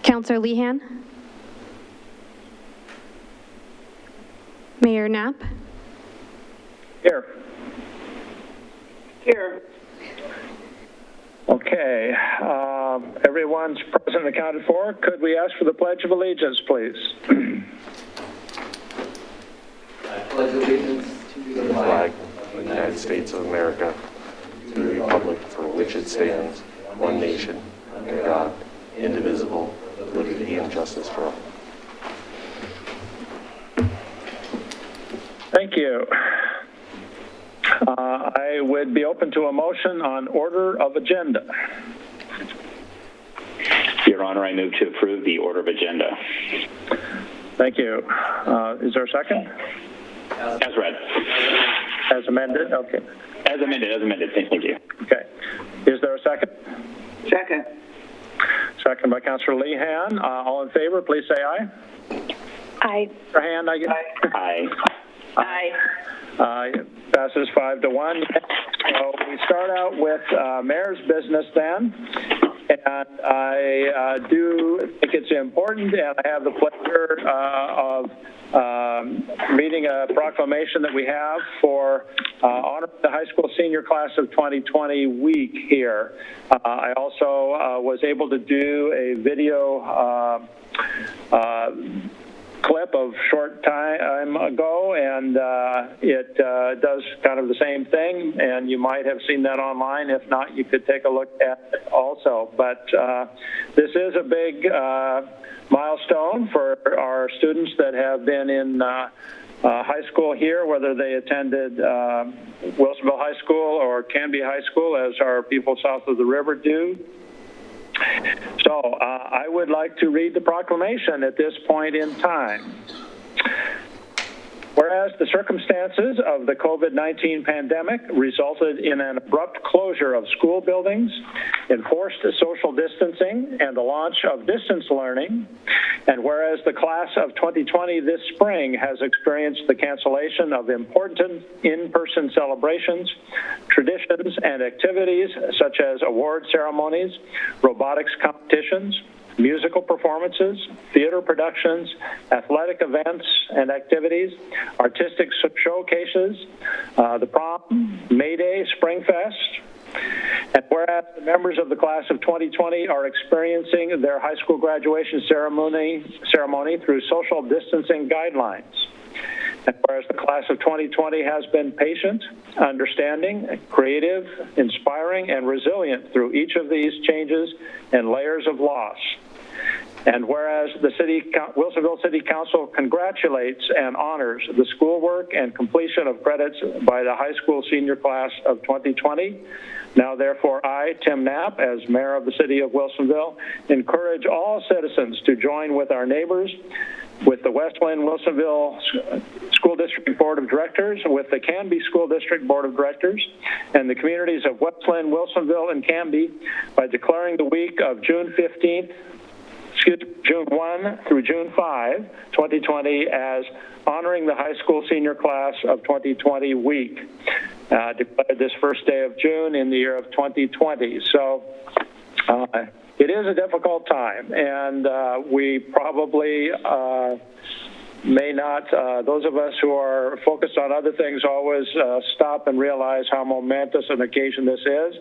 Councillor LEHAN. Mayor Knapp. Here. Here. Okay, everyone's present and accounted for. Could we ask for the Pledge of Allegiance, please? I pledge allegiance to the flag of the United States of America, to the republic for which it stands, one nation, under God, indivisible, with liberty and justice for all. Thank you. I would be open to a motion on order of agenda. Your Honor, I move to approve the order of agenda. Thank you. Is there a second? As read. As amended? Okay. As amended. Thank you. Okay. Is there a second? Second. Second by Councillor LEHAN. All in favor, please say aye. Aye. Your hand, I guess. Aye. Aye. Passes 5-1. So we start out with mayor's business then. And I do think it's important, and I have the pleasure of reading a proclamation that we have for honoring the high school senior class of 2020 week here. I also was able to do a video clip of short time ago, and it does kind of the same thing, and you might have seen that online. If not, you could take a look at it also. But this is a big milestone for our students that have been in high school here, whether they attended Wilsonville High School or Canby High School, as our people south of the river do. So I would like to read the proclamation at this point in time. Whereas the circumstances of the COVID-19 pandemic resulted in an abrupt closure of school buildings, enforced social distancing, and the launch of distance learning, and whereas the class of 2020 this spring has experienced the cancellation of important in-person celebrations, traditions, and activities such as award ceremonies, robotics competitions, musical performances, theater productions, athletic events and activities, artistic showcases, the prom, May Day, Spring Fest. And whereas the members of the class of 2020 are experiencing their high school graduation ceremony through social distancing guidelines. And whereas the class of 2020 has been patient, understanding, creative, inspiring, and resilient through each of these changes and layers of loss. And whereas the Wilsonville City Council congratulates and honors the schoolwork and completion of credits by the high school senior class of 2020, now therefore I, Tim Knapp, as mayor of the city of Wilsonville, encourage all citizens to join with our neighbors, with the Westland-Wilsonville School District Board of Directors, with the Canby School District Board of Directors, and the communities of Westland, Wilsonville, and Canby by declaring the week of June 1 through June 5, 2020 as honoring the high school senior class of 2020 week, declared this first day of June in the year of 2020. So it is a difficult time, and we probably may not, those of us who are focused on other things always stop and realize how momentous an occasion this is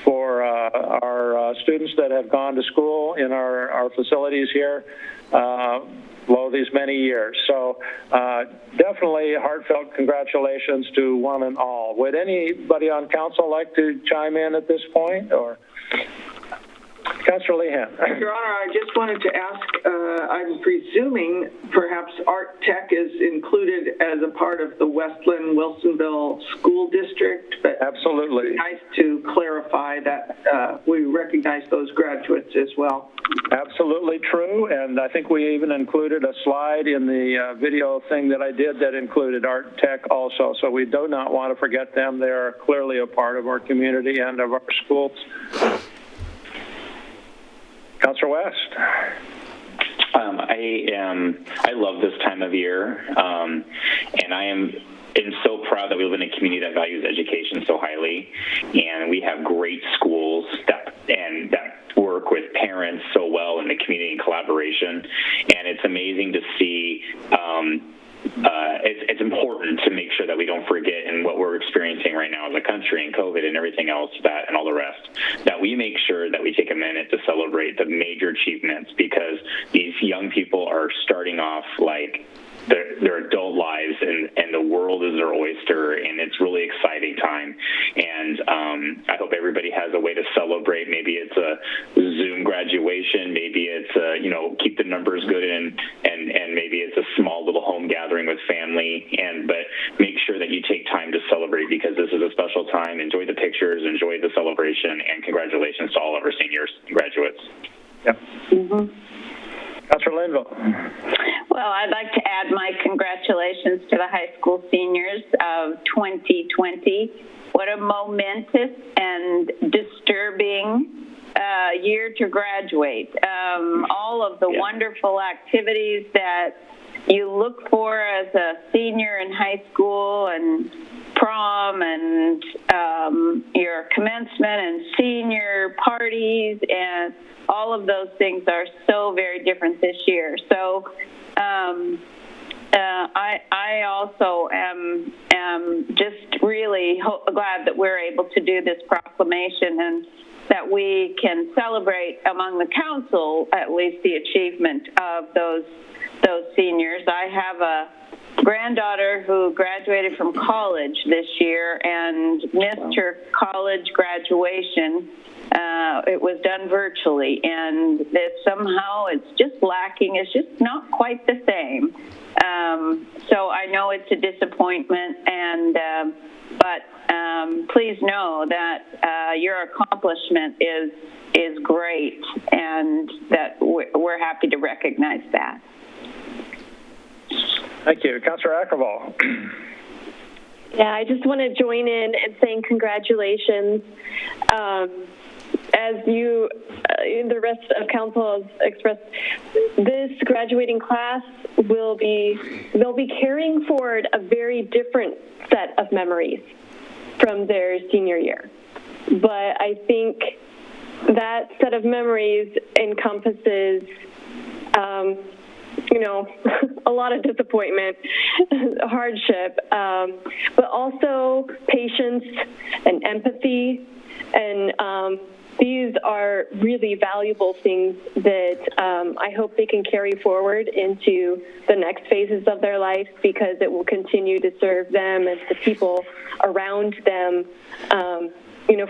for our students that have gone to school in our facilities here these many years. So definitely heartfelt congratulations to one and all. Would anybody on council like to chime in at this point, or? Councillor LEHAN. Your Honor, I just wanted to ask, I'm presuming perhaps Art Tech is included as a part of the Westland-Wilsonville School District, but absolutely. It's nice to clarify that we recognize those graduates as well. Absolutely true, and I think we even included a slide in the video thing that I did that included Art Tech also, so we do not want to forget them. They are clearly a part of our community and of our schools. Councillor West. I love this time of year, and I am so proud that we live in a community that values education so highly, and we have great schools that work with parents so well in the community and collaboration, and it's amazing to see. It's important to make sure that we don't forget in what we're experiencing right now as a country and COVID and everything else and all the rest, that we make sure that we take a minute to celebrate the major achievements, because these young people are starting off like their adult lives, and the world is their oyster, and it's really exciting time. And I hope everybody has a way to celebrate. Maybe it's a Zoom graduation, maybe it's keep the numbers good, and maybe it's a small little home gathering with family. But make sure that you take time to celebrate, because this is a special time. Enjoy the pictures, enjoy the celebration, and congratulations to all of our seniors and graduates. Yep. Mm-hmm. Councilor Linville. Well, I'd like to add my congratulations to the high school seniors of 2020. What a momentous and disturbing year to graduate. All of the wonderful activities that you look for as a senior in high school, and prom, and your commencement and senior parties, and all of those things are so very different this year. So I also am just really glad that we're able to do this proclamation, and that we can celebrate among the council at least the achievement of those seniors. I have a granddaughter who graduated from college this year and missed her college graduation. It was done virtually, and somehow it's just lacking. It's just not quite the same. So I know it's a disappointment, but please know that your accomplishment is great, and that we're happy to recognize that. Thank you. Councilor Ackerval. Yeah, I just want to join in and saying congratulations. As you, the rest of council has expressed, this graduating class they'll be carrying forward a very different set of memories from their senior year. But I think that set of memories encompasses, a lot of disappointment, hardship, but also patience and empathy. And these are really valuable things that I hope they can carry forward into the next phases of their life, because it will continue to serve them and the people around them,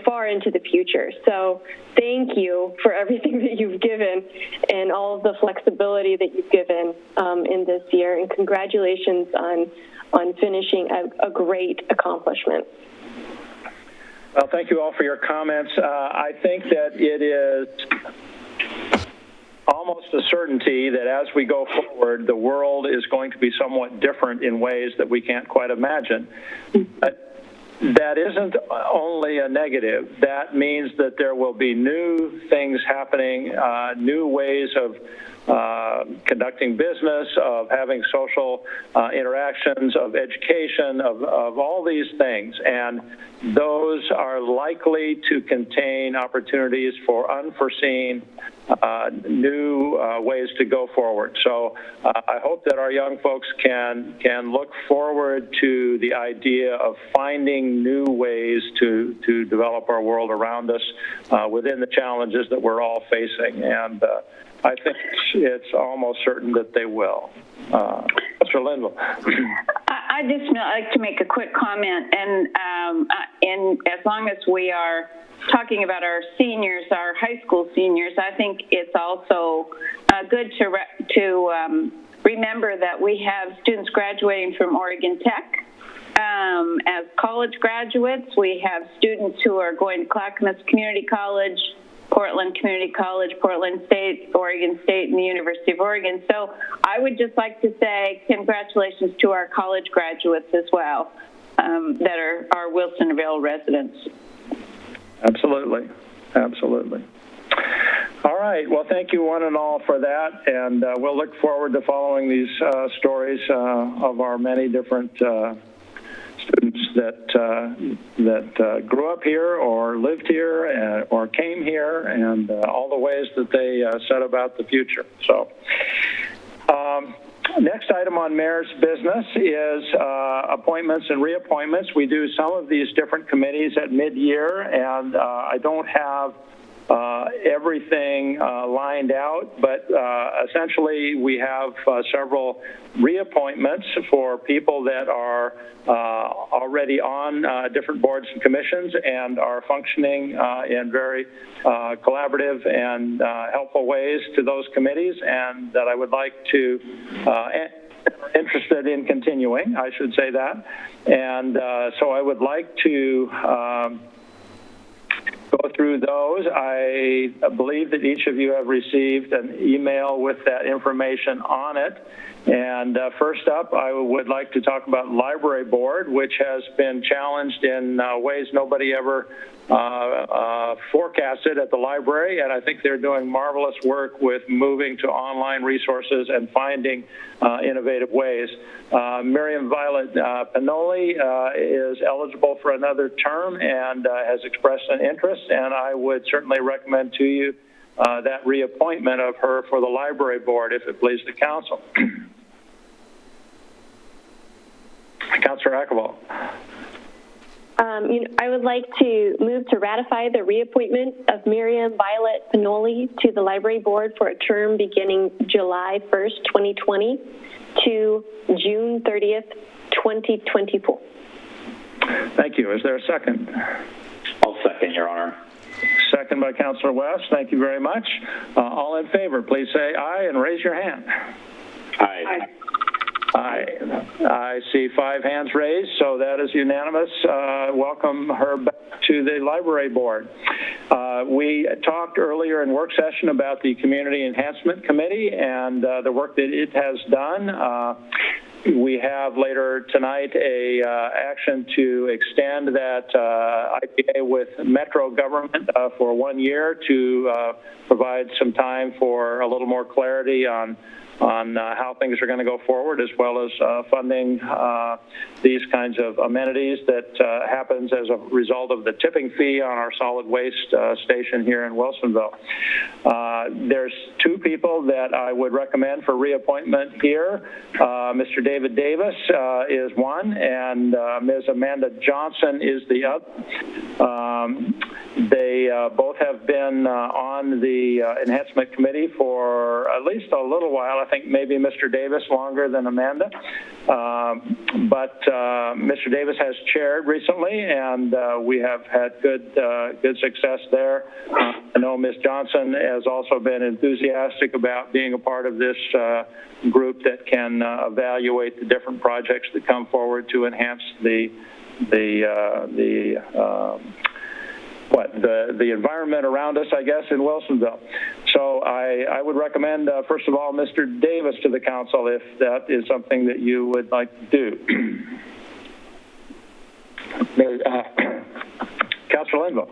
far into the future. So thank you for everything that you've given and all of the flexibility that you've given in this year, and congratulations on finishing a great accomplishment. Well, thank you all for your comments. I think that it is almost a certainty that as we go forward, the world is going to be somewhat different in ways that we can't quite imagine. That isn't only a negative. That means that there will be new things happening, new ways of conducting business, of having social interactions, of education, of all these things. And those are likely to contain opportunities for unforeseen new ways to go forward. So I hope that our young folks can look forward to the idea of finding new ways to develop our world around us within the challenges that we're all facing. And I think it's almost certain that they will. Mr. Linville. I just like to make a quick comment, and as long as we are talking about our seniors, our high school seniors, I think it's also good to remember that we have students graduating from Oregon Tech. As college graduates, we have students who are going to Clackamas Community College, Portland Community College, Portland State, Oregon State, and the University of Oregon. So I would just like to say congratulations to our college graduates as well that are our Wilsonville residents. Absolutely. Absolutely. All right. Well, thank you one and all for that. And we'll look forward to following these stories of our many different students that grew up here or lived here or came here, and all the ways that they said about the future. So. Next item on Mayor's business is appointments and reappointments. We do some of these different committees at mid-year, and I don't have everything lined out, but essentially we have several reappointments for people that are already on different boards and commissions and are functioning in very collaborative and helpful ways to those committees, and that I would like to interested in continuing, I should say that. And so I would like to go through those. I believe that each of you have received an email with that information on it. And first up, I would like to talk about Library Board, which has been challenged in ways nobody ever forecasted at the library, and I think they're doing marvelous work with moving to online resources and finding innovative ways. Miriam Violet Pinoli is eligible for another term and has expressed an interest, and I would certainly recommend to you that reappointment of her for the Library Board, if it please the Council. Councilor Akeball. I would like to move to ratify the reappointment of Miriam Violet Pinoli to the Library Board for a term beginning July 1st, 2020 to June 30th, 2024. Thank you. Is there a second? I'll second, Your Honor. Second by Councilor West. Thank you very much. All in favor, please say aye and raise your hand. Aye. I see 5 hands raised, so that is unanimous. Welcome her back to the Library Board. We talked earlier in work session about the Community Enhancement Committee and the work that it has done. We have later tonight a action to extend that IPA with Metro government for 1 year to provide some time for a little more clarity on how things are going to go forward, as well as funding these kinds of amenities that happens as a result of the tipping fee on our solid waste station here in Wilsonville. There's 2 people that I would recommend for reappointment here. Mr. David Davis is one, and Ms. Amanda Johnson is the other. They both have been on the Enhancement Committee for at least a little while. I think maybe Mr. Davis longer than Amanda. But Mr. Davis has chaired recently, and we have had good success there. I know Ms. Johnson has also been enthusiastic about being a part of this group that can evaluate the different projects that come forward to enhance the environment around us, I guess, in Wilsonville. So I would recommend, first of all, Mr. Davis to the Council, if that is something that you would like to do. Councilor Linville.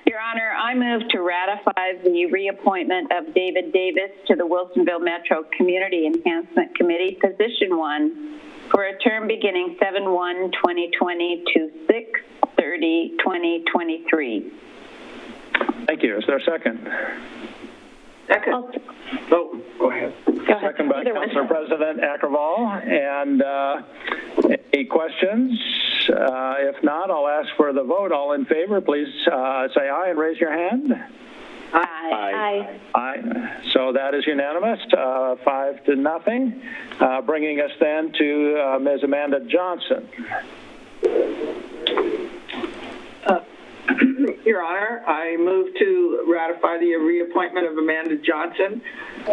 Your Honor, I move to ratify the reappointment of David Davis to the Wilsonville Metro Community Enhancement Committee, Position 1, for a term beginning 7/1/2020 to 6/30/2023. Thank you. Is there a second? Second. Oh, go ahead. Second by Councilor President Akkerval. And any questions? If not, I'll ask for the vote. All in favor, please say aye and raise your hand. Aye. Aye. So that is unanimous, 5-0. Bringing us then to Ms. Amanda Johnson. Your Honor, I move to ratify the reappointment of Amanda Johnson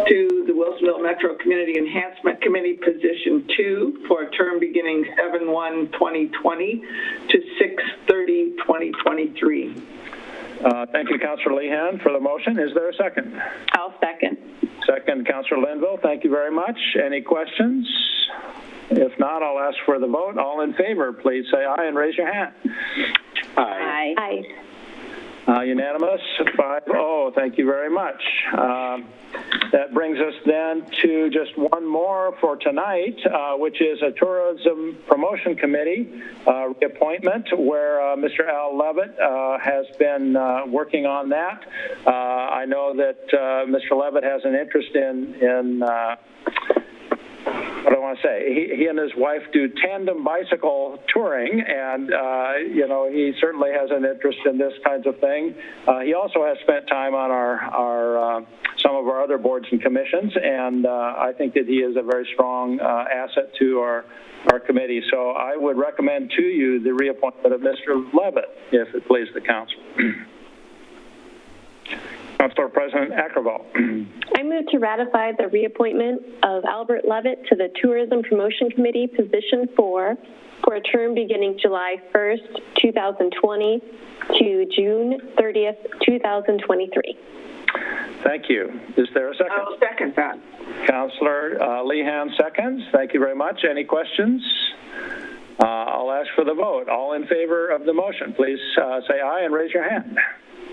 to the Wilsonville Metro Community Enhancement Committee, Position 2, for a term beginning 7/1/2020 to 6/30/2023. Thank you, Councilor LEHAN, for the motion. Is there a second? I'll second. Second, Councilor Linville. Thank you very much. Any questions? If not, I'll ask for the vote. All in favor, please say aye and raise your hand. Aye. Unanimous, 5-0. Thank you very much. That brings us then to just one more for tonight, which is a Tourism Promotion Committee reappointment, where Mr. Al Levitt has been working on that. I know that Mr. Levitt has an interest in what do I want to say? He and his wife do tandem bicycle touring, and he certainly has an interest in this kinds of thing. He also has spent time on our some of our other boards and commissions, and I think that he is a very strong asset to our committee. So I would recommend to you the reappointment of Mr. Levitt, if it pleases the council. Councilor President Ackervall. I move to ratify the reappointment of Albert Levitt to the Tourism Promotion Committee, position 4, for a term beginning July 1st, 2020 to June 30th, 2023. Thank you. Is there a second? I'll second that. Councilor LEHAN seconds. Thank you very much. Any questions? I'll ask for the vote. All in favor of the motion, please say aye and raise your hand.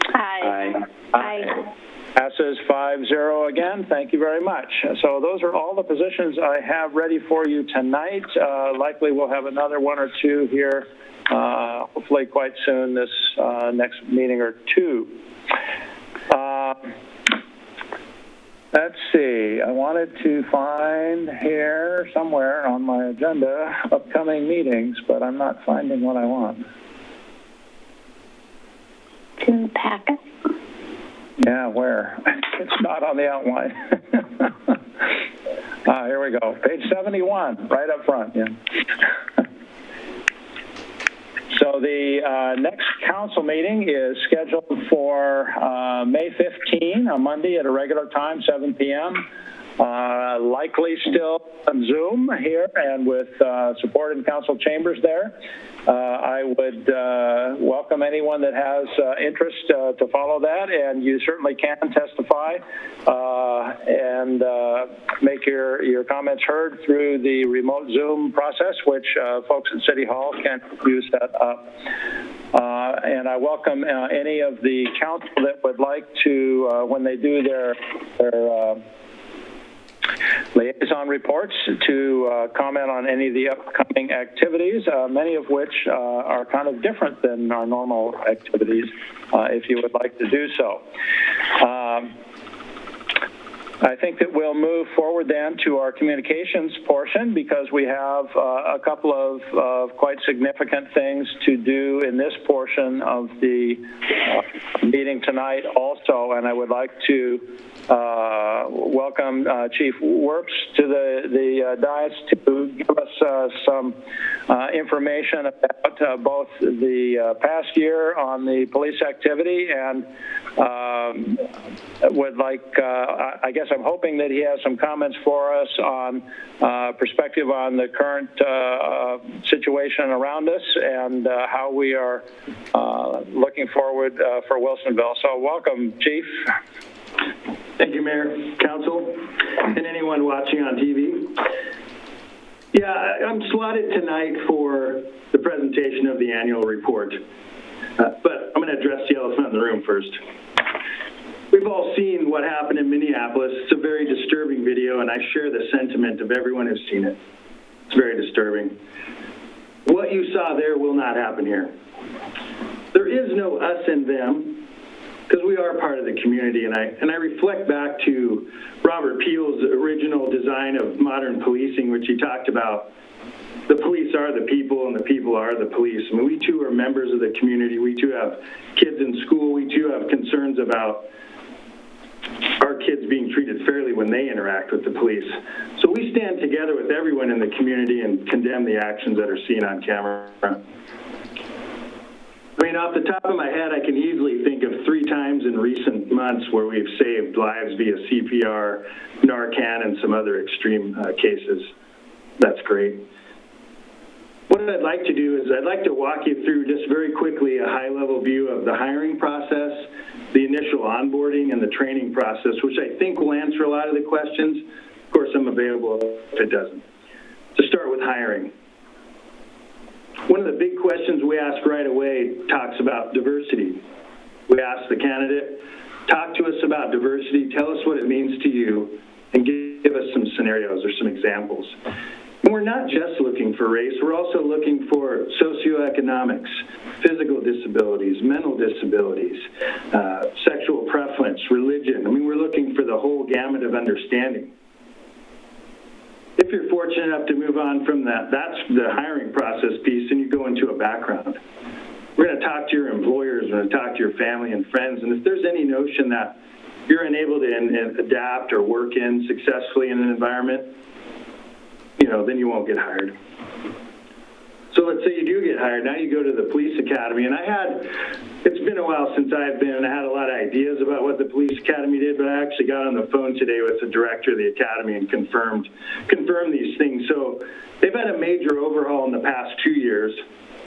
Aye. Aye. Passes 5-0 again. Thank you very much. So those are all the positions I have ready for you tonight. Likely we'll have another one or two here, hopefully quite soon, this next meeting or two. Let's see. I wanted to find here somewhere on my agenda upcoming meetings, but I'm not finding what I want. In the packet? Yeah, where? It's not on the outline. Here we go. Page 71, right up front. Yeah. So the next council meeting is scheduled for May 15, a Monday at a regular time, 7 p.m. Likely still on Zoom here and with support in council chambers there. I would welcome anyone that has interest to follow that, and you certainly can testify and make your comments heard through the remote Zoom process, which folks at City Hall can use that up. And I welcome any of the council that would like to, when they do their liaison reports, to comment on any of the upcoming activities, many of which are kind of different than our normal activities, if you would like to do so. I think that we'll move forward then to our communications portion, because we have a couple of quite significant things to do in this portion of the meeting tonight also, and I would like to welcome Chief Werps to the dais to give us some information about both the past year on the police activity, and would like, I guess I'm hoping that he has some comments for us on perspective on the current situation around us and how we are looking forward for Wilsonville. So welcome, Chief. Thank you, Mayor, Council, and anyone watching on TV. Yeah, I'm slotted tonight for the presentation of the annual report, but I'm going to address the elephant in the room first. We've all seen what happened in Minneapolis. It's a very disturbing video, and I share the sentiment of everyone who's seen it. It's very disturbing. What you saw there will not happen here. There is no us and them, because we are part of the community, and I reflect back to Robert Peel's original design of modern policing, which he talked about. The police are the people, and the people are the police. I mean, we too are members of the community. We too have kids in school. We too have concerns about our kids being treated fairly when they interact with the police. So we stand together with everyone in the community and condemn the actions that are seen on camera. I mean, off the top of my head, I can easily think of 3 times in recent months where we've saved lives via CPR, Narcan, and some other extreme cases. That's great. What I'd like to do is I'd like to walk you through just very quickly a high-level view of the hiring process, the initial onboarding, and the training process, which I think will answer a lot of the questions. Of course, I'm available if it doesn't. To start with hiring. One of the big questions we ask right away talks about diversity. We ask the candidate, talk to us about diversity, tell us what it means to you, and give us some scenarios or some examples. And we're not just looking for race, we're also looking for socioeconomics, physical disabilities, mental disabilities, sexual preference, religion. I mean, we're looking for the whole gamut of understanding. If you're fortunate enough to move on from that, that's the hiring process piece, and you go into a background. We're going to talk to your employers, we're going to talk to your family and friends, and if there's any notion that you're unable to adapt or work in successfully in an environment, then you won't get hired. So let's say you do get hired, now you go to the police academy, and it's been a while since I've been, and I had a lot of ideas about what the police academy did, but I actually got on the phone today with the director of the academy and confirmed these things. So they've had a major overhaul in the past 2 years,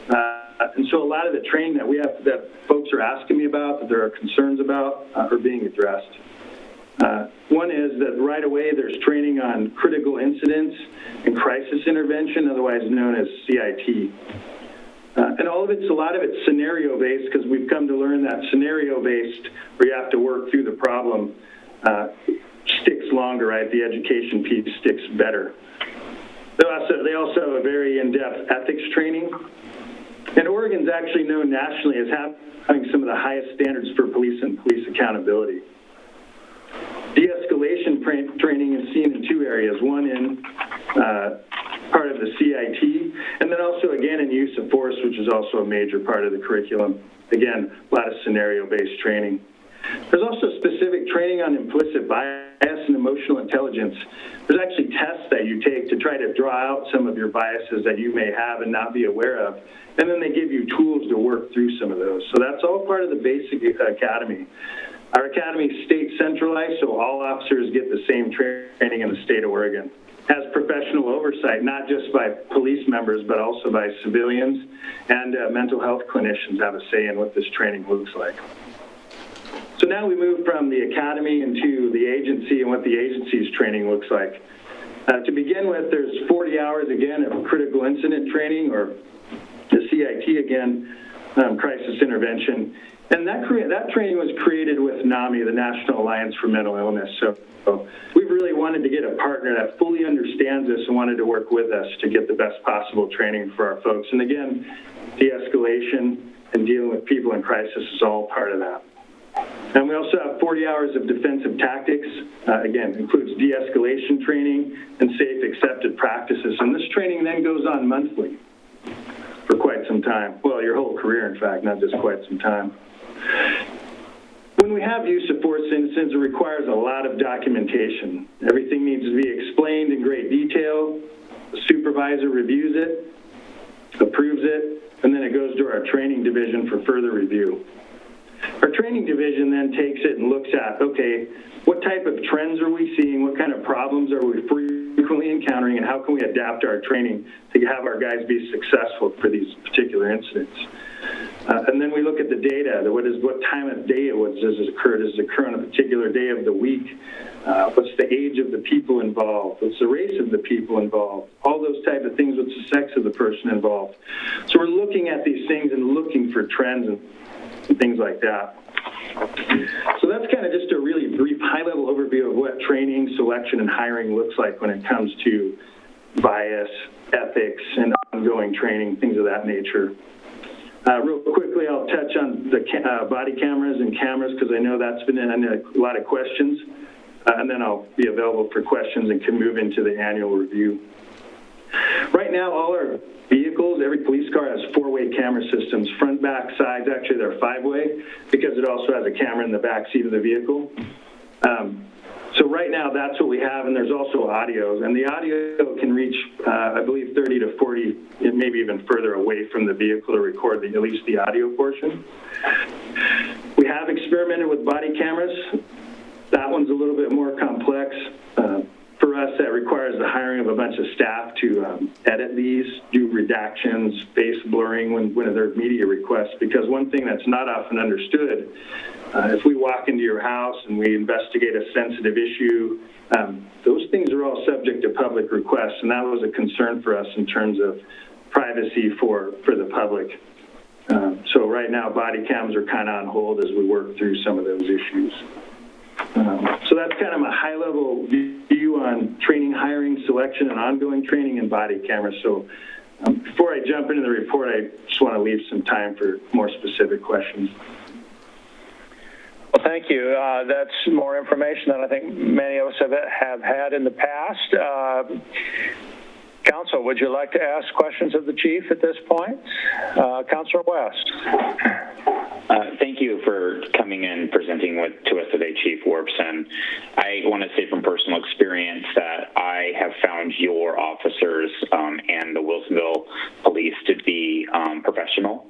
and so a lot of the training that folks are asking me about, that there are concerns about, are being addressed. One is that right away there's training on critical incidents and crisis intervention, otherwise known as CIT. And a lot of it's scenario-based, because we've come to learn that scenario-based, where you have to work through the problem, sticks longer, right? The education piece sticks better. They also have a very in-depth ethics training. And Oregon's actually known nationally as having some of the highest standards for police and police accountability. De-escalation training is seen in 2 areas. One in part of the CIT, and then also, again, in use of force, which is also a major part of the curriculum. Again, a lot of scenario-based training. There's also specific training on implicit bias and emotional intelligence. There's actually tests that you take to try to draw out some of your biases that you may have and not be aware of, and then they give you tools to work through some of those. So that's all part of the basic academy. Our academy is state centralized, so all officers get the same training in the state of Oregon. Has professional oversight, not just by police members, but also by civilians, and mental health clinicians have a say in what this training looks like. So now we move from the academy into the agency and what the agency's training looks like. To begin with, there's 40 hours, again, of critical incident training, or the CIT again, crisis intervention. And that training was created with NAMI, the National Alliance for Mental Illness. So we've really wanted to get a partner that fully understands this and wanted to work with us to get the best possible training for our folks. And again, de-escalation and dealing with people in crisis is all part of that. And we also have 40 hours of defensive tactics, again, includes de-escalation training and safe accepted practices. And this training then goes on monthly for quite some time. Well, your whole career, in fact, not just quite some time. When we have use of force incidents, it requires a lot of documentation. Everything needs to be explained in great detail. The supervisor reviews it, approves it, and then it goes to our training division for further review. Our training division then takes it and looks at, okay, what type of trends are we seeing? What kind of problems are we frequently encountering? And how can we adapt our training to have our guys be successful for these particular incidents? And then we look at the data, what time of day does it occur? Does it occur on a particular day of the week? What's the age of the people involved? What's the race of the people involved? All those type of things. What's the sex of the person involved? So we're looking at these things and looking for trends and things like that. So that's kind of just a really brief, high-level overview of what training, selection, and hiring looks like when it comes to bias, ethics, and ongoing training, things of that nature. Real quickly, I'll touch on the body cameras and cameras, because I know that's been in a lot of questions, and then I'll be available for questions and can move into the annual review. Right now, all our vehicles, every police car has 4-way camera systems, front, back, sides. Actually, they're 5-way, because it also has a camera in the back seat of the vehicle. So right now, that's what we have, and there's also audio. And the audio can reach, I believe, 30 to 40, maybe even further away from the vehicle to record at least the audio portion. We have experimented with body cameras. That one's a little bit more complex. For us, that requires the hiring of a bunch of staff to edit these, do redactions, face blurring when there are media requests, because one thing that's not often understood, if we walk into your house and we investigate a sensitive issue, those things are all subject to public requests, and that was a concern for us in terms of privacy for the public. So right now, body cams are kind of on hold as we work through some of those issues. So that's kind of a high-level view on training, hiring, selection, and ongoing training in body cameras. So before I jump into the report, I just want to leave some time for more specific questions. Well, thank you. That's more information than I think many of us have had in the past. Council, would you like to ask questions of the chief at this point? Councilor West. Thank you for coming in, presenting to us today, Chief Warps. And I want to say from personal experience that I have found your officers and the Wilsonville Police to be professional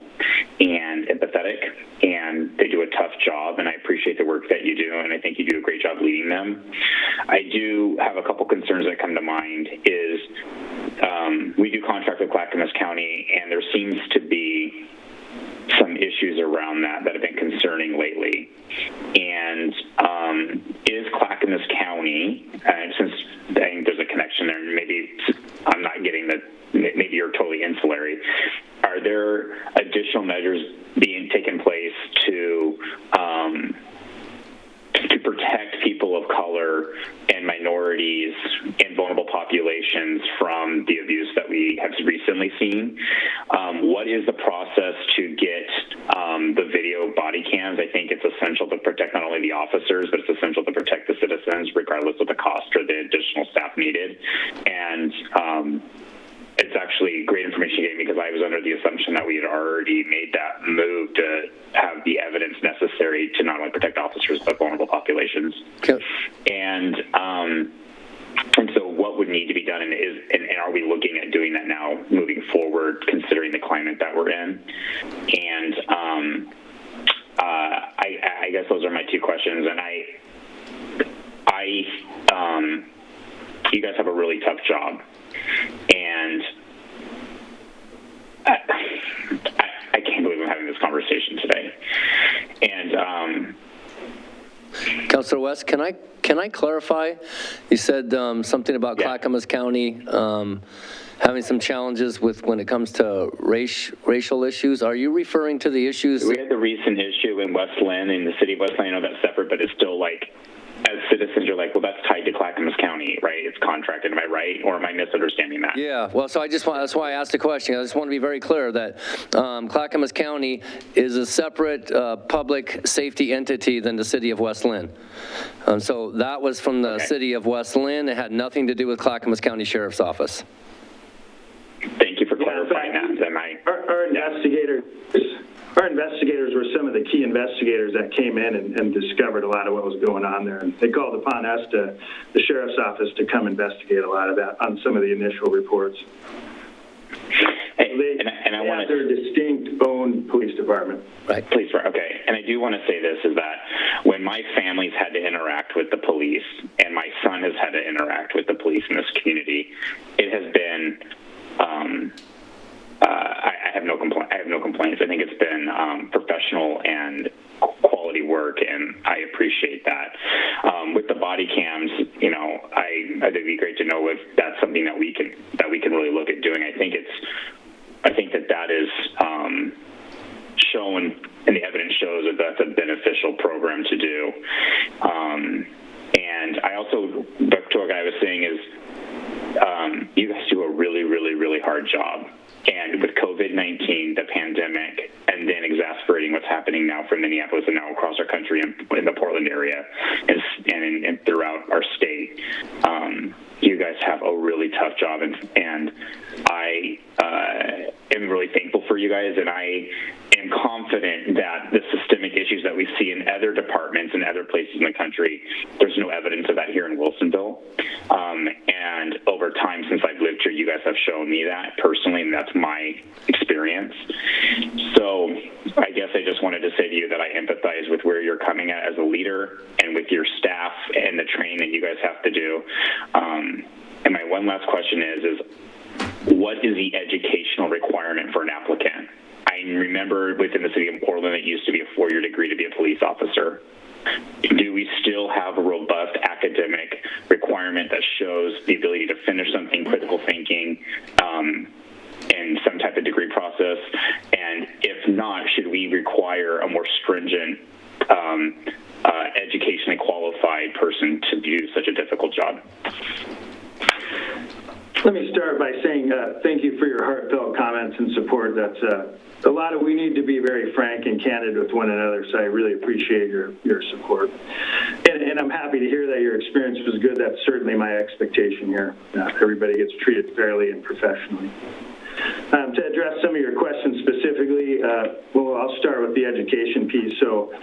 and empathetic, and they do a tough job, and I appreciate the work that you do, and I think you do a great job leading them. I do have a couple concerns that come to mind is we do contract with Clackamas County, and there seems to be some issues around that have been concerning lately. And is Clackamas County, since I think there's a connection there, maybe I'm not getting maybe you're totally insulary, are there additional measures being taken place to protect people of color and minorities and vulnerable populations from the abuse that we have recently seen? What is the process to get the video body cams? I think it's essential to protect not only the officers, but it's essential to protect the citizens, regardless of the cost or the additional staff needed. And it's actually great information you gave me, because I was under the assumption that we had already made that move to have the evidence necessary to not only protect officers but vulnerable populations. Okay. And so what would need to be done, and are we looking at doing that now moving forward, considering the climate that we're in? And I guess those are my two questions. And you guys have a really tough job. And I can't believe I'm having this conversation today. And Councilor West, can I clarify? You said something about Clackamas County having some challenges with when it comes to racial issues. Are you referring to the issues? We had the recent issue in West Linn, in the city of West Linn. I know that's separate, but it's still like, as citizens, you're like, well, that's tied to Clackamas County, right? It's contracted. Am I right? Or am I misunderstanding that? Yeah, well, so that's why I asked the question. I just want to be very clear that Clackamas County is a separate public safety entity than the city of West Linn. So that was from the city of West Linn. It had nothing to do with Clackamas County Sheriff's Office. Thank you for clarifying that. Our investigators were some of the key investigators that came in and discovered a lot of what was going on there. And they called upon us, the Sheriff's Office, to come investigate a lot of that on some of the initial reports. I want their distinct own police department. Right. Police, okay. And I do want to say this, is that when my family's had to interact with the police, and my son has had to interact with the police in this community, it has been, I have no complaints. I think it's been professional and quality work, and I appreciate that. With the body cams, I think it'd be great to know if that's something that we can really look at doing. I think that is shown, and the evidence shows that that's a beneficial program to do. And I also, back to what I was saying, is you guys do a really, really, really hard job. And with COVID-19, the pandemic, and then exacerbating what's happening now from Minneapolis and now across our country and in the Portland area and throughout our state, you guys have a really tough job. And I am really thankful for you guys, and I am confident that the systemic issues that we see in other departments and other places in the country, there's no evidence of that here in Wilsonville. And over time, since I've lived here, you guys have shown me that personally, and that's my experience. So I guess I just wanted to say to you that I empathize with where you're coming at as a leader and with your staff and the training that you guys have to do. And my one last question is what is the educational requirement for an applicant? I remember within the city of Portland, it used to be a 4-year degree to be a police officer. Do we still have a robust academic requirement that shows the ability to finish something, critical thinking, in some type of degree process? And if not, should we require a more stringent educationally qualified person to do such a difficult job? Let me start by saying thank you for your heartfelt comments and support. That's we need to be very frank and candid with one another, so I really appreciate your support. And I'm happy to hear that your experience was good. That's certainly my expectation here. Everybody gets treated fairly and professionally. To address some of your questions specifically, well, I'll start with the education piece. So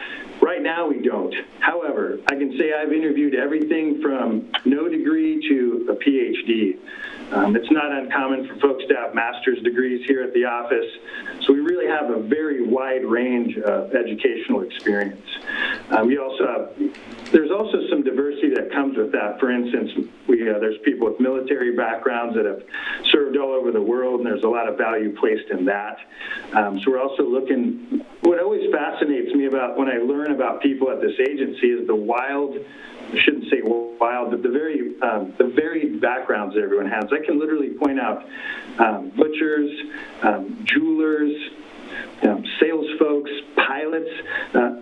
right now we don't. However, I can say I've interviewed everything from no degree to a PhD. It's not uncommon for folks to have master's degrees here at the office, so we really have a very wide range of educational experience. There's also some diversity that comes with that. For instance, there's people with military backgrounds that have served all over the world, and there's a lot of value placed in that. So we're also looking, what always fascinates me about when I learn about people at this agency is the wild, I shouldn't say wild, but the varied backgrounds that everyone has. I can literally point out butchers, jewelers, sales folks, pilots,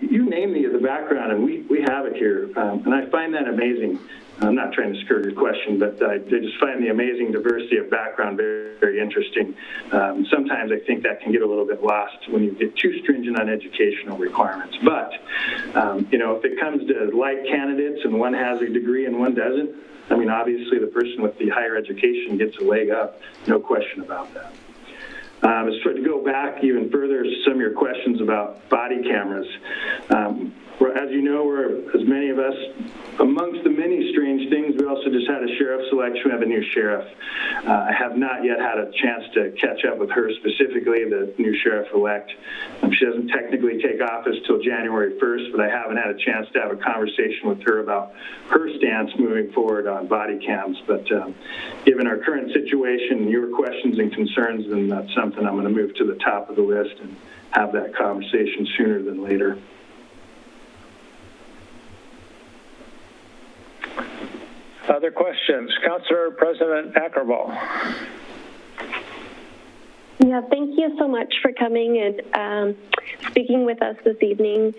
you name the background, and we have it here. And I find that amazing. I'm not trying to skirt your question, but I just find the amazing diversity of background very, very interesting. Sometimes I think that can get a little bit lost when you get too stringent on educational requirements. But, if it comes to like candidates and one has a degree and one doesn't, I mean, obviously the person with the higher education gets a leg up, no question about that. To go back even further to some of your questions about body cameras, as you know, as many of us, amongst the many strange things, we also just had a sheriff's election. We have a new sheriff. I have not yet had a chance to catch up with her specifically, the new sheriff-elect. She doesn't technically take office till January 1st, but I haven't had a chance to have a conversation with her about her stance moving forward on body cams. But given our current situation, your questions and concerns, then that's something I'm going to move to the top of the list and have that conversation sooner than later. Other questions? Councilor President Ackerball. Yeah, thank you so much for coming and speaking with us this evening,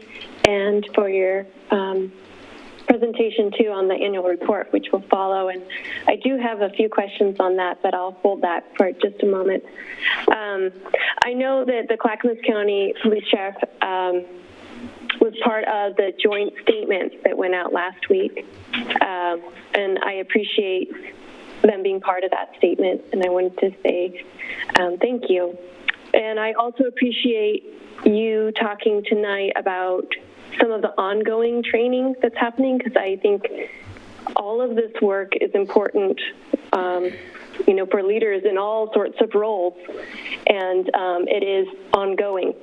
and for your presentation too on the annual report, which will follow. And I do have a few questions on that, but I'll hold that for just a moment. I know that the Clackamas County Police Sheriff was part of the joint statement that went out last week, and I appreciate them being part of that statement, and I wanted to say thank you. And I also appreciate you talking tonight about some of the ongoing training that's happening, because I think all of this work is important, for leaders in all sorts of roles, and it is ongoing.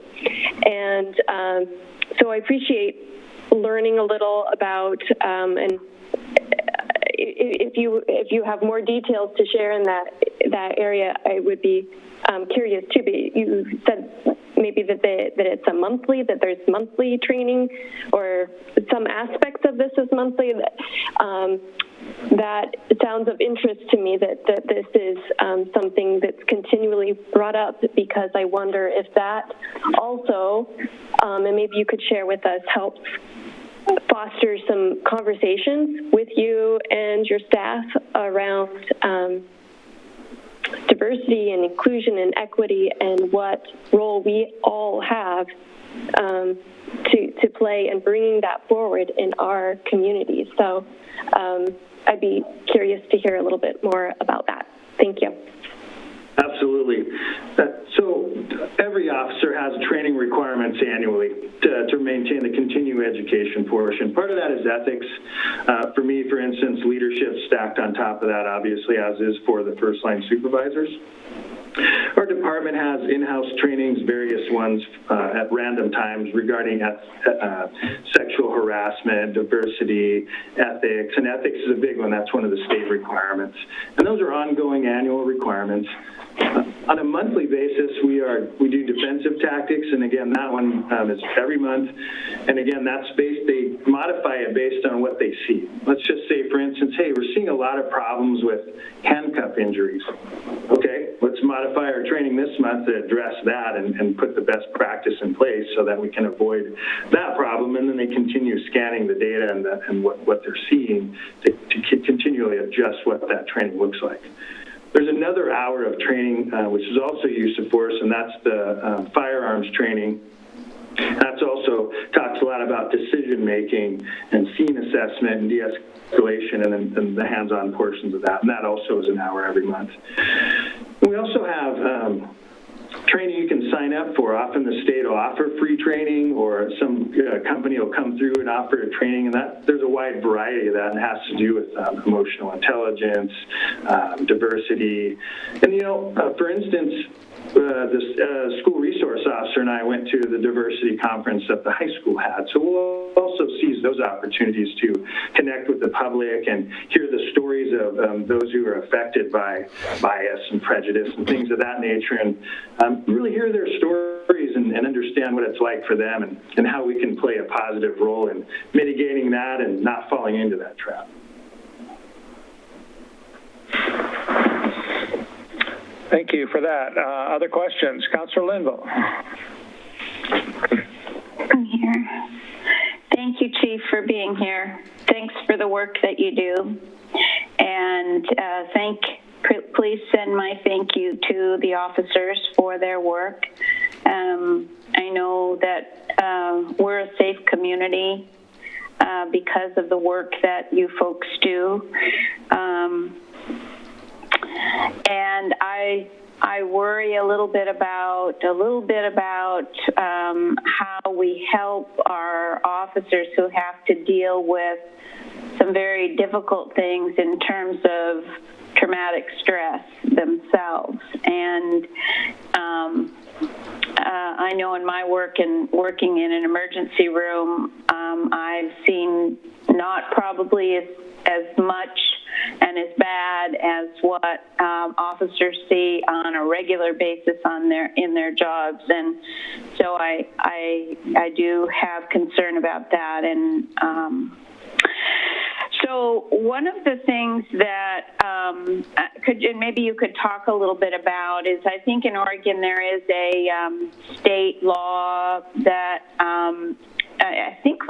And so I appreciate learning a little about, and if you have more details to share in that area, I would be curious too. But you said maybe that there's monthly training, or some aspects of this is monthly. That sounds of interest to me, that this is something that's continually brought up, because I wonder if that also, and maybe you could share with us, helps foster some conversations with you and your staff around diversity and inclusion and equity, and what role we all have to play in bringing that forward in our communities. So I'd be curious to hear a little bit more about that. Thank you. Absolutely. So every officer has training requirements annually to maintain the continuing education portion. Part of that is ethics. For me, for instance, leadership stacked on top of that, obviously, as is for the first-line supervisors. Our department has in-house trainings, various ones at random times, regarding sexual harassment, diversity, ethics, and ethics is a big one. That's one of the state requirements. And those are ongoing annual requirements. On a monthly basis, we do defensive tactics, and again, that one is every month. And again, they modify it based on what they see. Let's just say, for instance, hey, we're seeing a lot of problems with handcuff injuries. Okay, let's modify modify our training this month to address that and put the best practice in place so that we can avoid that problem, and then they continue scanning the data and what they're seeing to continually adjust what that training looks like. There's another hour of training, which is also use of force, and that's the firearms training. That's also talks a lot about decision-making and scene assessment and de-escalation and the hands-on portions of that, and that also is an hour every month. We also have training you can sign up for. Often the state will offer free training, or some company will come through and offer a training, and there's a wide variety of that, and it has to do with emotional intelligence, diversity, and for instance, the school resource officer and I went to the diversity conference that the high school had. So we'll also seize those opportunities to connect with the public and hear the stories of those who are affected by bias and prejudice and things of that nature, and really hear their stories and understand what it's like for them and how we can play a positive role in mitigating that and not falling into that trap. Thank you for that. Other questions? Councilor Linville. I'm here. Thank you, Chief, for being here. Thanks for the work that you do. And please send my thank you to the officers for their work. I know that we're a safe community because of the work that you folks do. And I worry a little bit about how we help our officers who have to deal with some very difficult things in terms of traumatic stress themselves. And I know in my work and working in an emergency room, I've seen not probably as much and as bad as what officers see on a regular basis in their jobs, and so I do have concern about that. And so one of the things that maybe you could talk a little bit about is, I think in Oregon there is a state law that I think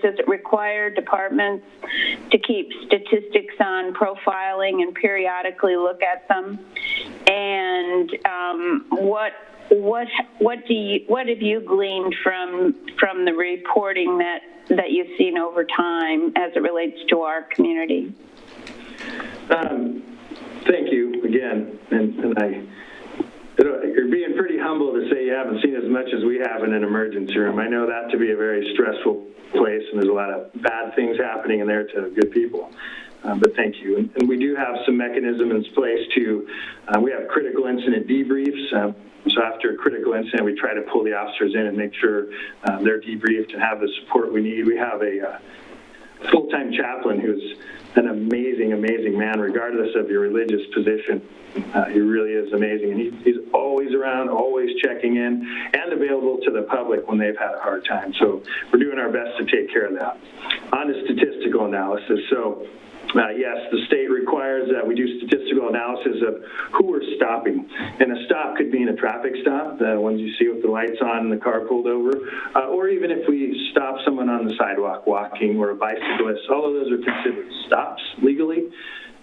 does it require departments to keep statistics on profiling and periodically look at them? And what have you gleaned from the reporting that you've seen over time as it relates to our community? Thank you again, and you're being pretty humble to say you haven't seen as much as we have in an emergency room. I know that to be a very stressful place, and there's a lot of bad things happening in there to good people. But thank you. And we do have some mechanism in place we have critical incident debriefs. So after a critical incident, we try to pull the officers in and make sure they're debriefed and have the support we need. We have a full-time chaplain who's an amazing, amazing man, regardless of your religious position. He really is amazing, and he's always around, always checking in, and available to the public when they've had a hard time. So we're doing our best to take care of that. On to statistical analysis. So yes, the state requires that we do statistical analysis of who we're stopping. And a stop could mean a traffic stop, the ones you see with the lights on and the car pulled over, or even if we stop someone on the sidewalk walking, or a bicyclist. All of those are considered stops legally.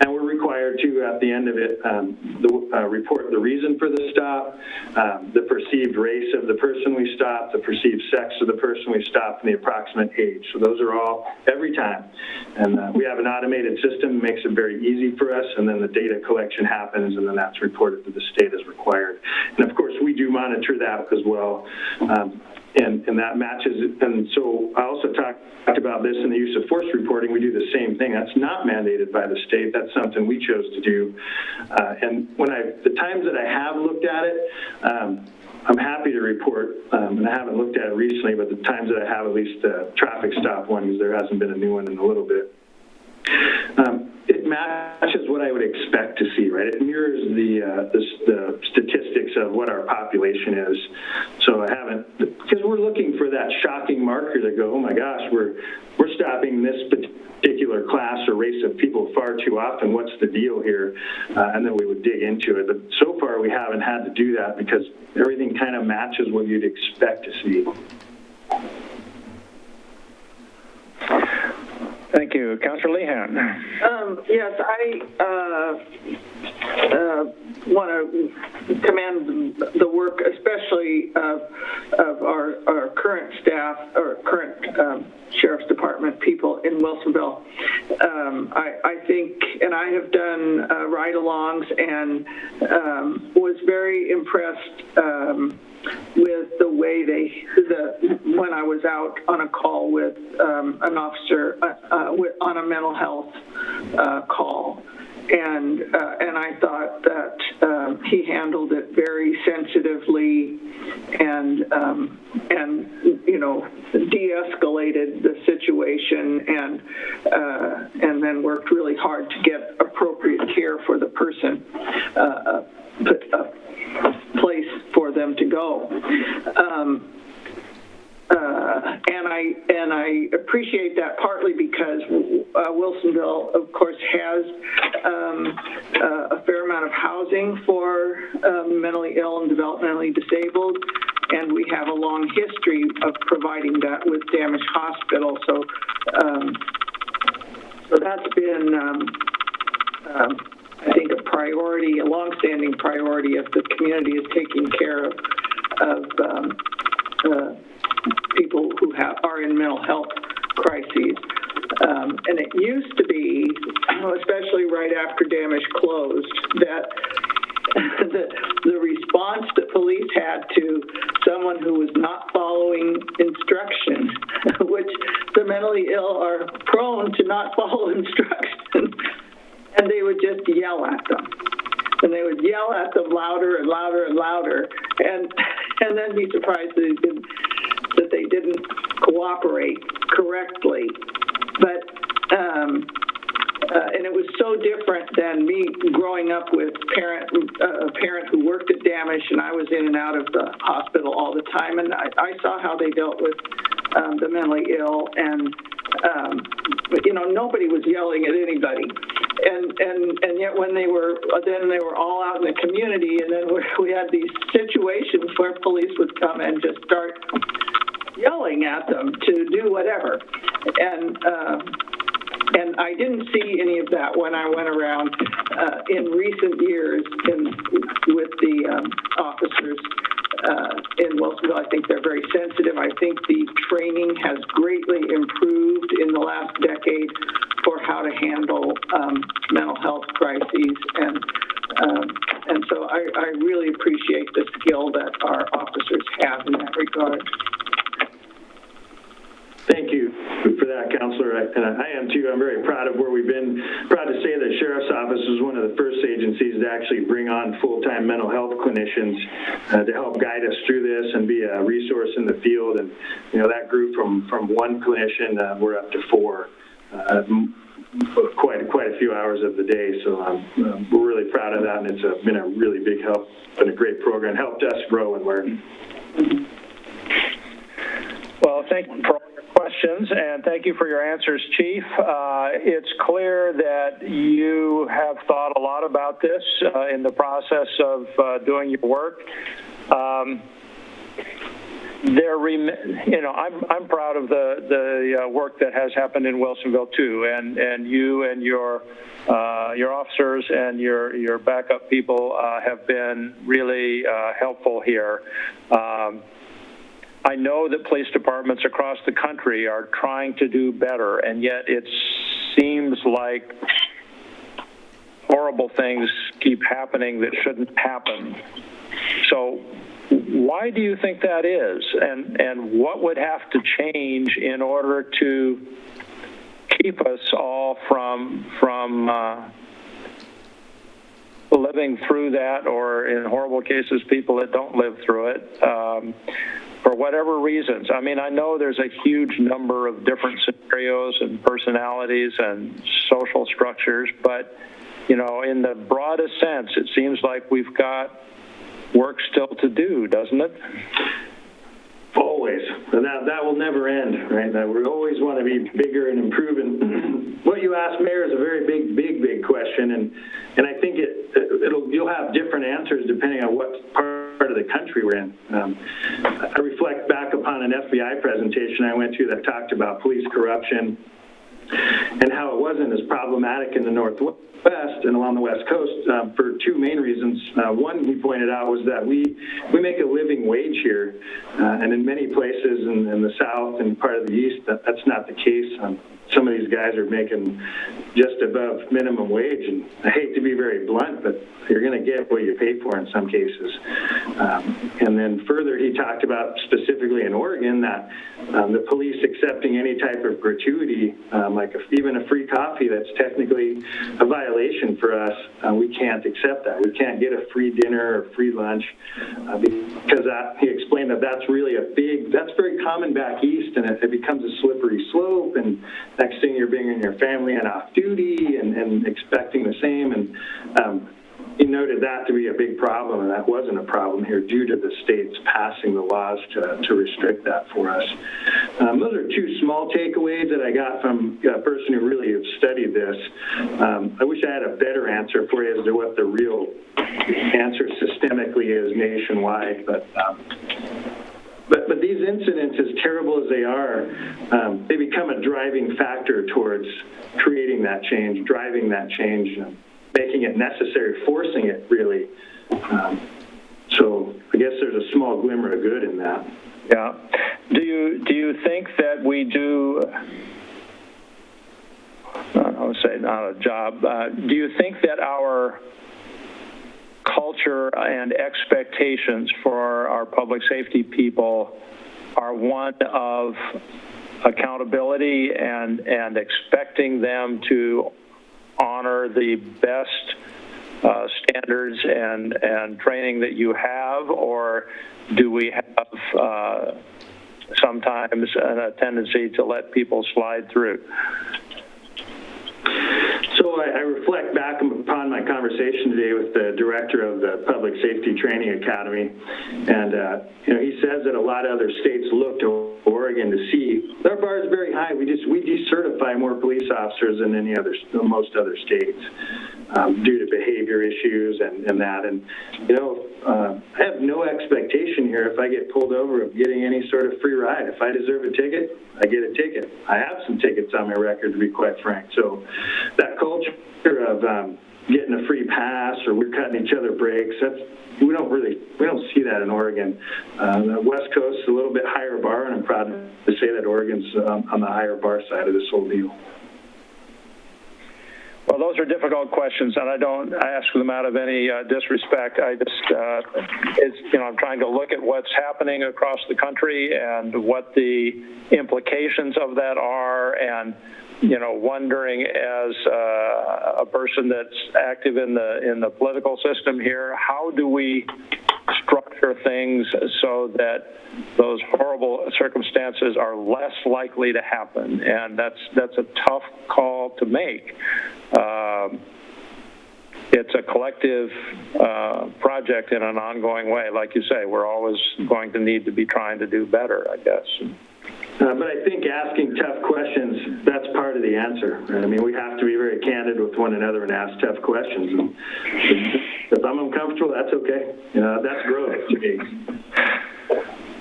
And we're required to, at the end of it, report the reason for the stop, the perceived race of the person we stopped, the perceived sex of the person we stopped, and the approximate age. So those are all every time. And we have an automated system that makes it very easy for us, and then the data collection happens, and then that's reported to the state as required. And of course, we do monitor that as well. And that matches, and so I also talked about this in the use of force reporting. We do the same thing. That's not mandated by the state. That's something we chose to do. And the times that I have looked at it, I'm happy to report, and I haven't looked at it recently, but the times that I have, at least the traffic stop one, because there hasn't been a new one in a little bit. It matches what I would expect to see, right? It mirrors the statistics of what our population is. So I haven't, because we're looking for that shocking marker to go, oh my gosh, we're stopping this particular class or race of people far too often. What's the deal here? And then we would dig into it. But so far we haven't had to do that because everything kind of matches what you'd expect to see. Thank you. Councilor LEHAN. Yes, I want to commend the work, especially of our current staff, or current Sheriff's Department people in Wilsonville. I think, and I have done ride-alongs and was very impressed with the way when I was out on a call with an officer on a mental health call, and I thought that he handled it very sensitively and you know, de-escalated the situation and then worked really hard to get appropriate care for the person, place for them to go. And I appreciate that partly because Wilsonville, of course, has a fair amount of housing for mentally ill and developmentally disabled, and we have a long history of providing that with Damage Hospital. So that's been, I think, a priority, a longstanding priority if the community is taking care of people who are in mental health crises. And it used to be, especially right after Damage closed, that the response that police had to someone who was not following instruction, which the mentally ill are prone to not follow instruction, and they would just yell at them. And they would yell at them louder and louder and louder, and then be surprised that they didn't cooperate correctly. But and it was so different than me growing up with a parent who worked at Damage, and I was in and out of the hospital all the time, and I saw how they dealt with the mentally ill, and you know, nobody was yelling at anybody, and yet when they were all out in the community, and then we had these situations where police would come and just start yelling at them to do whatever, and I didn't see any of that when I went around in recent years with the officers in Wilsonville. I think they're very sensitive. I think the training has greatly improved in the last decade for how to handle mental health crises, and so I really appreciate the skill that our officers have in that regard. Thank you for that, Counselor, and I am too. I'm very proud of where we've been. Proud to say that Sheriff's Office was one of the first agencies to actually bring on full-time mental health clinicians to help guide us through this and be a resource in the field. And you know, that grew from one clinician, we're up to 4, quite a few hours of the day. So we're really proud of that, and it's been a really big help. Been a great program, helped us grow and learn. Well, thank you for all your questions, and thank you for your answers, Chief. It's clear that you have thought a lot about this in the process of doing your work. You know, I'm proud of the work that has happened in Wilsonville too, and you and your officers and your backup people have been really helpful here. I know that police departments across the country are trying to do better, and yet it seems like horrible things keep happening that shouldn't happen. So why do you think that is? And what would have to change in order to keep us all from living through that, or in horrible cases, people that don't live through it? for whatever reasons. I mean, I know there's a huge number of different scenarios and personalities and social structures, but, you know, in the broadest sense, it seems like we've got work still to do, doesn't it? Always. And that will never end, right? That we always want to be bigger and improving. What you asked, Mayor, is a very big question, and I think you'll have different answers depending on what part of the country we're in. I reflect back upon an FBI presentation I went to that talked about police corruption and how it wasn't as problematic in the Northwest and along the West Coast for two main reasons. One, he pointed out, was that we make a living wage here, and in many places in the South and part of the East, that's not the case. Some of these guys are making just above minimum wage, and I hate to be very blunt, but you're going to get what you pay for in some cases. And then further, he talked about specifically in Oregon that the police accepting any type of gratuity, like even a free coffee, that's technically a violation for us. We can't accept that. We can't get a free dinner or free lunch because he explained that that's really that's very common back east, and it becomes a slippery slope, and next thing you're bringing your family on off duty and expecting the same. And he noted that to be a big problem, and that wasn't a problem here due to the states passing the laws to restrict that for us. Those are two small takeaways that I got from a person who really has studied this. I wish I had a better answer for you as to what the real answer systemically is nationwide, but these incidents, as terrible as they are, they become a driving factor towards creating that change, driving that change, making it necessary, forcing it, really. So I guess there's a small glimmer of good in that. Yeah. Do you think that we do, I would say not a job, do you think that our culture and expectations for our public safety people are one of accountability and expecting them to honor the best standards and training that you have, or do we have sometimes a tendency to let people slide through? So I reflect back upon my conversation today with the director of the Public Safety Training Academy, and he says that a lot of other states look to Oregon to see their bar is very high. We decertify more police officers than most other states due to behavior issues and that. And I have no expectation here if I get pulled over of getting any sort of free ride. If I deserve a ticket, I get a ticket. I have some tickets on my record, to be quite frank. So that culture of getting a free pass or we're cutting each other breaks, we don't see that in Oregon. The West Coast is a little bit higher bar, and I'm proud to say that Oregon's on the higher bar side of this whole deal. Well, those are difficult questions, and I ask them out of any disrespect. I just, I'm trying to look at what's happening across the country and what the implications of that are, and wondering as a person that's active in the political system here, how do we structure things so that those horrible circumstances are less likely to happen? And that's a tough call to make. It's a collective project in an ongoing way. Like you say, we're always going to need to be trying to do better, I guess. But I think asking tough questions, that's part of the answer. Right? I mean, we have to be very candid with one another and ask tough questions. And if I'm uncomfortable, that's okay. That's growth to me.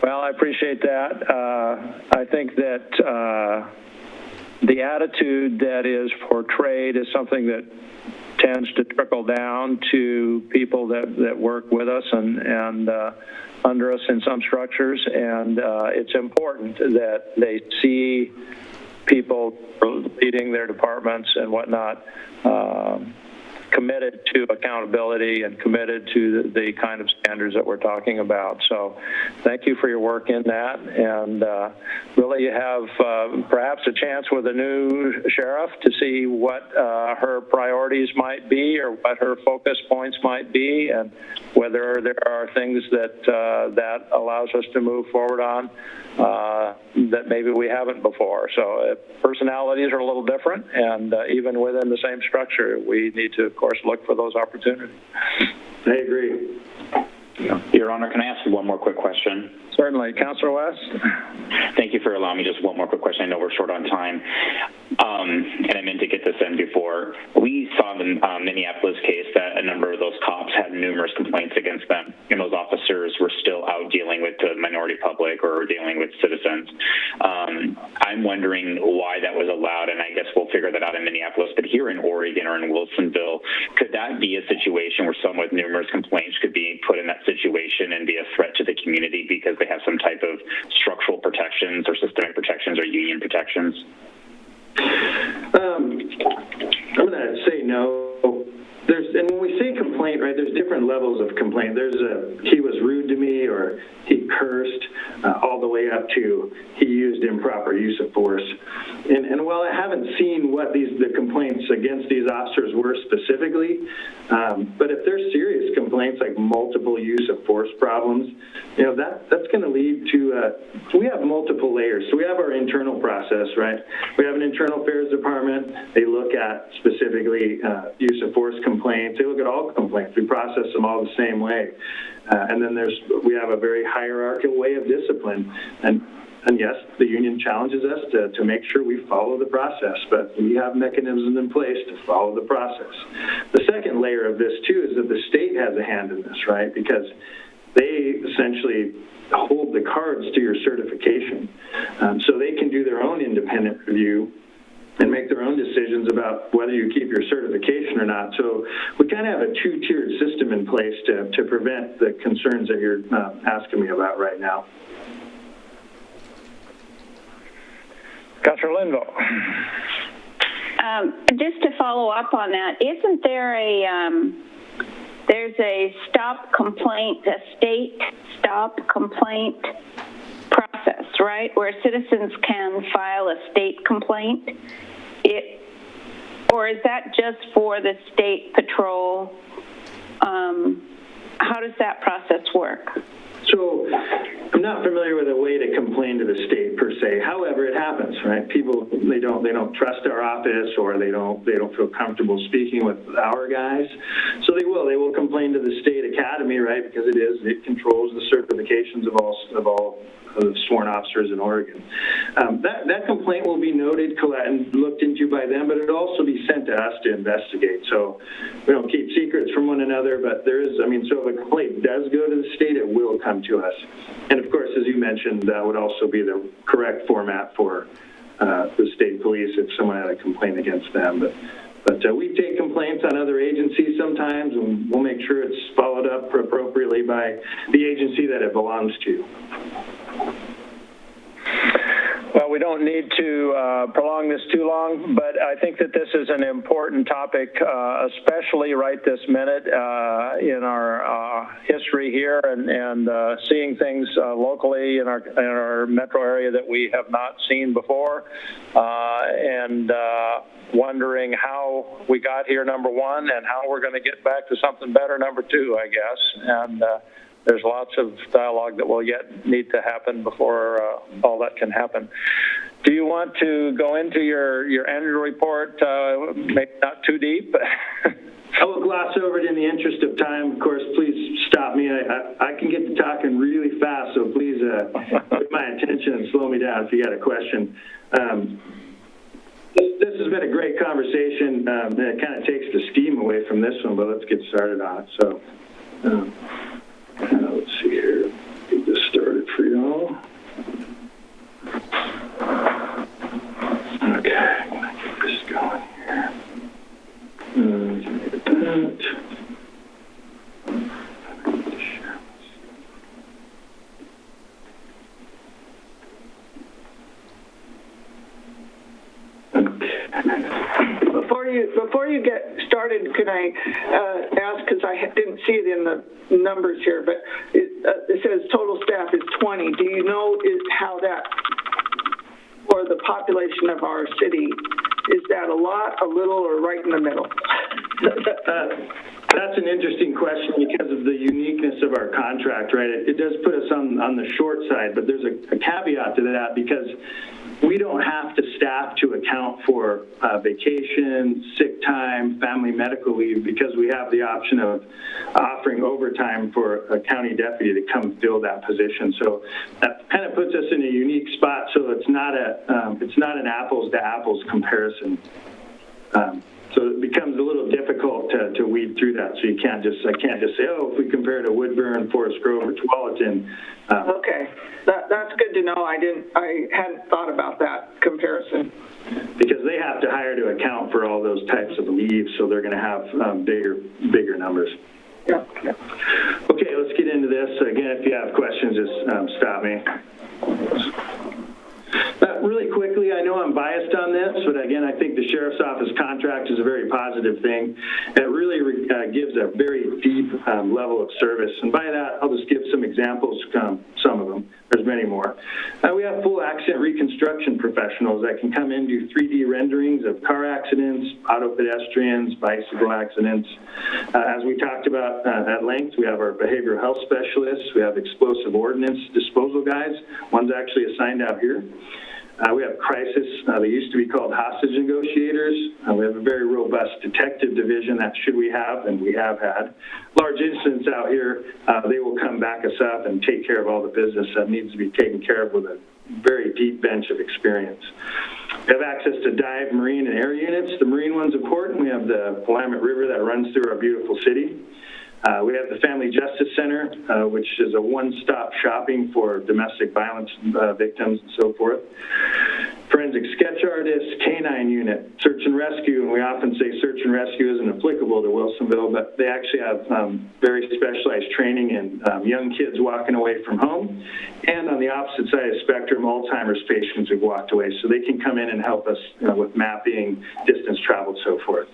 Well, I appreciate that. I think that the attitude that is portrayed is something that tends to trickle down to people that work with us and under us in some structures, and it's important that they see people leading their departments and whatnot committed to accountability and committed to the kind of standards that we're talking about. So thank you for your work in that. And really you have perhaps a chance with a new sheriff to see what her priorities might be or what her focus points might be, and whether there are things that that allows us to move forward on that maybe we haven't before. So personalities are a little different, and even within the same structure, we need to, of course, look for those opportunities. I agree. Your Honor, can I ask one more quick question? Certainly. Councilor West? Thank you for allowing me just one more quick question. I know we're short on time. And I meant to get this in before. We saw in the Minneapolis case that a number of those cops had numerous complaints against them, and those officers were still out dealing with the minority public or dealing with citizens. I'm wondering why that was allowed, and I guess we'll figure that out in Minneapolis. But here in Oregon or in Wilsonville, could that be a situation where someone with numerous complaints could be put in that situation and be a threat to the community because they have some type of structural protections or systemic protections or union protections? I'm going to say no. And when we say complaint, right, there's different levels of complaint. There's he was rude to me, or he cursed, all the way up to he used improper use of force. And while I haven't seen what the complaints against these officers were specifically, but if there's serious complaints like multiple use of force problems, you know, that's going to lead to, we have multiple layers. So we have our internal process, right? We have an internal affairs department. They look at specifically use of force complaints. They look at all complaints. We process them all the same way. And then we have a very hierarchical way of discipline. And yes, the union challenges us to make sure we follow the process, but we have mechanisms in place to follow the process. The second layer of this, too, is that the state has a hand in this, right? Because they essentially hold the cards to your certification. So they can do their own independent review and make their own decisions about whether you keep your certification or not. So we kind of have a two-tiered system in place to prevent the concerns that you're asking me about right now. Councilor Linville. Just to follow up on that, isn't there there's a state stop complaint process, right, where citizens can file a state complaint? Or is that just for the state patrol? How does that process work? So I'm not familiar with a way to complain to the state per se. However, it happens, right? People, they don't trust our office, or they don't feel comfortable speaking with our guys. So they will complain to the state academy, right? Because it controls the certifications of all sworn officers in Oregon. That complaint will be noted and looked into by them, but it'll also be sent to us to investigate. So we don't keep secrets from one another, but so if a complaint does go to the state, it will come to us. And of course, as you mentioned, that would also be the correct format for the state police if someone had a complaint against them. But we take complaints on other agencies sometimes, and we'll make sure it's followed up appropriately by the agency that it belongs to. Well, we don't need to prolong this too long, but I think that this is an important topic, especially right this minute in our history here, and seeing things locally in our metro area that we have not seen before, and wondering how we got here, number one, and how we're going to get back to something better, number two, I guess. And there's lots of dialogue that will yet need to happen before all that can happen. Do you want to go into your annual report, maybe not too deep? I will gloss over it in the interest of time. Of course, please stop me. I can get to talking really fast, so please get my attention and slow me down if you got a question. This has been a great conversation. It kind of takes the steam away from this one, but let's get started on it. So. Let's see here. Get this started for y'all. Okay, I'm gonna get this going here. Get that. Okay. Before you get started. started, can I ask, because I didn't see it in the numbers here, but it says total staff is 20. Do you know how that, or the population of our city, is that a lot, a little, or right in the middle? That's an interesting question because of the uniqueness of our contract, right? It does put us on the short side, but there's a caveat to that because we don't have to staff to account for vacation, sick time, family medical leave, because we have the option of offering overtime for a county deputy to come fill that position. So that kind of puts us in a unique spot. So it's not an apples to apples comparison. So it becomes a little difficult to weed through that. So I can't just say, oh, if we compare to Woodburn, Forest Grove, or Tualatin. Okay, that's good to know. I hadn't thought about that comparison. Because they have to hire to account for all those types of leaves, so they're going to have bigger numbers. Yeah. Okay, let's get into this. Again, if you have questions, just stop me. Really quickly, I know I'm biased on this, but again, I think the Sheriff's Office contract is a very positive thing. It really gives a very deep level of service. And by that, I'll just give some examples, some of them. There's many more. We have full accident reconstruction professionals that can come in, do 3D renderings of car accidents, auto pedestrians, bicycle accidents. As we talked about at length, we have our behavioral health specialists. We have explosive ordnance disposal guys. One's actually assigned out here. We have crisis, they used to be called hostage negotiators. We have a very robust detective division that should we have, and we have had. Large incidents out here, they will come back us up and take care of all the business that needs to be taken care of with a very deep bench of experience. We have access to dive, marine, and air units. The marine one's important. We have the Willamette River that runs through our beautiful city. We have the Family Justice Center, which is a one-stop shopping for domestic violence victims and so forth. Forensic sketch artist, canine unit, search and rescue, and we often say search and rescue isn't applicable to Wilsonville, but they actually have very specialized training in young kids walking away from home, and on the opposite side of the spectrum, Alzheimer's patients who've walked away, so they can come in and help us with mapping, distance traveled, so forth.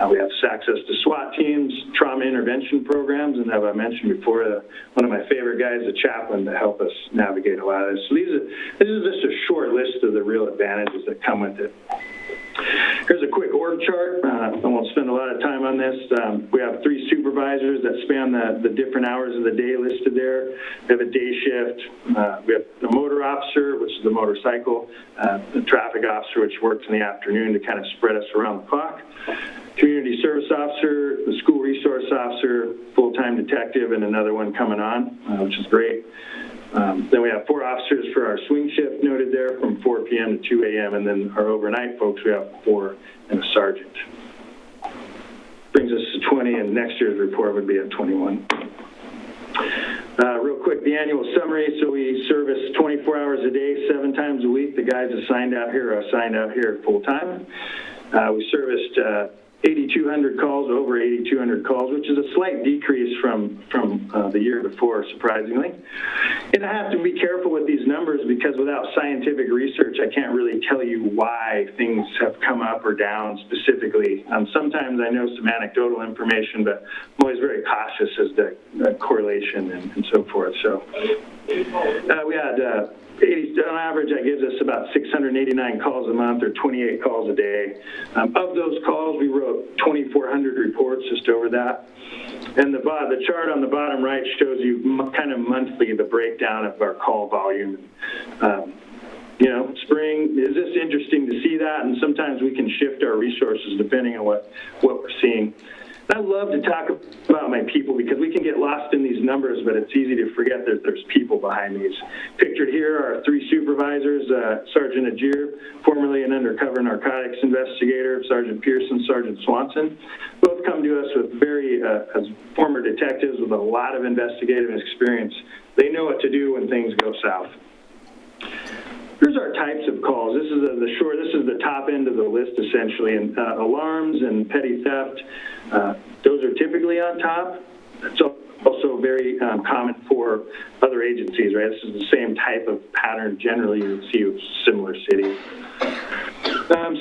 We have access to SWAT teams, trauma intervention programs, and as I mentioned before, one of my favorite guys, a chaplain, to help us navigate a lot of this. So this is just a short list of the real advantages that come with it. Here's a quick org chart. I won't spend a lot of time on this. We have 3 supervisors that span the different hours of the day listed there. We have a day shift. We have the motor officer, which is the motorcycle, the traffic officer, which works in the afternoon to kind of spread us around the clock. Community service officer, the school resource officer, full-time detective, and another one coming on, which is great. Then we have 4 officers for our swing shift noted there from 4 p.m. to 2 a.m. And then our overnight folks, we have 4 and a sergeant. Brings us to 20, and next year's report would be at 21. Real quick, the annual summary. So we service 24 hours a day, 7 times a week. The guys assigned out here are assigned out here full-time. We serviced 8,200 calls, over 8,200 calls, which is a slight decrease from the year before, surprisingly. And I have to be careful with these numbers because without scientific research, I can't really tell you why things have come up or down specifically. Sometimes I know some anecdotal information, but I'm always very cautious as to correlation and so forth. So we had on average, that gives us about 689 calls a month or 28 calls a day. Of those calls, we wrote 2,400 reports, just over that. And the chart on the bottom right shows you kind of monthly the breakdown of our call volume. Spring, is this interesting to see that? And sometimes we can shift our resources depending on what we're seeing. I love to talk about my people because we can get lost in these numbers, but it's easy to forget that there's people behind these. Pictured here are 3 supervisors, Sergeant Ajir, formerly an undercover narcotics investigator, Sergeant Pearson, Sergeant Swanson. Both come to us with as former detectives with a lot of investigative experience. They know what to do when things go south. Here's our types of calls. This is the top end of the list, essentially. And alarms and petty theft, those are typically on top. It's also very common for other agencies, right? This is the same type of pattern generally you would see with similar cities.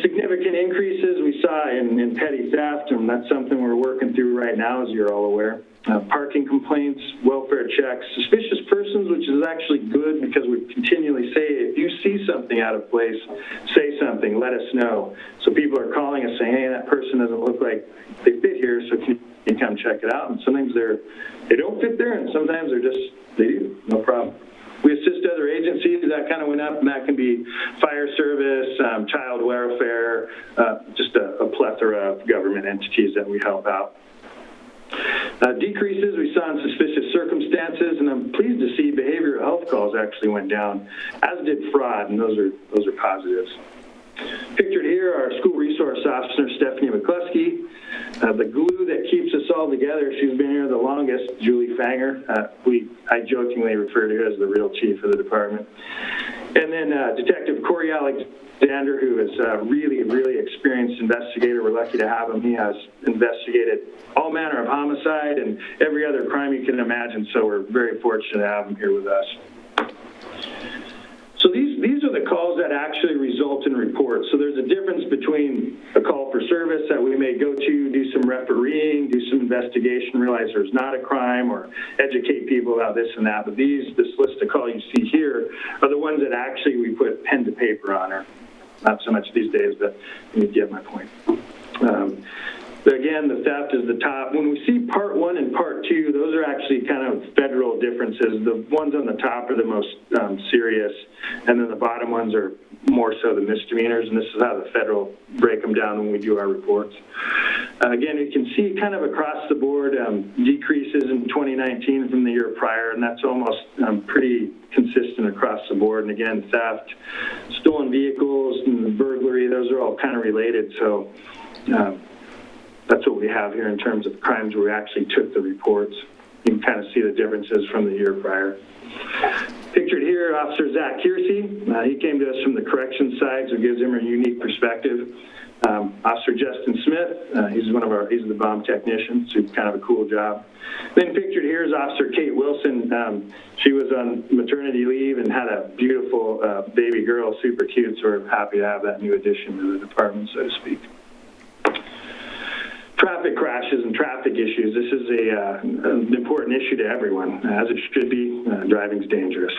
Significant increases we saw in petty theft, and that's something we're working through right now, as you're all aware. Parking complaints, welfare checks, suspicious persons, which is actually good because we continually say, if you see something out of place, say something, let us know. So people are calling us saying, hey, that person doesn't look like they fit here, so can you come check it out? And sometimes they don't fit there, and sometimes they do, no problem. We assist other agencies, that kind of went up, and that can be fire service, child welfare, just a plethora of government entities that we help out. Decreases we saw in suspicious circumstances, and I'm pleased to see behavioral health calls actually went down, as did fraud, and those are positives. Pictured here are school resource officer Stephanie McCluskey, the glue that keeps us all together. She's been here the longest, Julie Fanger. I jokingly refer to her as the real chief of the department. And then Detective Corey Alexander, who is a really, really experienced investigator. We're lucky to have him. He has investigated all manner of homicide and every other crime you can imagine, so we're very fortunate to have him here with us. So these are the calls that actually result in reports. So there's a difference between a call for service that we may go to, do some refereeing, do some investigation, realize there's not a crime, or educate people about this and that. But this list of calls you see here are the ones that actually we put pen to paper on, or not so much these days, but you get my point. But again, the theft is the top. When we see part 1 and part 2, those are actually kind of federal differences. The ones on the top are the most serious, and then the bottom ones are more so the misdemeanors, and this is how the federal break them down when we do our reports. Again, you can see kind of across the board decreases in 2019 from the year prior, and that's almost pretty consistent across the board. And again, theft, stolen vehicles, and burglary, those are all kind of related. So that's what we have here in terms of crimes where we actually took the reports. You can kind of see the differences from the year prior. Pictured here, Officer Zach Kiersey. He came to us from the corrections side, so it gives him a unique perspective. Officer Justin Smith, he's the bomb technician, so kind of a cool job. Then pictured here is Officer Kate Wilson. She was on maternity leave and had a beautiful baby girl, super cute, so we're happy to have that new addition to the department, so to speak. Traffic crashes and traffic issues. This is an important issue to everyone, as it should be. Driving's dangerous.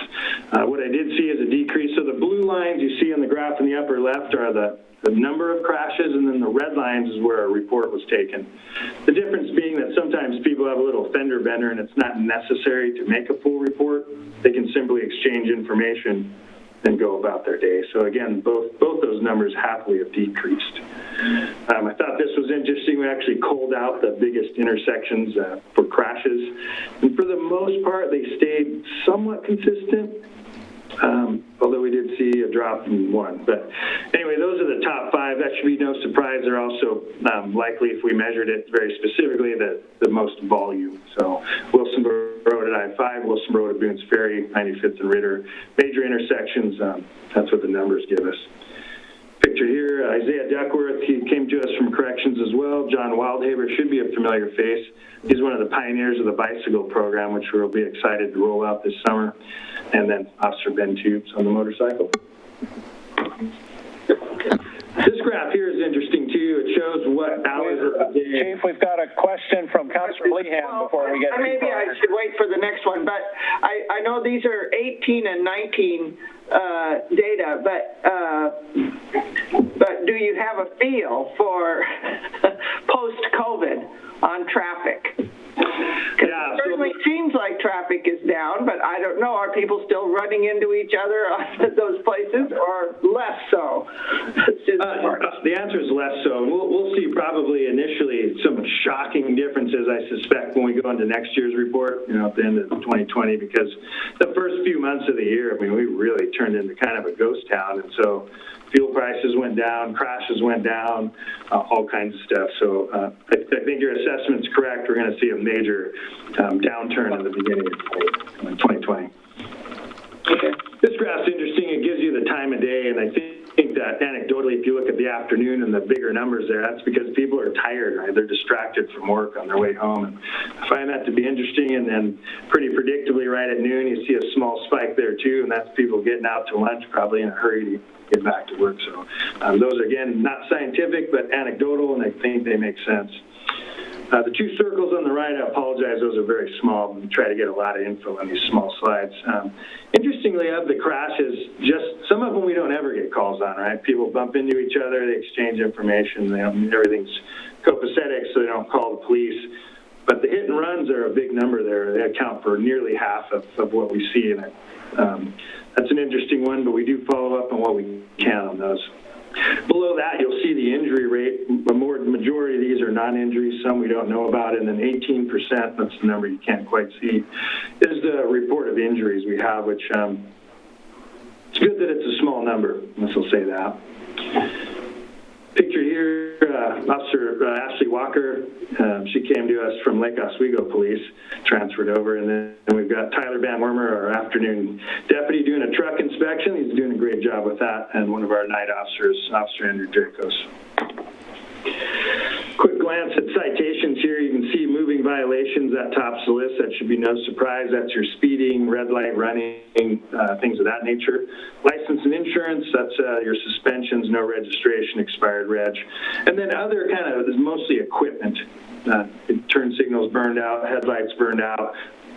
What I did see is a decrease. So the blue lines you see on the graph in the upper left are the number of crashes, and then the red lines is where a report was taken. The difference being that sometimes people have a little fender bender, and it's not necessary to make a full report. They can simply exchange information and go about their day. So again, both those numbers happily have decreased. I thought this was interesting. We actually culled out the biggest intersections for crashes. And for the most part, they stayed somewhat consistent, although we did see a drop in one. But anyway, those are the top 5. That should be no surprise. They're also likely, if we measured it very specifically, the most volume. So Wilson Road at I-5, Wilson Road at Boone's Ferry, 95th and Ritter. Major intersections, that's what the numbers give us. Picture here, Isaiah Duckworth, he came to us from corrections as well. John Wildhaber should be a familiar face. He's one of the pioneers of the bicycle program, which we'll be excited to roll out this summer. And then Officer Ben Tubes on the motorcycle. This graph here is interesting too. It shows what hours of the day. Chief, we've got a question from Councilor LEHAN before we get to maybe I should wait for the next one, but I know these are 18 and 19 data, but do you have a feel for post-COVID on traffic? Yeah, It certainly seems like traffic is down, but I don't know. Are people still running into each other at those places, or less so? The answer is less so. We'll see probably initially some shocking differences, I suspect, when we go into next year's report, at the end of 2020, because the first few months of the year, we really turned into kind of a ghost town, and so fuel prices went down, crashes went down, all kinds of stuff. So I think your assessment's correct. We're going to see a major downturn in the beginning of 2020. Okay. This graph's interesting. It gives you the time of day, and I think that anecdotally, if you look at the afternoon and the bigger numbers there, that's because people are tired, right? They're distracted from work on their way home. And I find that to be interesting. And then pretty predictably, right at noon, you see a small spike there too, and that's people getting out to lunch, probably in a hurry to get back to work. So those are, again, not scientific, but anecdotal, and I think they make sense. The two circles on the right, I apologize, those are very small. We try to get a lot of info on these small slides. Interestingly, of the crashes, just some of them we don't ever get calls on, right? People bump into each other, they exchange information, everything's copacetic, so they don't call the police. But the hit and runs are a big number there. They account for nearly half of what we see in it. That's an interesting one, but we do follow up on what we can on those. Below that, you'll see the injury rate. The majority of these are non-injuries, some we don't know about, and then 18%, that's the number you can't quite see, is the report of injuries we have, which it's good that it's a small number, this will say that. Pictured here, Officer Ashley Walker, she came to us from Lake Oswego Police, transferred over, and then we've got Tyler Van Wormer, our afternoon deputy, doing a truck inspection. He's doing a great job with that, and one of our night officers, Officer Andrew Dracos. Quick glance at citations here. You can see moving violations, that tops the list. That should be no surprise. That's your speeding, red light running, things of that nature. License and insurance, that's your suspensions, no registration, expired reg. And then other kind of, mostly equipment. Turn signals burned out, headlights burned out,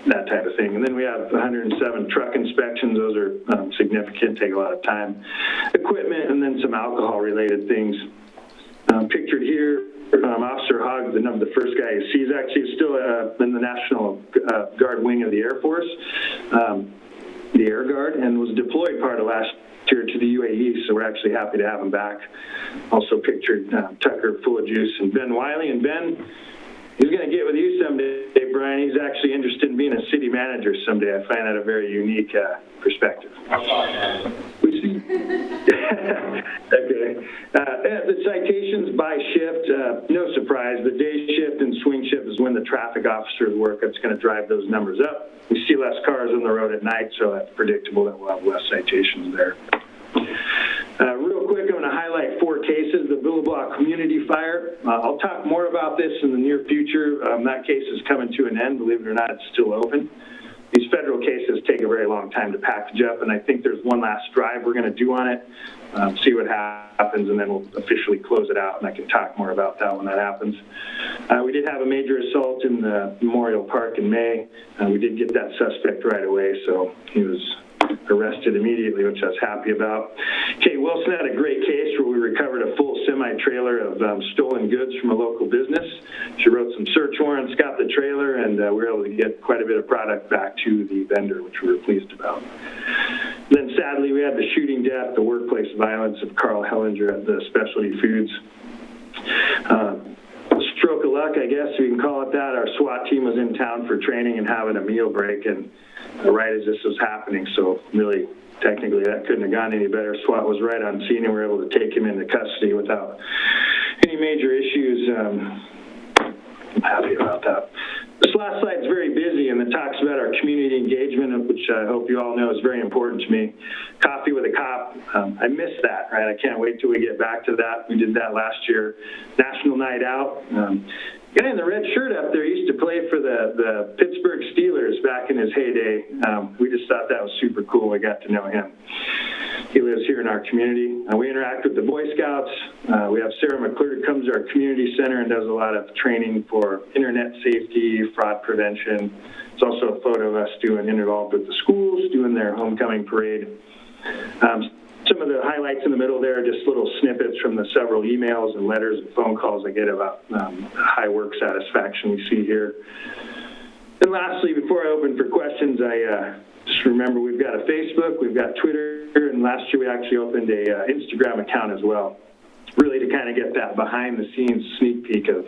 that type of thing. And then we have 107 truck inspections. Those are significant, take a lot of time. Equipment, and then some alcohol-related things. Pictured here, Officer Hogg, the first guy you see, is actually still in the National Guard wing of the Air Force, the Air Guard, and was deployed part of last year to the UAE, so we're actually happy to have him back. Also pictured Tucker Full of Juice and Ben Wiley. And Ben, he's going to get with you someday, Brian. He's actually interested in being a city manager someday. I find that a very unique perspective. We see. Okay. The citations by shift, no surprise. The day shift and swing shift is when the traffic officers work. That's going to drive those numbers up. We see less cars on the road at night, so that's predictable that we'll have less citations there. Real quick, I'm going to highlight 4 cases. The Billablock community fire. I'll talk more about this in the near future. That case is coming to an end. Believe it or not, it's still open. These federal cases take a very long time to package up, and I think there's one last drive we're going to do on it, see what happens, and then we'll officially close it out, and I can talk more about that when that happens. We did have a major assault in the Memorial Park in May. We did get that suspect right away, so he was arrested immediately, which I was happy about. Kate Wilson had a great case where we recovered a full semi-trailer of stolen goods from a local business. She wrote some search warrants, got the trailer, and we were able to get quite a bit of product back to the vendor, which we were pleased about. Then sadly, we had the shooting death, the workplace violence of Carl Hellinger at the Specialty Foods. Stroke of luck, I guess we can call it that. Our SWAT team was in town for training and having a meal break, and right as this was happening, so really, technically, that couldn't have gone any better. SWAT was right on scene, and we were able to take him into custody without any major issues. I'm happy about that. This last slide is very busy, and it talks about our community engagement, which I hope you all know is very important to me. Coffee with a Cop, I miss that, right? I can't wait till we get back to that. We did that last year. National Night Out. Guy in the red shirt up there used to play for the Pittsburgh Steelers back in his heyday. We just thought that was super cool. We got to know him. He lives here in our community. We interact with the Boy Scouts. We have Sarah McClure comes to our community center and does a lot of training for internet safety, fraud prevention. It's also a photo of us involved with the schools, doing their homecoming parade. Some of the highlights in the middle there are just little snippets from the several emails and letters and phone calls I get about high work satisfaction we see here. And lastly, before I open for questions, I just remember we've got a Facebook, we've got Twitter, and last year we actually opened a Instagram account as well, really to kind of get that behind-the-scenes sneak peek of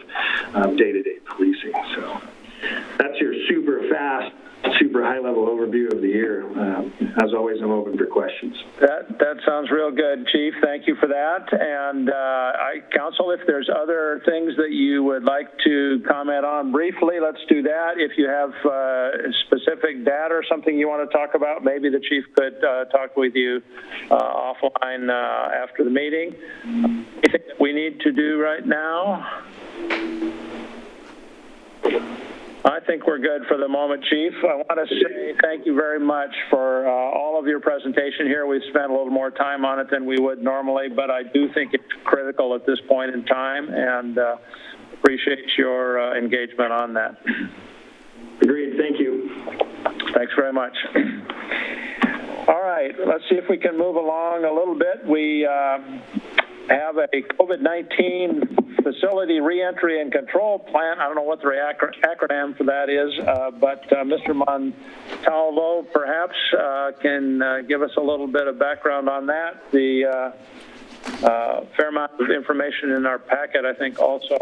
day-to-day policing. So that's your super fast, super high-level overview of the year. As always, I'm open for questions. That sounds real good, Chief. Thank you for that. And Council, if there's other things that you would like to comment on briefly, let's do that. If you have specific data or something you want to talk about, maybe the Chief could talk with you offline after the meeting. Anything that we need to do right now? I think we're good for the moment, Chief. I want to say thank you very much for all of your presentation here. We've spent a little more time on it than we would normally, but I do think it's critical at this point in time, and appreciate your engagement on that. Agreed. Thank you. Thanks very much. All right, let's see if we can move along a little bit. We have a COVID-19 facility reentry and control plan. I don't know what the acronym for that is, but Mr. Montalvo perhaps can give us a little bit of background on that. The fair amount of information in our packet, I think, also.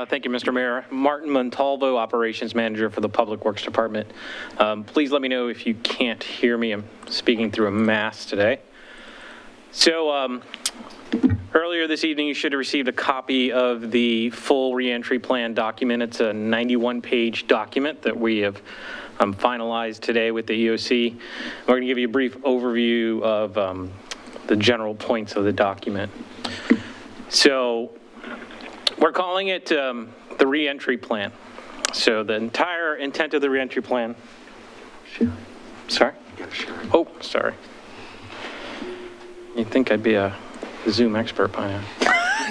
Thank you, Mr. Mayor. Martin Montalvo, Operations Manager for the Public Works Department. Please let me know if you can't hear me. I'm speaking through a mask today. So earlier this evening, you should have received a copy of the full reentry plan document. It's a 91-page document that we have finalized today with the EOC. We're going to give you a brief overview of the general points of the document. So we're calling it the reentry plan. So the entire intent of the reentry plan. Sorry? Oh, sorry. You'd think I'd be a Zoom expert by now.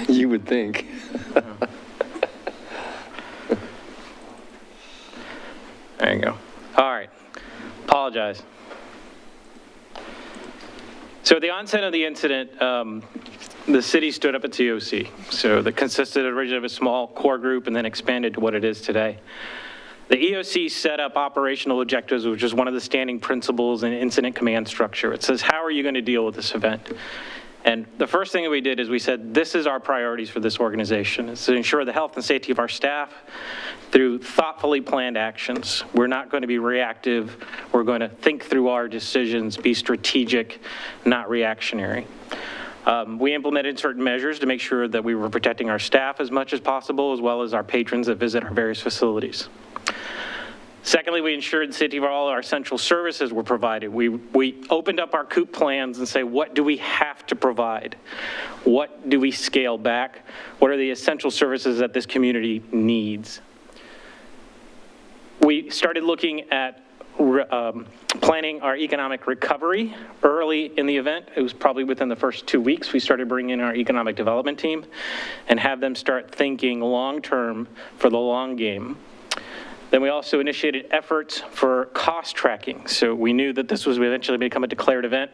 You would think. There you go. All right. Apologize. So at the onset of the incident, the city stood up its EOC. So that consisted originally of a small core group and then expanded to what it is today. The EOC set up operational objectives, which is one of the standing principles in incident command structure. It says, how are you going to deal with this event? And the first thing that we did is we said, this is our priorities for this organization. It's to ensure the health and safety of our staff through thoughtfully planned actions. We're not going to be reactive. We're going to think through our decisions, be strategic, not reactionary. We implemented certain measures to make sure that we were protecting our staff as much as possible, as well as our patrons that visit our various facilities. Secondly, we ensured the safety of all our essential services were provided. We opened up our COUP plans and say, what do we have to provide? What do we scale back? What are the essential services that this community needs? We started looking at planning our economic recovery early in the event. It was probably within the first 2 weeks we started bringing in our economic development team and have them start thinking long-term for the long game. Then we also initiated efforts for cost tracking. So we knew that this was eventually become a declared event.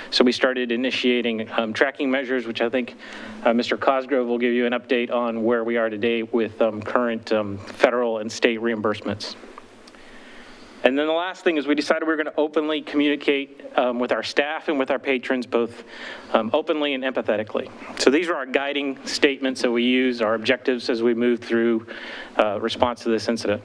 So we started initiating tracking measures, which I think Mr. Cosgrove will give you an update on where we are today with current federal and state reimbursements. And then the last thing is we decided we were going to openly communicate with our staff and with our patrons, both openly and empathetically. So these are our guiding statements that we use, our objectives as we move through response to this incident.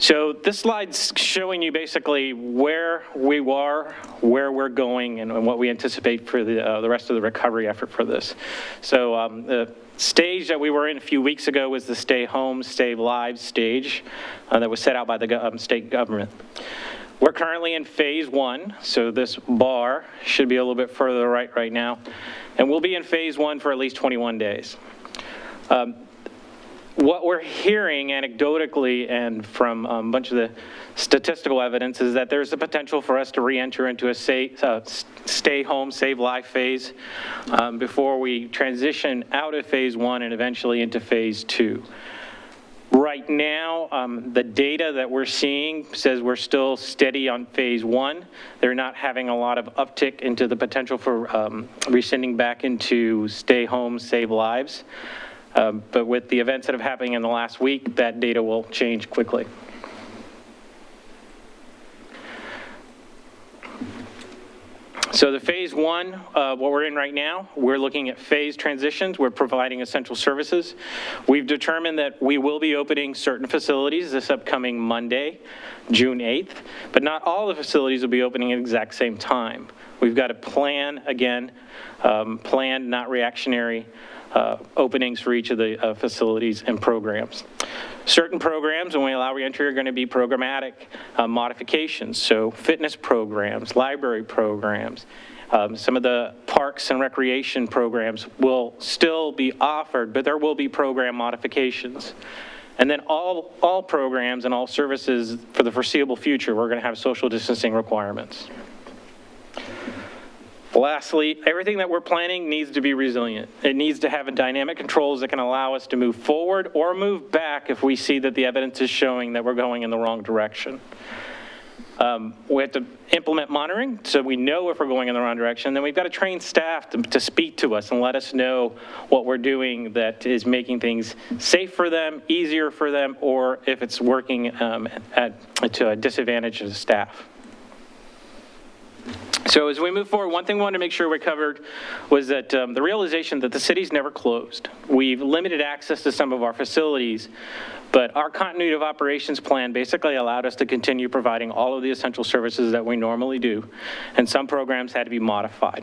So this slide's showing you basically where we are, where we're going, and what we anticipate for the rest of the recovery effort for this. So the stage that we were in a few weeks ago was the stay home, save lives stage that was set out by the state government. We're currently in phase 1, so this bar should be a little bit further to the right now, and we'll be in phase 1 for at least 21 days. What we're hearing anecdotally and from a bunch of the statistical evidence is that there's a potential for us to re-enter into a stay home, save life phase before we transition out of phase 1 and eventually into phase 2. Right now, the data that we're seeing says we're still steady on phase 1. They're not having a lot of uptick into the potential for rescinding back into stay home, save lives. But with the events that have happened in the last week, that data will change quickly. So the phase one, what we're in right now, we're looking at phase transitions. We're providing essential services. We've determined that we will be opening certain facilities this upcoming Monday, June 8th, but not all the facilities will be opening at the exact same time. We've got to plan, again, planned, not reactionary, openings for each of the facilities and programs. Certain programs, when we allow reentry, are going to be programmatic modifications, so fitness programs, library programs, some of the parks and recreation programs will still be offered, but there will be program modifications. And then all programs and all services for the foreseeable future, we're going to have social distancing requirements. Lastly, everything that we're planning needs to be resilient. It needs to have dynamic controls that can allow us to move forward or move back if we see that the evidence is showing that we're going in the wrong direction. We have to implement monitoring so we know if we're going in the wrong direction. Then we've got to train staff to speak to us and let us know what we're doing that is making things safe for them, easier for them, or if it's working to a disadvantage of the staff. So as we move forward, one thing we wanted to make sure we covered was that the realization that the city's never closed. We've limited access to some of our facilities, but our continuity of operations plan basically allowed us to continue providing all of the essential services that we normally do, and some programs had to be modified.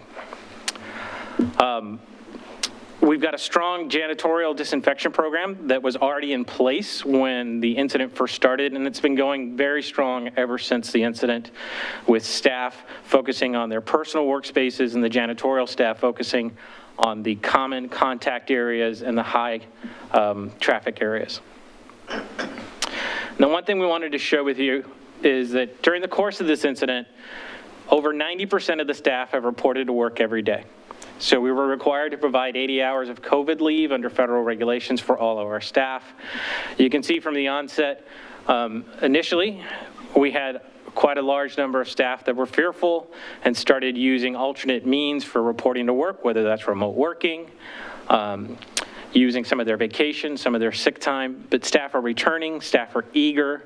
We've got a strong janitorial disinfection program that was already in place when the incident first started, and it's been going very strong ever since the incident, with staff focusing on their personal workspaces and the janitorial staff focusing on the common contact areas and the high traffic areas. Now, one thing we wanted to share with you is that during the course of this incident, over 90% of the staff have reported to work every day. So we were required to provide 80 hours of COVID leave under federal regulations for all of our staff. You can see from the onset, initially, we had quite a large number of staff that were fearful and started using alternate means for reporting to work, whether that's remote working, using some of their vacation, some of their sick time, but staff are returning, staff are eager.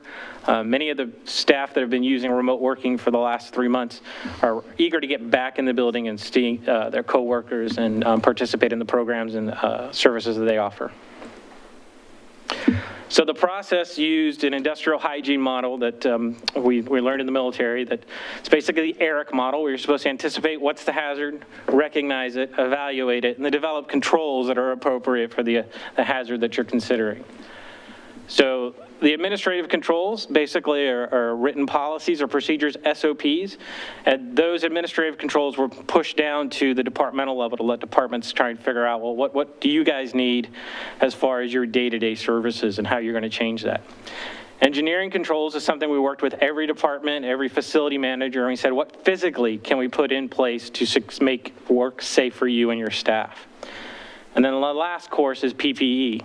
Many of the staff that have been using remote working for the last 3 months are eager to get back in the building and see their coworkers and participate in the programs and services that they offer. So the process used an industrial hygiene model that we learned in the military, that it's basically the ERIC model, where you're supposed to anticipate what's the hazard, recognize it, evaluate it, and then develop controls that are appropriate for the hazard that you're considering. So the administrative controls basically are written policies or procedures, SOPs, and those administrative controls were pushed down to the departmental level to let departments try and figure out, well, what do you guys need as far as your day-to-day services and how you're going to change that. Engineering controls is something we worked with every department, every facility manager, and we said, what physically can we put in place to make work safe for you and your staff? And then the last course is PPE.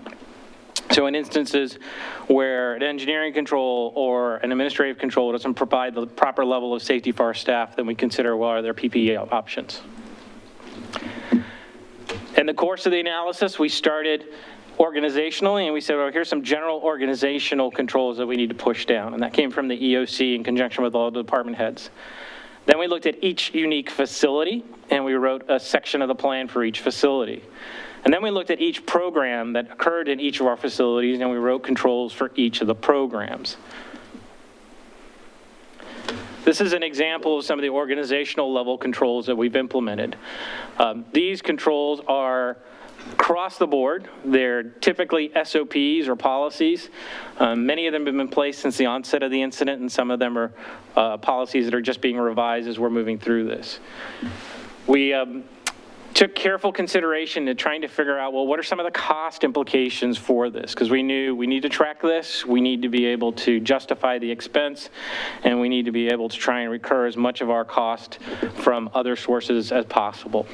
So in instances where an engineering control or an administrative control doesn't provide the proper level of safety for our staff, then we consider, well, are there PPE options? In the course of the analysis, we started organizationally, and we said, well, here's some general organizational controls that we need to push down, and that came from the EOC in conjunction with all the department heads. Then we looked at each unique facility, and we wrote a section of the plan for each facility. And then we looked at each program that occurred in each of our facilities, and we wrote controls for each of the programs. This is an example of some of the organizational level controls that we've implemented. These controls are across the board. They're typically SOPs or policies. Many of them have been placed since the onset of the incident, and some of them are policies that are just being revised as we're moving through this. We took careful consideration to trying to figure out, well, what are some of the cost implications for this? Because we knew we need to track this, we need to be able to justify the expense, and we need to be able to try and recur as much of our cost from other sources as possible.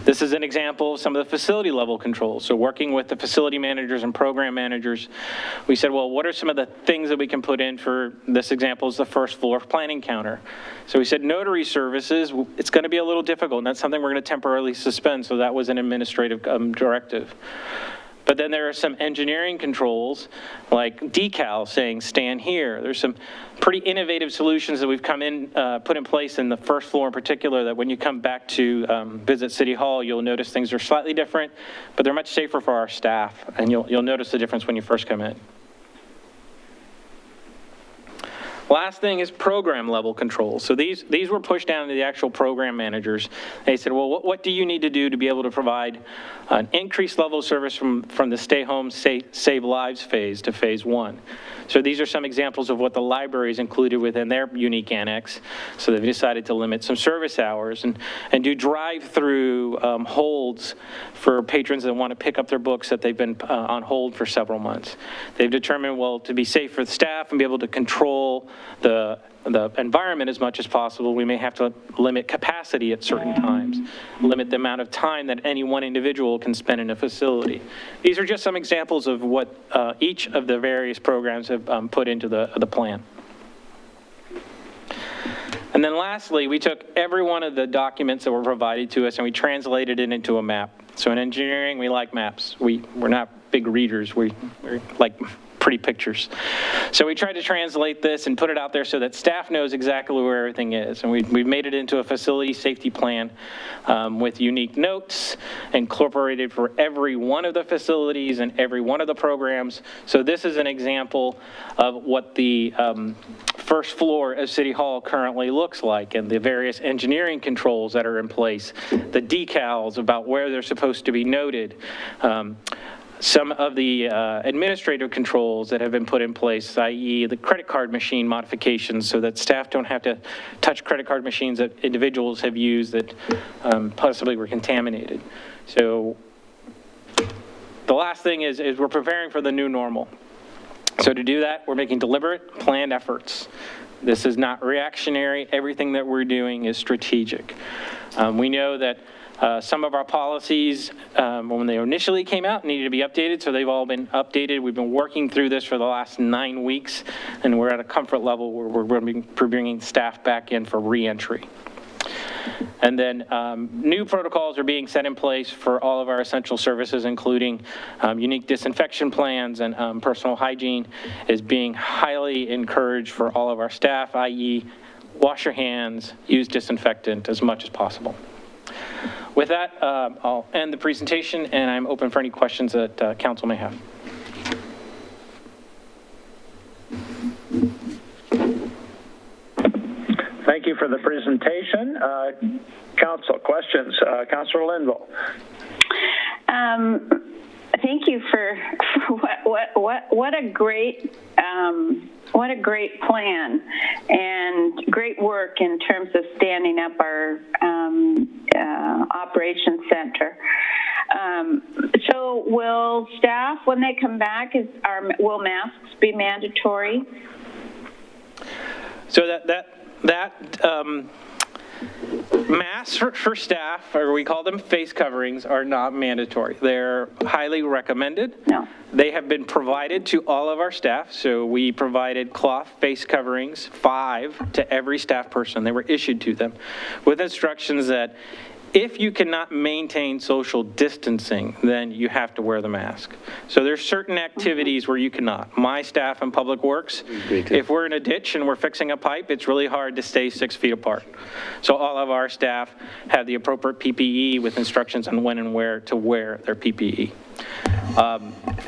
This is an example of some of the facility level controls. So working with the facility managers and program managers, we said, well, what are some of the things that we can put in for, this example is the first floor planning counter. So we said notary services, it's going to be a little difficult, and that's something we're going to temporarily suspend, so that was an administrative directive. But then there are some engineering controls, like decals saying stand here. There's some pretty innovative solutions that we've put in place in the first floor in particular, that when you come back to visit City Hall, you'll notice things are slightly different, but they're much safer for our staff, and you'll notice the difference when you first come in. Last thing is program level controls. So these were pushed down to the actual program managers. They said, well, what do you need to do to be able to provide an increased level of service from the stay home, save lives phase to phase 1? So these are some examples of what the libraries included within their unique annex. So they've decided to limit some service hours and do drive-through holds for patrons that want to pick up their books that they've been on hold for several months. They've determined, well, to be safe for the staff and be able to control the environment as much as possible, we may have to limit capacity at certain times, limit the amount of time that any one individual can spend in a facility. These are just some examples of what each of the various programs have put into the plan. And then lastly, we took every one of the documents that were provided to us and we translated it into a map. So in engineering, we like maps. We're not big readers. We like pretty pictures. So we tried to translate this and put it out there so that staff knows exactly where everything is. And we've made it into a facility safety plan with unique notes incorporated for every one of the facilities and every one of the programs. So this is an example of what the first floor of City Hall currently looks like, and the various engineering controls that are in place, the decals about where they're supposed to be noted, some of the administrative controls that have been put in place, i.e. the credit card machine modifications so that staff don't have to touch credit card machines that individuals have used that possibly were contaminated. So the last thing is we're preparing for the new normal. So to do that, we're making deliberate, planned efforts. This is not reactionary. Everything that we're doing is strategic. We know that some of our policies, when they initially came out, needed to be updated, so they've all been updated. We've been working through this for the last 9 weeks, and we're at a comfort level where we're going to be bringing staff back in for re-entry. And then new protocols are being set in place for all of our essential services, including unique disinfection plans, and personal hygiene is being highly encouraged for all of our staff, i.e. wash your hands, use disinfectant as much as possible. With that, I'll end the presentation, and I'm open for any questions that council may have. Thank you for the presentation. Council, questions? Councilor Linville. Thank you for what a great plan and great work in terms of standing up our operations center. So will staff, when they come back, will masks be mandatory? So that masks for staff, or we call them face coverings, are not mandatory. They're highly recommended. No. They have been provided to all of our staff. So we provided cloth face coverings, 5 to every staff person. They were issued to them with instructions that if you cannot maintain social distancing, then you have to wear the mask. So there's certain activities where you cannot. My staff in Public Works, if we're in a ditch and we're fixing a pipe, it's really hard to stay 6 feet apart. So all of our staff have the appropriate PPE with instructions on when and where to wear their PPE.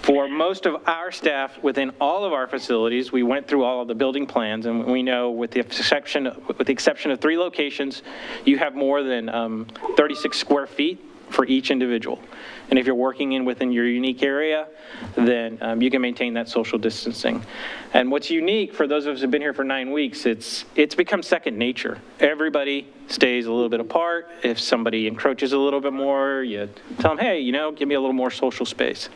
For most of our staff within all of our facilities, we went through all of the building plans, and we know with the exception of 3 locations, you have more than 36 square feet for each individual. And if you're working within your unique area, then you can maintain that social distancing. And what's unique for those of us who've been here for 9 weeks, it's become second nature. Everybody stays a little bit apart. If somebody encroaches a little bit more, you tell them, hey, give me a little more social space.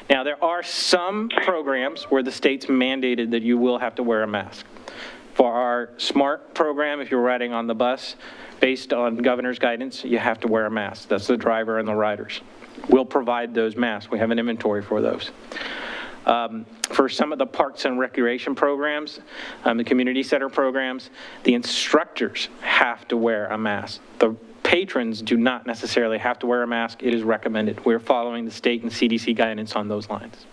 Now, there are some programs where the state's mandated that you will have to wear a mask. For our SMART program, if you're riding on the bus, based on governor's guidance, you have to wear a mask. That's the driver and the riders. We'll provide those masks. We have an inventory for those. For some of the parks and recreation programs, the community center programs, the instructors have to wear a mask. The patrons do not necessarily have to wear a mask. It is recommended. We're following the state and CDC guidance on those lines.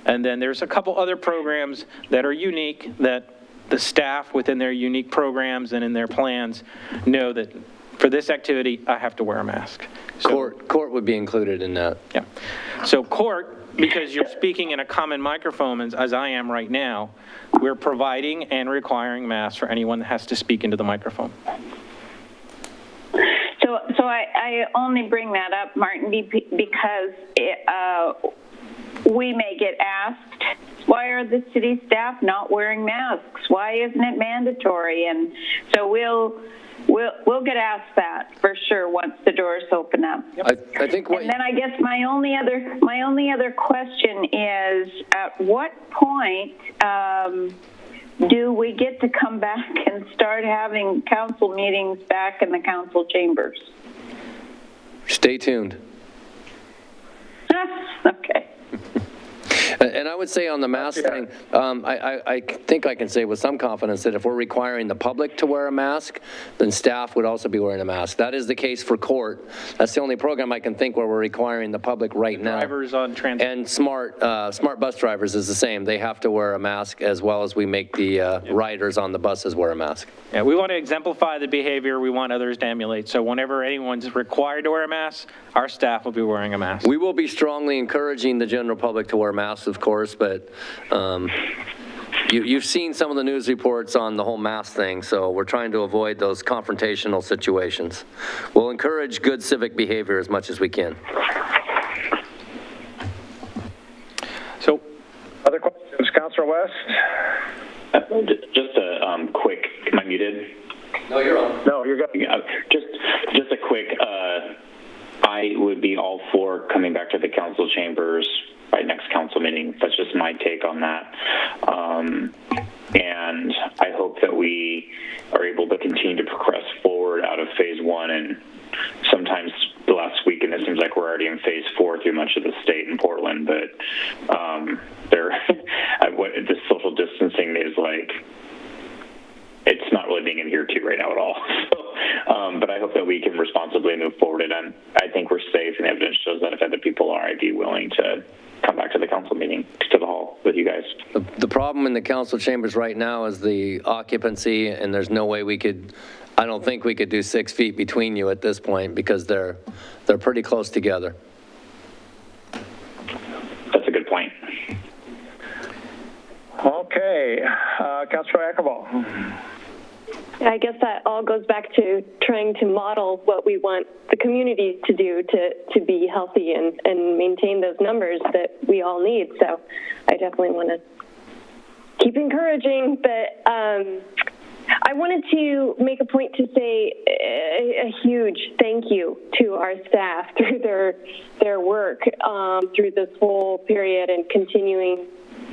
And then there's a couple other programs that are unique that the staff within their unique programs and in their plans know that for this activity, I have to wear a mask. So, Court would be included in that. Yeah. So court, because you're speaking in a common microphone as I am right now, we're providing and requiring masks for anyone that has to speak into the microphone. So I only bring that up, Martin, because we may get asked, why are the city staff not wearing masks? Why isn't it mandatory? And so we'll get asked that for sure once the doors open up. I think and then I guess my only other question is, at what point do we get to come back and start having council meetings back in the council chambers? Stay tuned. Okay. And I would say on the mask thing, I think I can say with some confidence that if we're requiring the public to wear a mask, then staff would also be wearing a mask. That is the case for court. That's the only program I can think where we're requiring the public right now. Drivers on transit. And smart bus drivers is the same. They have to wear a mask as well as we make the riders on the buses wear a mask. Yeah, we want to exemplify the behavior we want others to emulate. So whenever anyone's required to wear a mask, our staff will be wearing a mask. We will be strongly encouraging the general public to wear masks, of course, but you've seen some of the news reports on the whole mask thing, so we're trying to avoid those confrontational situations. We'll encourage good civic behavior as much as we can. So, Other questions, Councilor West? Just a quick, am I muted? No, you're on. No, you're good. Just a quick, I would be all for coming back to the council chambers by next council meeting. That's just my take on that. And I hope that we are able to continue to progress forward out of phase one. And sometimes the last week, and it seems like we're already in phase 4 through much of the state in Portland, but what the social distancing is like, it's not really being adhered to right now at all. So, but I hope that we can responsibly move forward, and I think we're safe, and the evidence shows that if other people are, I'd be willing to come back to the council meeting, to the hall with you guys. The problem in the council chambers right now is the occupancy, and there's no way I don't think we could do 6 feet between you at this point because they're pretty close together. That's a good point. Okay, Councilor Ackerball. I guess that all goes back to trying to model what we want the community to do to be healthy and maintain those numbers that we all need. So I definitely want to keep encouraging, but I wanted to make a point to say a huge thank you to our staff through their work through this whole period and continuing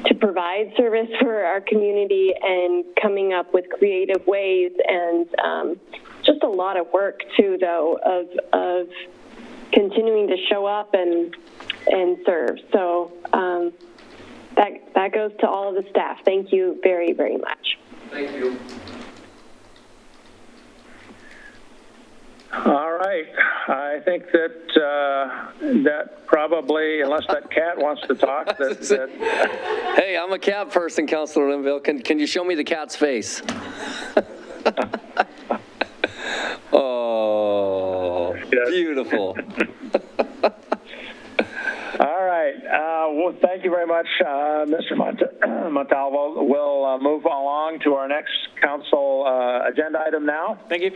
to provide service for our community and coming up with creative ways, and just a lot of work too, though, of continuing to show up and serve. So that goes to all of the staff. Thank you very, very much. Thank you. All right. I think that probably, unless that cat wants to talk, Hey, I'm a cat person, Councilor Linville. Can you show me the cat's face? Oh, beautiful. All right. Well, thank you very much, Mr. Montalvo. We'll move along to our next council agenda item now. thank you.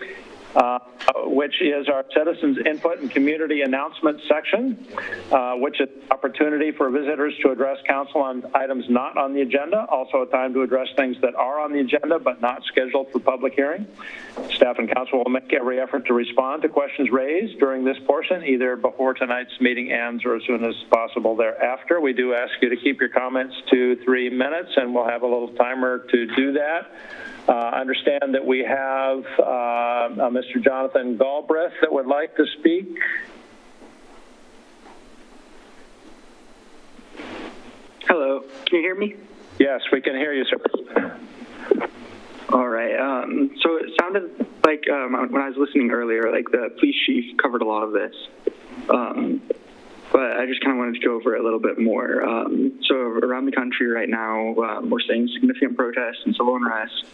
Which is our citizens input and community announcement section, which is an opportunity for visitors to address council on items not on the agenda, also a time to address things that are on the agenda but not scheduled for public hearing. Staff and council will make every effort to respond to questions raised during this portion, either before tonight's meeting ends or as soon as possible thereafter. We do ask you to keep your comments to 3 minutes, and we'll have a little timer to do that. Understand that we have Mr. Jonathan Galbraith that would like to speak. Hello, can you hear me? Yes, we can hear you, sir. All right. So it sounds sounded like when I was listening earlier, like the police chief covered a lot of this. But I just kind of wanted to go over it a little bit more. So around the country right now, we're seeing significant protests and civil unrest.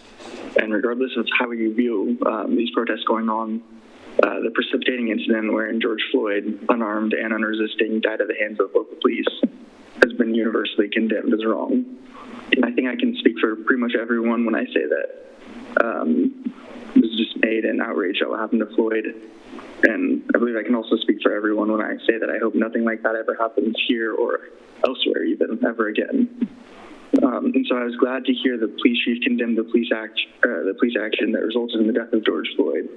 And regardless of how you view these protests going on, the precipitating incident wherein George Floyd, unarmed and unresisting, died at the hands of local police has been universally condemned as wrong. And I think I can speak for pretty much everyone when I say that this is dismayed and outraged at what happened to Floyd. And I believe I can also speak for everyone when I say that I hope nothing like that ever happens here or elsewhere even ever again. And so I was glad to hear the police chief condemn the police action that resulted in the death of George Floyd.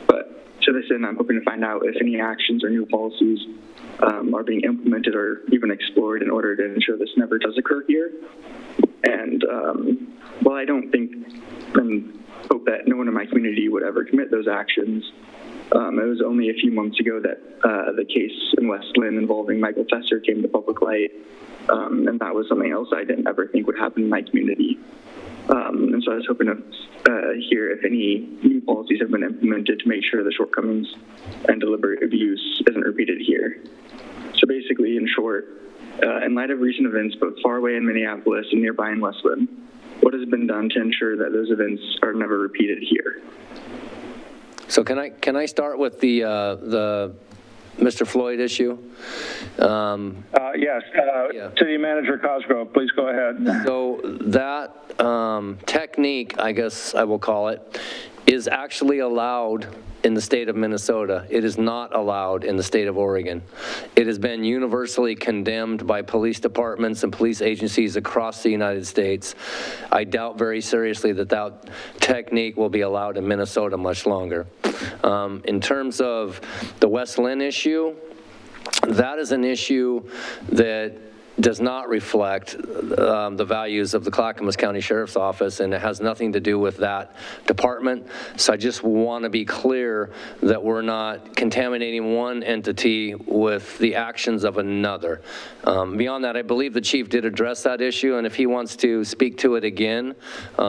But to this end, I'm hoping to find out if any actions or new policies are being implemented or even explored in order to ensure this never does occur here. And while I don't think and hope that no one in my community would ever commit those actions, it was only a few months ago that the case in West Lynn involving Michael Tesser came to public light, and that was something else I didn't ever think would happen in my community. And so I was hoping to hear if any new policies have been implemented to make sure the shortcomings and deliberate abuse isn't repeated here. So basically, in short, in light of recent events both far away in Minneapolis and nearby in West Lynn, what has been done to ensure that those events are never repeated here? So can I start with the Mr. Floyd issue? Yes, City Manager Cosgrove, please go ahead. So that technique, I guess I will call it, is actually allowed in the state of Minnesota. It is not allowed in the state of Oregon. It has been universally condemned by police departments and police agencies across the United States. I doubt very seriously that that technique will be allowed in Minnesota much longer. In terms of the West Lynn issue, that is an issue that does not reflect the values of the Clackamas County Sheriff's Office, and it has nothing to do with that department. So I just want to be clear that we're not contaminating one entity with the actions of another. Beyond that, I believe the chief did address that issue, and if he wants to speak to it again,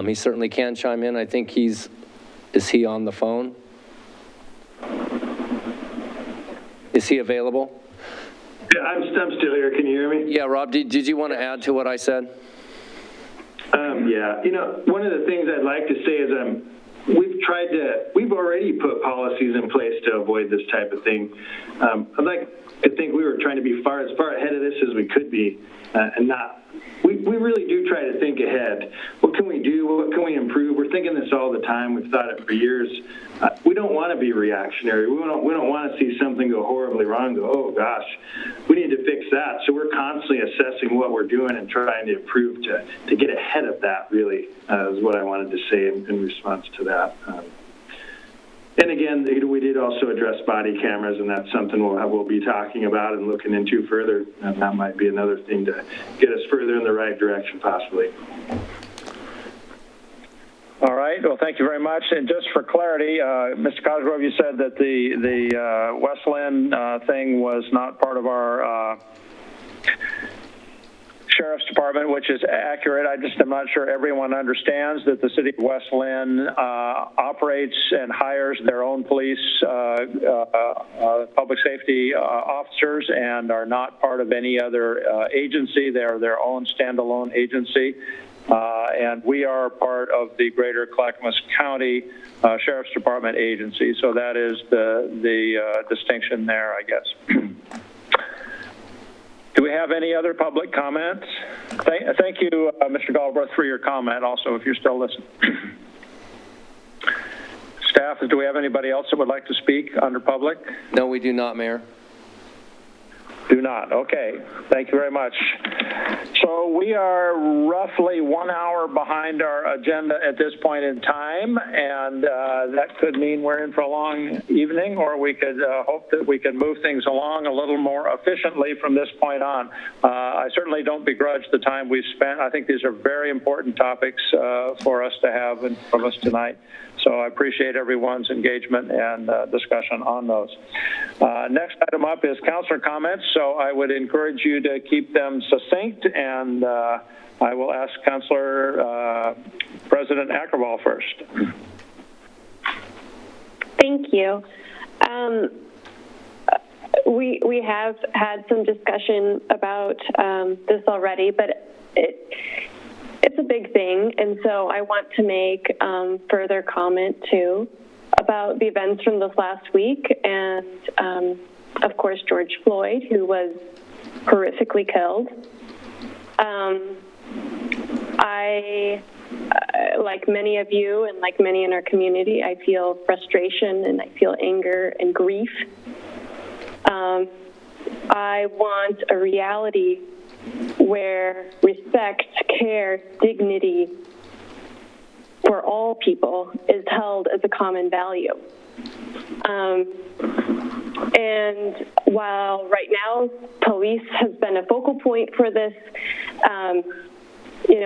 he certainly can chime in. I think is he on the phone? Is he available? Yeah, I'm still here. Can you hear me? Yeah, Rob, did you want to add to what I said? Yeah, one of the things I'd like to say is we've already put policies in place to avoid this type of thing. I'd like to think we were trying to be as far ahead of this as we could be, and not. We really do try to think ahead. What can we do? What can we improve? We're thinking this all the time. We've thought it for years. We don't want to be reactionary. We don't want to see something go horribly wrong, go, oh gosh, we need to fix that. So we're constantly assessing what we're doing and trying to improve to get ahead of that, really, is what I wanted to say in response to that. And again, we did also address body cameras, and that's something we'll be talking about and looking into further. And that might be another thing to get us further in the right direction, possibly. All right. Well, thank you very much. And just for clarity, Mr. Cosgrove, you said that the West Lynn thing was not part of our Sheriff's Department, which is accurate. I just am not sure everyone understands that the city of West Lynn operates and hires their own police public safety officers and are not part of any other agency. They're their own standalone agency. And we are part of the greater Clackamas County Sheriff's Department agency. So that is the distinction there, I guess. Do we have any other public comments? Thank you, Mr. Galbraith, for your comment also, if you're still listening. Staff, do we have anybody else that would like to speak under public? No, we do not, Mayor. Do not. Okay. Thank you very much. So we are roughly 1 hour behind our agenda at this point in time, and that could mean we're in for a long evening, or we could hope that we can move things along a little more efficiently from this point on. I certainly don't begrudge the time we've spent. I think these are very important topics for us to have in front of us tonight. So I appreciate everyone's engagement and discussion on those. Next item up is councilor comments. So I would encourage you to keep them succinct, and I will ask Councilor President Ackerval first. Thank you. We have had some discussion about this already, but it's a big thing, and so I want to make further comment too about the events from this last week, and of course George Floyd, who was horrifically killed. I, like many of you and like many in our community, I feel frustration and I feel anger and grief. I want a reality where respect, care, dignity for all people is held as a common value. And while right now police has been a focal point for this,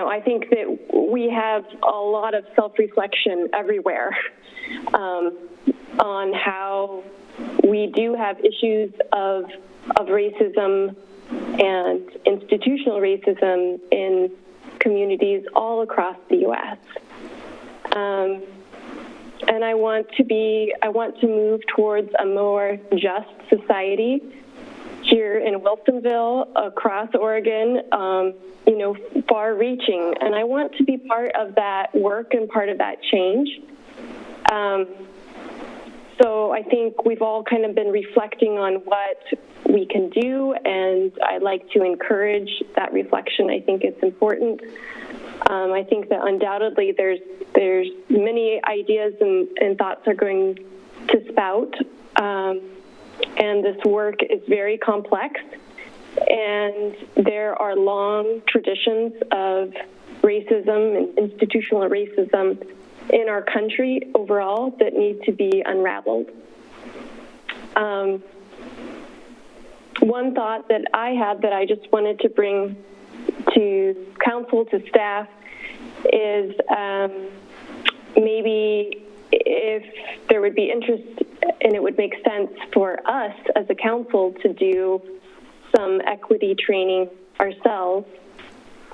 I think that we have a lot of self-reflection everywhere on how we do have issues of racism and institutional racism in communities all across the U.S. And I want to move towards a more just society here in Wilsonville, across Oregon, far-reaching. And I want to be part of that work and part of that change. So I think we've all kind of been reflecting on what we can do, and I'd like to encourage that reflection. I think it's important. I think that undoubtedly there's many ideas and thoughts are going to spout, and this work is very complex, and there are long traditions of racism and institutional racism in our country overall that need to be unraveled. One thought that I had that I just wanted to bring to council, to staff, is maybe if there would be interest and it would make sense for us as a council to do some equity training ourselves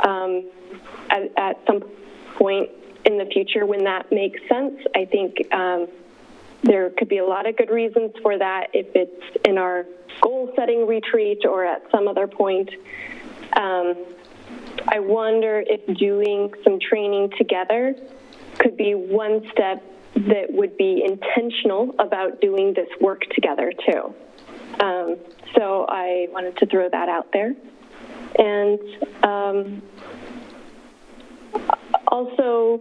at some point in the future when that makes sense. I think there could be a lot of good reasons for that if it's in our goal-setting retreat or at some other point. I wonder if doing some training together could be one step that would be intentional about doing this work together too. So I wanted to throw that out there. And also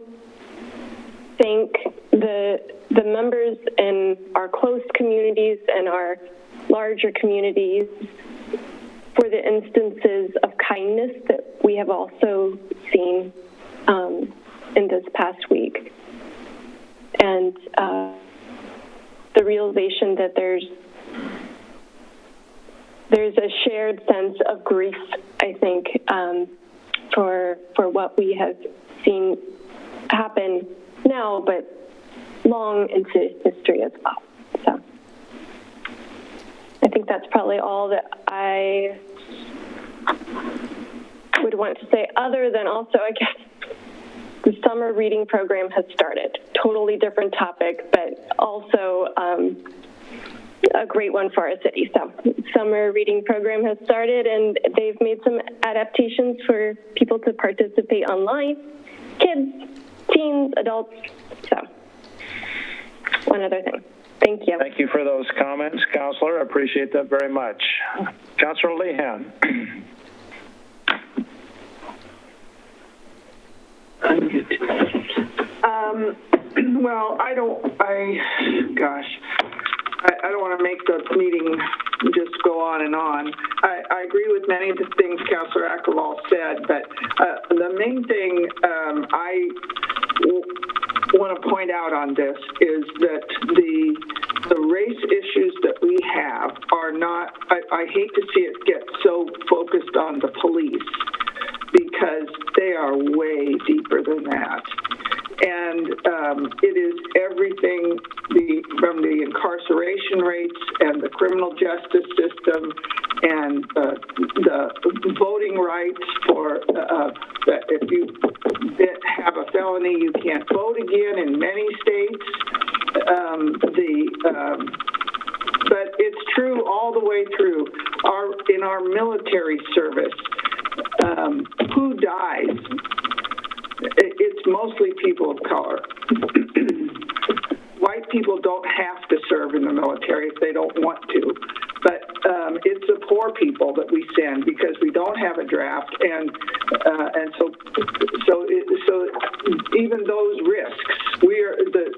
thank the members in our close communities and our larger communities for the instances of kindness that we have also seen in this past week. And the realization that there's a shared sense of grief, I think, for what we have seen happen now, but long into history as well. So I think that's probably all that I would want to say, other than also, I guess, the summer reading program has started. Totally different topic, but also a great one for our city. So summer reading program has started, and they've made some adaptations for people to participate online, kids, teens, adults. So one other thing. Thank you. Thank you for those comments, Councilor. I appreciate that very much. Councilor LEHAN. Well, I don't want to make the meeting just go on and on. I agree with many of the things Councilor Ackerval said, but the main thing I want to point out on this is that the race issues that we have are not, I hate to see it get so focused on the police, because they are way deeper than that. And it is everything from the incarceration rates and the criminal justice system and the voting rights for that if you have a felony. You can't vote again in many states. But it's true all the way through. In our military service, who dies? It's mostly people of color. White people don't have to serve in the military if they don't want to, but it's the poor people that we send because we don't have a draft, and so even those risks, we are the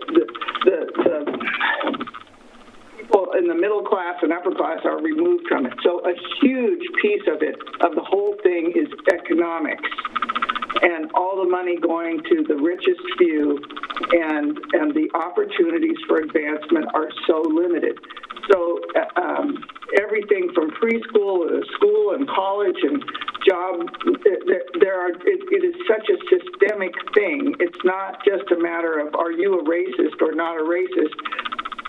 people in the middle class and upper class are removed from it. So a huge piece of it, of the whole thing, is economics. And all the money going to the richest few, and the opportunities for advancement are so limited. So everything from preschool to school and college and job, it is such a systemic thing. It's not just a matter of are you a racist or not a racist.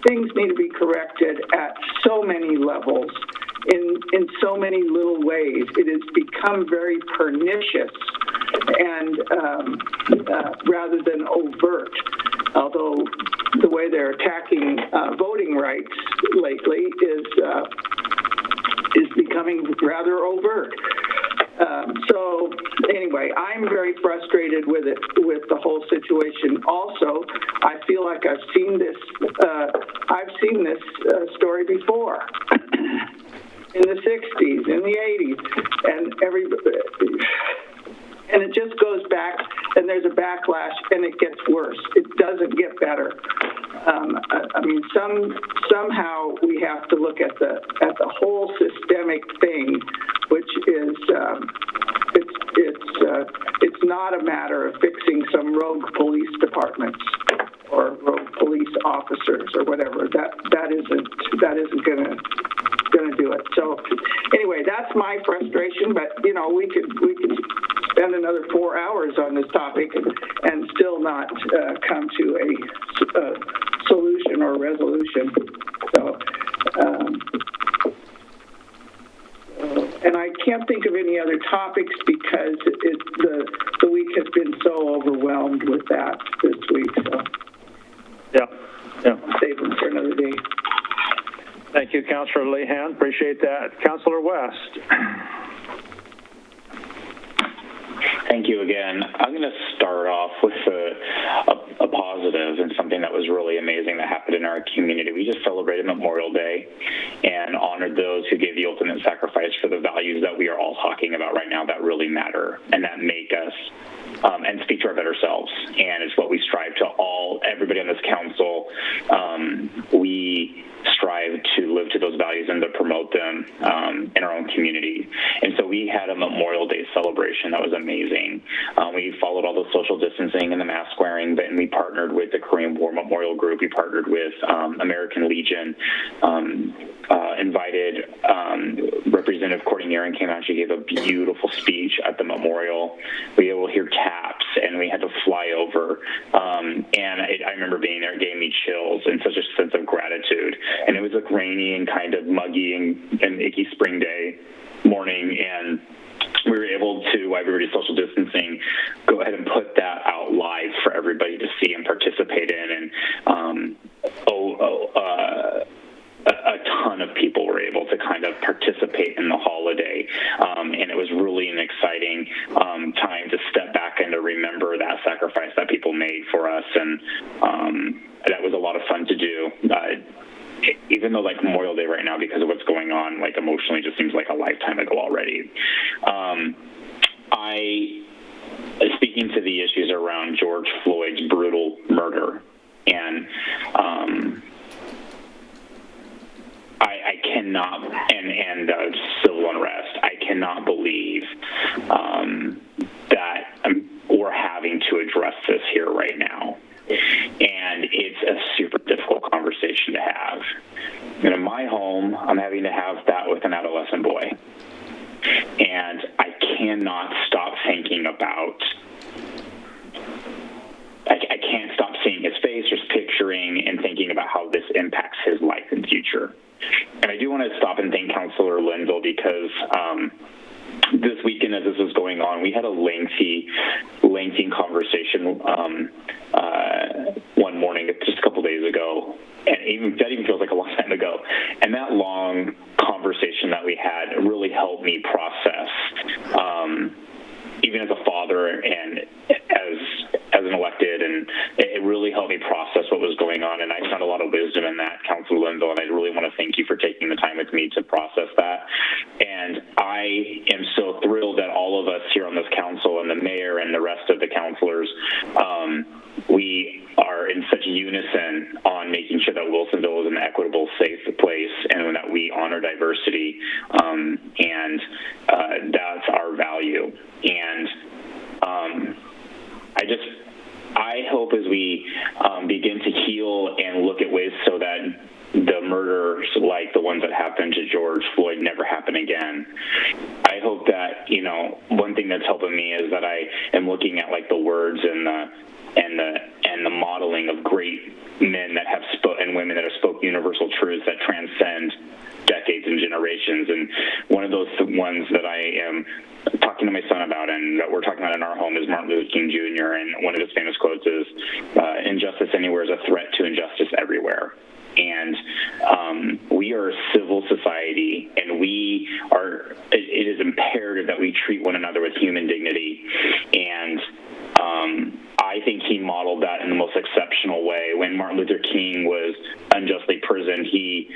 Things need to be corrected at so many levels, in so many little ways. It has become very pernicious and rather than overt, although the way they're attacking voting rights lately is becoming rather overt. So anyway, I'm very frustrated with it, with the whole situation. Also, I feel like I've seen this story before. In the 60s, in the 80s, and it just goes back, and there's a backlash, and it gets worse. It doesn't get better. I mean, somehow we have to look at the whole systemic thing, which is it's not a matter of fixing some rogue police departments or rogue police officers or whatever. That isn't going to do it. So anyway, that's my frustration. But we could spend another 4 hours on this topic and still not come to a solution or resolution. So. And I can't think of any other topics because the week has been so overwhelmed with that this week. So Yeah. I'll save them for another day. Thank you, Councilor LEHAN. Appreciate that. Councilor West. Thank you again. I'm going to start off with a positive and something that was really amazing that happened in our community. We just celebrated Memorial Day and honored those who gave the ultimate sacrifice for the values that we are all talking about right now that really matter and that make us and speak to our better selves. And it's what we strive to everybody on this council. We strive to live to those values and to promote them in our own community. And so we had a Memorial Day celebration that was amazing. We followed all the social distancing and the mask wearing, and we partnered with the Korean War Memorial Group. We partnered with American Legion, invited Representative Courtney Aaron came out. She gave a beautiful speech at the memorial. We were able to hear taps, and we had to fly over. And I remember being there. It gave me chills and such a sense of gratitude. And it was a rainy and kind of muggy and icky spring day morning, and we were able to, while everybody's social distancing, go ahead and put that out live for everybody to see and participate in. And a ton of people were able to kind of participate in the holiday. And it was really an exciting time to step back and to remember that sacrifice that people made for us. And that was a lot of fun to do. Even though like Memorial Day right now, because of what's going on, like emotionally just seems like a lifetime ago already. Speaking to the issues around George Floyd's brutal murder, and I cannot, and civil unrest, I cannot believe that we're having to address this here right now. And it's a super difficult conversation to have. And in my home, I'm having to have that with an adolescent boy. And I cannot stop thinking about, I can't stop seeing his face, just picturing and thinking about how this impacts his life in the future. And I do want to stop and thank Councilor Linville because this weekend, as this was going on, we had a lengthy conversation one morning, just a couple days ago, and that even feels like a long time ago. And that long conversation that we had really helped me process, even as a father and as an elected, and it really helped me process what was going on. And I found a lot of wisdom in that, Councilor Linville, and I really want to thank you for taking the time with me to process that. And I am so thrilled that all of us here on this council and the mayor and the rest of the councilors, we are in such unison on making sure that Wilsonville is an equitable, safe place, and that we honor diversity, and that's our value. And I hope as we begin to heal and look at ways so that the murders like the ones that happened to George Floyd never happen again. I hope that, one thing that's helping me is that I am looking at like the words and the modeling of great men that have and women that have spoke universal truths that transcend decades and generations. And one of those ones that I am talking to my son about and that we're talking about in our home is Martin Luther King Jr. And one of his famous quotes is, injustice anywhere is a threat to injustice everywhere. And we are a civil society, and it is imperative that we treat one another with human dignity. And I think he modeled that in the most exceptional way. When Martin Luther King was unjustly imprisoned, he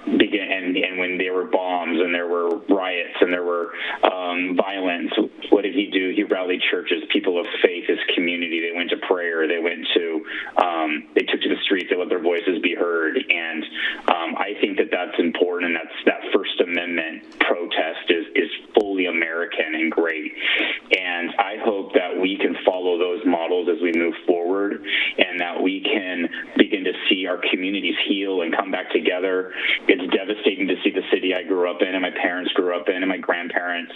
began, and when there were bombs and there were riots and there were violence, what did he do? He rallied churches, people of faith, his community. They went to prayer. They went to, they took to the streets. They let their voices be heard. And I think that that's important, and that First Amendment protest is fully American and great. And I hope that we can follow those models as we move forward, and that we can begin to see our communities heal and come back together. It's devastating to see the city I grew up in and my parents grew up in and my grandparents,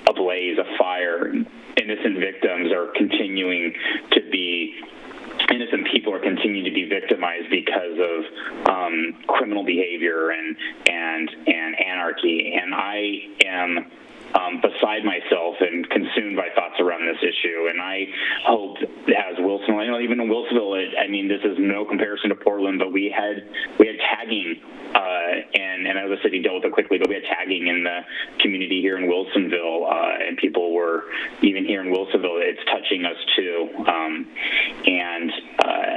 ablaze, a fire. Innocent victims are continuing to be innocent people are continuing to be victimized because of criminal behavior and anarchy. And I am beside myself and consumed by thoughts around this issue. And I hope, as Wilsonville, even in Wilsonville, this is no comparison to Portland, but we had tagging, and I know the city dealt with it quickly, but we had tagging in the community here in Wilsonville, and people were, even here in Wilsonville, it's touching us too. And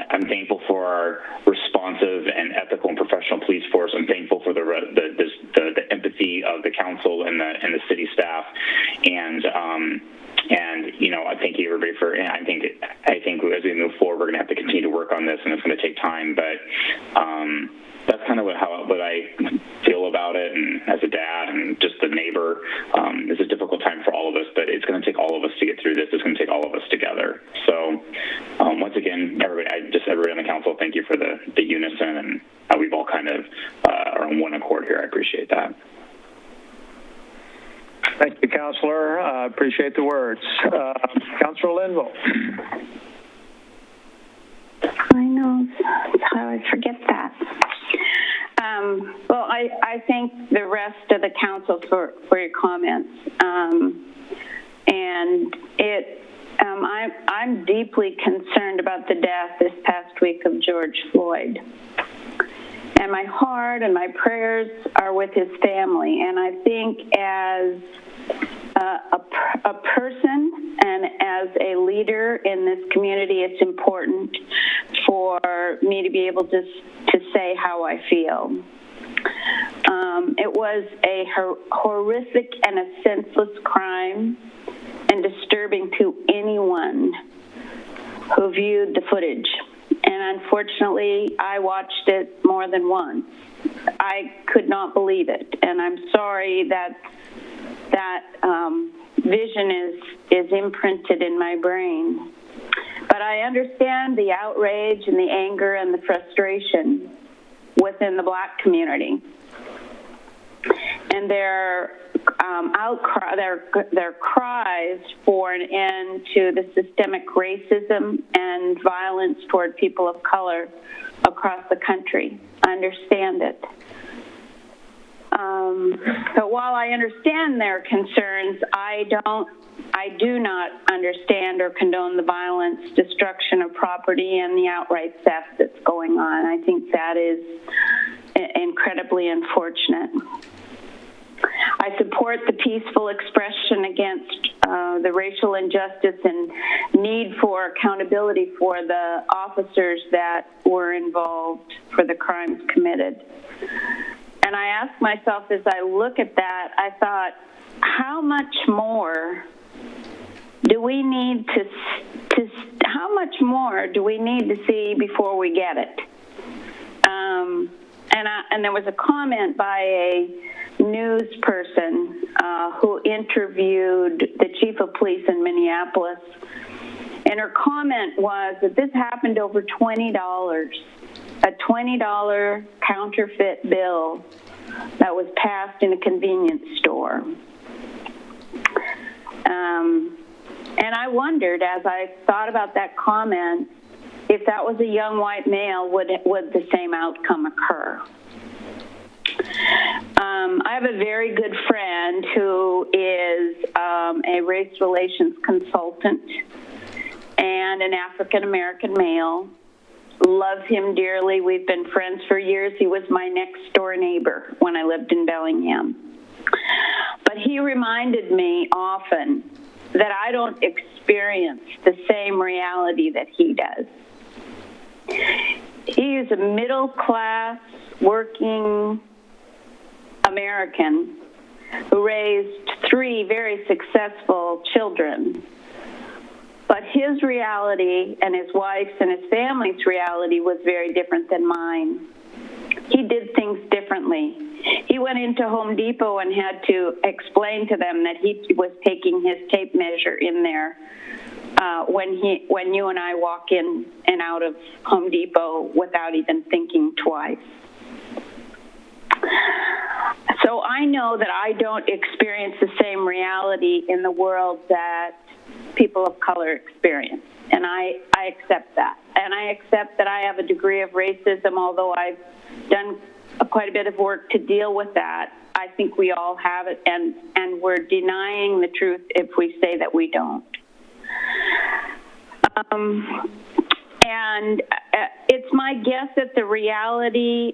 I'm thankful for our responsive and ethical and professional police force. I'm thankful for the empathy of the council and the city staff, and I thank you everybody for. And I think as we move forward, we're going to have to continue to work on this, and it's going to take time. But that's kind of what I feel about it, and as a dad and just a neighbor, it's a difficult time for all of us. But it's going to take all of us to get through this. It's going to take all of us together. So once again, everybody on the council, thank you for the unison and how we've all kind of are on one accord here. I appreciate that. Thank you, Councilor. Appreciate the words. Councilor Linville. I know. How I forget that. Well, I thank the rest of the council for your comments. And I'm deeply concerned about the death this past week of George Floyd. And my heart and my prayers are with his family. And I think as a person and as a leader in this community, it's important for me to be able to say how I feel. It was a horrific and a senseless crime, and disturbing to anyone who viewed the footage. And unfortunately, I watched it more than once. I could not believe it, and I'm sorry that vision is imprinted in my brain. But I understand the outrage and the anger and the frustration within the Black community, and their cries for an end to the systemic racism and violence toward people of color across the country. I understand it. But while I understand their concerns, I do not understand or condone the violence, destruction of property, and the outright theft that's going on. I think that is incredibly unfortunate. I support the peaceful expression against the racial injustice and need for accountability for the officers that were involved for the crimes committed. And I ask myself, as I look at that, I thought, how much more do we need to how much more do we need to see before we get it? And there was a comment by a news person who interviewed the chief of police in Minneapolis, and her comment was that this happened over $20, a $20 counterfeit bill that was passed in a convenience store. And I wondered, as I thought about that comment, if that was a young white male, would the same outcome occur? I have a very good friend who is a race relations consultant and an African-American male. Love him dearly. We've been friends for years. He was my next door neighbor when I lived in Bellingham. But he reminded me often that I don't experience the same reality that he does. He is a middle-class, working American who raised 3 very successful children. But his reality and his wife's and his family's reality was very different than mine. He did things differently. He went into Home Depot and had to explain to them that he was taking his tape measure in there when you and I walk in and out of Home Depot without even thinking twice. So I know that I don't experience the same reality in the world that people of color experience, and I accept that. And I accept that I have a degree of racism, although I've done quite a bit of work to deal with that. I think we all have it, and we're denying the truth if we say that we don't. And it's my guess that the reality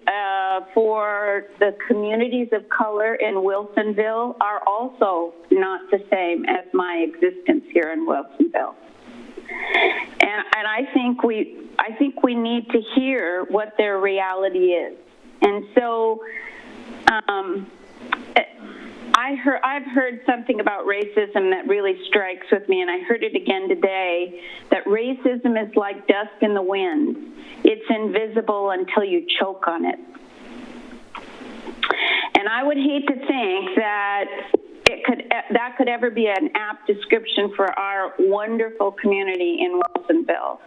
for the communities of color in Wilsonville are also not the same as my existence here in Wilsonville. And I think we need to hear what their reality is. And so I've heard something about racism that really strikes with me, and I heard it again today, that racism is like dust in the wind. It's invisible until you choke on it. And I would hate to think that that could ever be an apt description for our wonderful community in Wilsonville.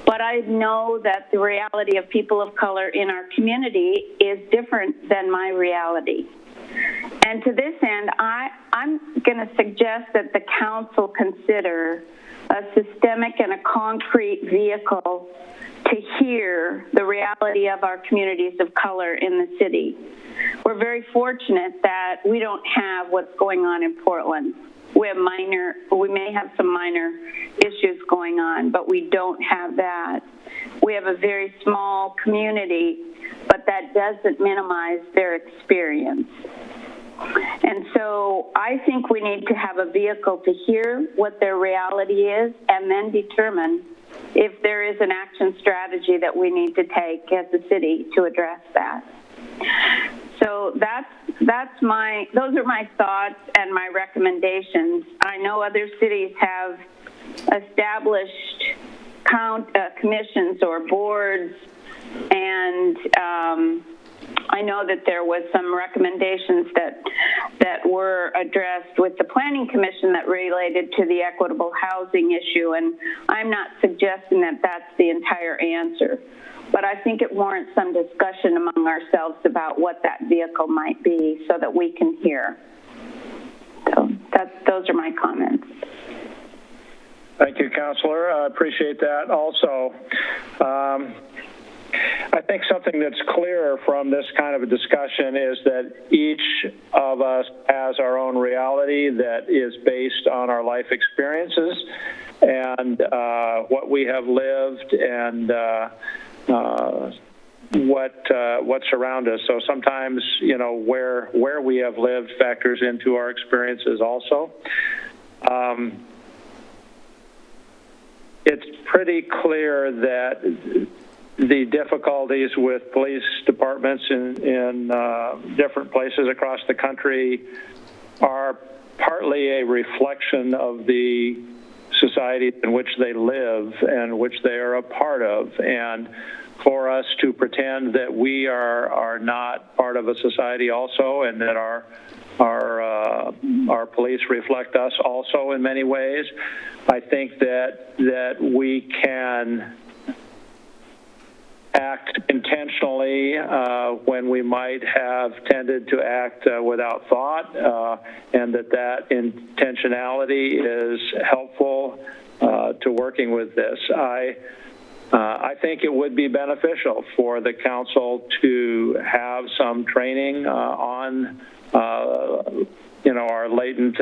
But I know that the reality of people of color in our community is different than my reality. And to this end, I'm going to suggest that the council consider a systemic and a concrete vehicle to hear the reality of our communities of color in the city. We're very fortunate that we don't have what's going on in Portland. We may have some minor issues going on, but we don't have that. We have a very small community, but that doesn't minimize their experience. And so I think we need to have a vehicle to hear what their reality is and then determine if there is an action strategy that we need to take as a city to address that. So those are my thoughts and my recommendations. I know other cities have established commissions or boards, and I know that there was some recommendations that were addressed with the Planning Commission that related to the equitable housing issue, and I'm not suggesting that that's the entire answer. But I think it warrants some discussion among ourselves about what that vehicle might be so that we can hear. So those are my comments. Thank you, Councilor. I appreciate that also. I think something that's clear from this kind of a discussion is that each of us has our own reality that is based on our life experiences and what we have lived and what's around us. So sometimes, you know, where we have lived factors into our experiences also. It's pretty clear that the difficulties with police departments in different places across the country are partly a reflection of the society in which they live and which they are a part of. And for us to pretend that we are not part of a society also, and that our police reflect us also in many ways, I think that we can act intentionally when we might have tended to act without thought, and that intentionality is helpful to working with this. I think it would be beneficial for the council to have some training on, you know, our latent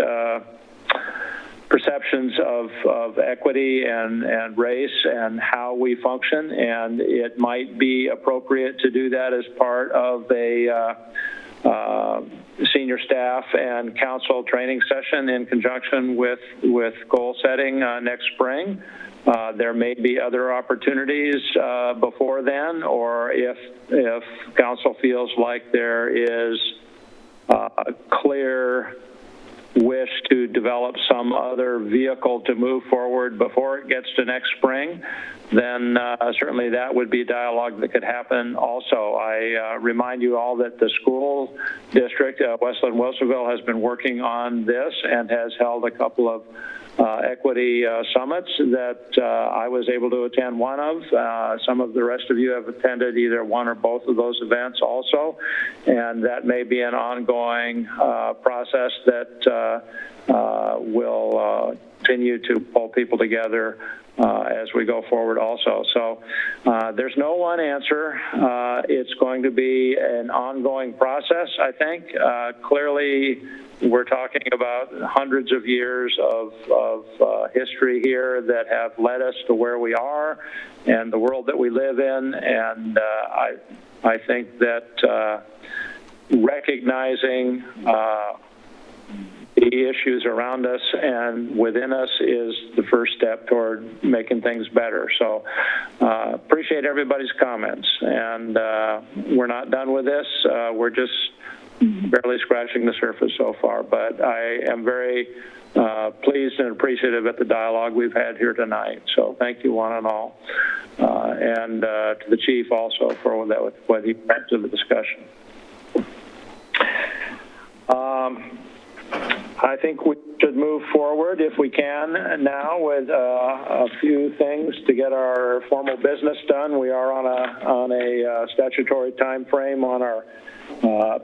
perceptions of equity and race and how we function, and it might be appropriate to do that as part of a senior staff and council training session in conjunction with goal setting next spring. There may be other opportunities before then, or if council feels like there is a clear wish to develop some other vehicle to move forward before it gets to next spring, then certainly that would be dialogue that could happen also. I remind you all that the school district, Westland-Wilsonville, has been working on this and has held a couple of equity summits that I was able to attend one of. Some of the rest of you have attended either one or both of those events also, and that may be an ongoing process that will continue to pull people together as we go forward also. So there's no one answer. It's going to be an ongoing process, I think. Clearly, we're talking about hundreds of years of history here that have led us to where we are and the world that we live in. And I think that recognizing the issues around us and within us is the first step toward making things better. So appreciate everybody's comments. And we're not done with this. We're just barely scratching the surface so far, but I am very pleased and appreciative at the dialogue we've had here tonight. So thank you one and all, and to the chief also for what he brought to the discussion. I think we should move forward if we can now with a few things to get our formal business done. We are on a statutory time frame on our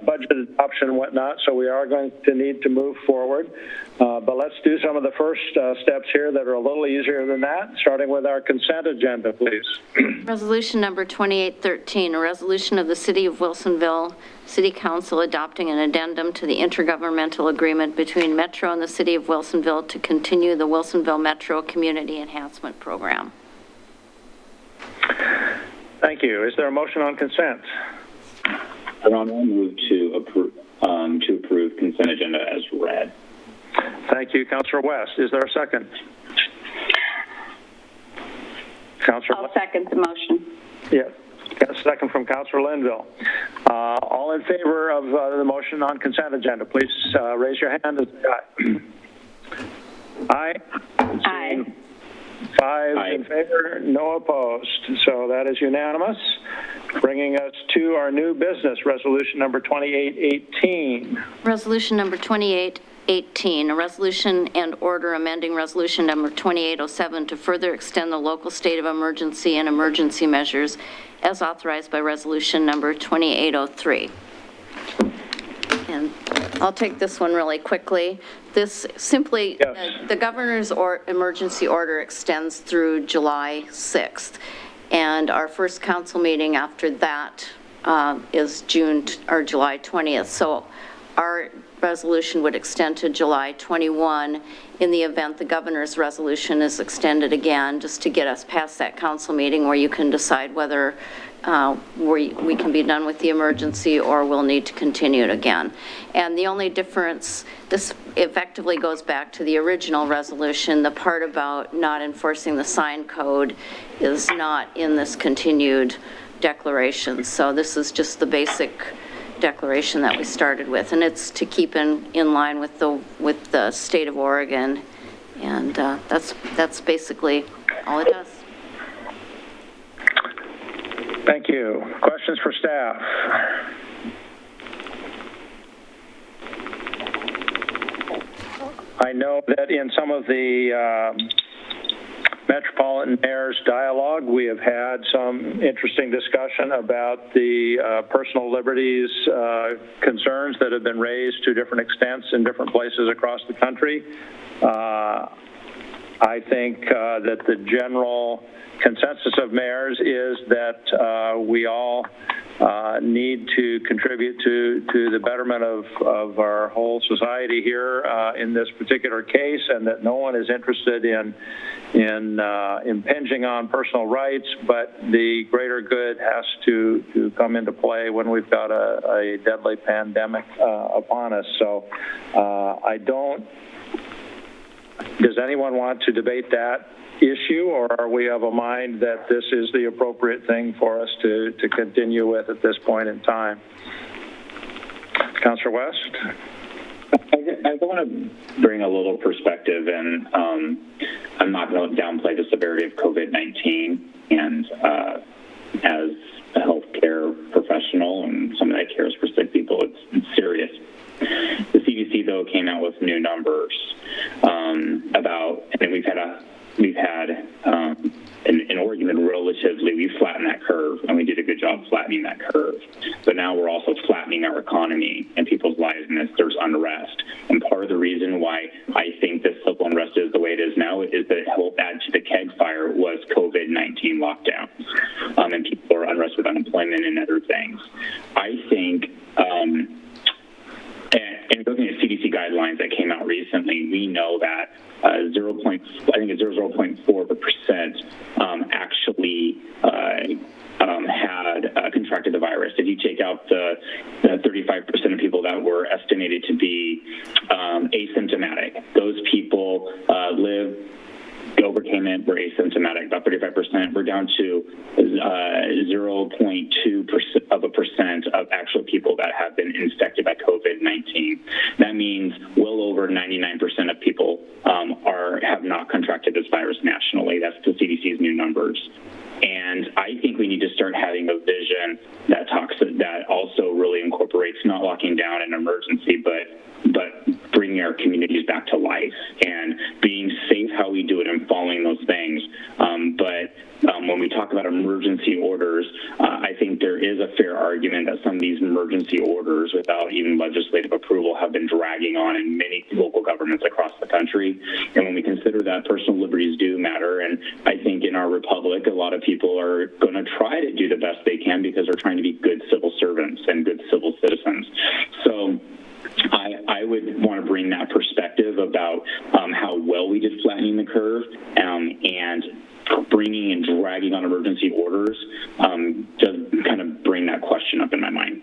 budget adoption and whatnot, so we are going to need to move forward. But let's do some of the first steps here that are a little easier than that, starting with our consent agenda, please. Resolution number 2813, a resolution of the City of Wilsonville City Council adopting an addendum to the intergovernmental agreement between Metro and the City of Wilsonville to continue the Wilsonville Metro Community Enhancement Program. Thank you. Is there a motion on consent? Your Honor, I move to approve consent agenda as read. Thank you, Councilor West. Is there a second? Councilor. I'll second the motion. Yeah. Got a second from Councilor Linville. All in favor of the motion on consent agenda, please raise your hand and say aye. Aye. Aye. 5 Aye. in favor, no opposed. So that is unanimous. Bringing us to our new business, resolution number 2818. Resolution number 2818, a resolution and order amending resolution number 2807 to further extend the local state of emergency and emergency measures as authorized by resolution number 2803. And I'll take this one really quickly. This simply, yes. the governor's emergency order extends through July 6th. And our first council meeting after that is July 20th. So our resolution would extend to July 21 in the event the governor's resolution is extended again, just to get us past that council meeting where you can decide whether we can be done with the emergency or we'll need to continue it again. And the only difference, this effectively goes back to the original resolution. The part about not enforcing the sign code is not in this continued declaration. So this is just the basic declaration that we started with, and it's to keep in line with the state of Oregon, and that's basically all it does. Thank you. Questions for staff? I know that in some of the Metropolitan Mayor's dialogue, we have had some interesting discussion about the personal liberties concerns that have been raised to different extents in different places across the country. I think that the general consensus of mayors is that we all need to contribute to the betterment of our whole society here in this particular case, and that no one is interested in impinging on personal rights, but the greater good has to come into play when we've got a deadly pandemic upon us. So does anyone want to debate that issue, or are we of a mind that this is the appropriate thing for us to continue with at this point in time? Councilor West? I want to bring a little perspective, and I'm not going to downplay the severity of COVID-19, and as a healthcare professional and someone that cares for sick people, it's serious. The CDC, though, came out with new numbers and we've had in Oregon, relatively, we flattened that curve, and we did a good job flattening that curve. But now we're also flattening our economy and people's lives, and there's unrest. And part of the reason why I think this civil unrest is the way it is now is that it helped add to the keg fire was COVID-19 lockdowns, and people are unrest with unemployment and other things. I think, and looking at CDC guidelines that came out recently, we know that 0.4% actually had contracted the virus. If you take out the 35% of people that were estimated to be asymptomatic, those people overcame it, were asymptomatic, about 35%. We're down to 0.2% of actual people that have been infected by COVID-19. That means well over 99% of people have not contracted this virus nationally. That's the CDC's new numbers. And I think we need to start having a vision that also really incorporates not locking down an emergency, but bringing our communities back to life and being safe how we do it and following those things. But when we talk about emergency orders, I think there is a fair argument that some of these emergency orders, without even legislative approval, have been dragging on in many local governments across the country. And when we consider that personal liberties do matter, and I think in our republic, a lot of people are going to try to do the best they can because they're trying to be good civil servants and good civil citizens. So I would want to bring that perspective about how well we did flattening the curve, and bringing and dragging on emergency orders does kind of bring that question up in my mind.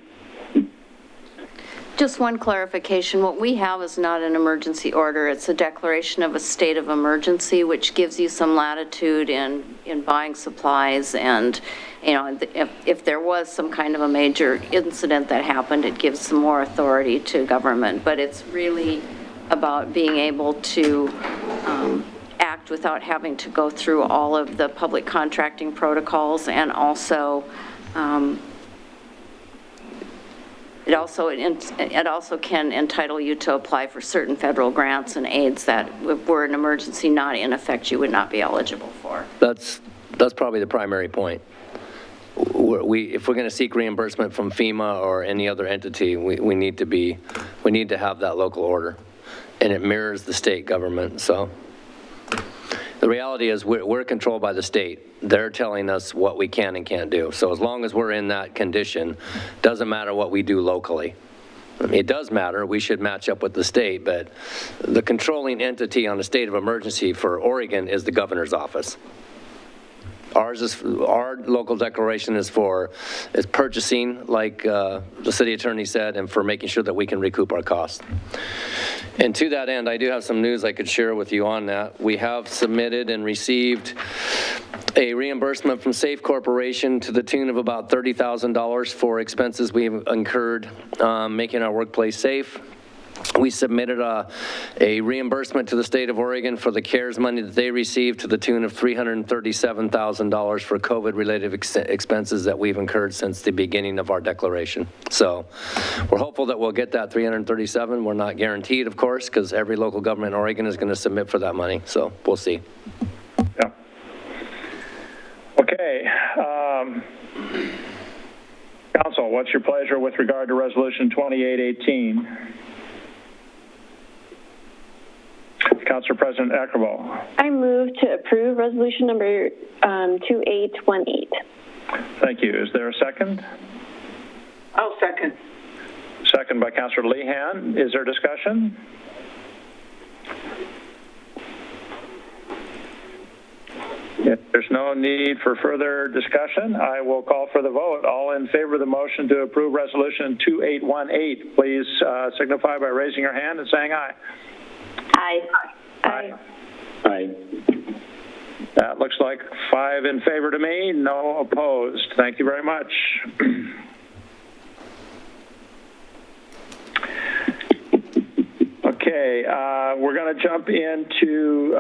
Just one clarification. What we have is not an emergency order. It's a declaration of a state of emergency, which gives you some latitude in buying supplies. And, you know, if there was some kind of a major incident that happened, it gives some more authority to government. But it's really about being able to act without having to go through all of the public contracting protocols, and also it also can entitle you to apply for certain federal grants and aids that, if were an emergency not in effect, you would not be eligible for. That's probably the primary point. If we're going to seek reimbursement from FEMA or any other entity, we need to have that local order, and it mirrors the state government. So the reality is we're controlled by the state. They're telling us what we can and can't do. So as long as we're in that condition, doesn't matter what we do locally. I mean, it does matter, we should match up with the state, but the controlling entity on a state of emergency for Oregon is the governor's office. Our local declaration is purchasing, like the city attorney said, and for making sure that we can recoup our costs. And to that end, I do have some news I could share with you on that. We have submitted and received a reimbursement from Safe Corporation to the tune of about $30,000 for expenses we've incurred making our workplace safe. We submitted a reimbursement to the state of Oregon for the CARES money that they received to the tune of $337,000 for COVID-related expenses that we've incurred since the beginning of our declaration. So we're hopeful that we'll get that 337. We're not guaranteed, of course, because every local government in Oregon is going to submit for that money. So we'll see. Yeah. Okay. Council, what's your pleasure with regard to Resolution 2818? Council President Ackervall. I move to approve resolution number 2818. Thank you. Is there a second? I'll second. Second by Councilor LEHAN. Is there discussion? If there's no need for further discussion, I will call for the vote. All in favor of the motion to approve Resolution 2818, please signify by raising your hand and saying aye. Aye. Aye. Aye. That looks like 5 in favor to me, no opposed. Thank you very much. Okay, we're going to jump into,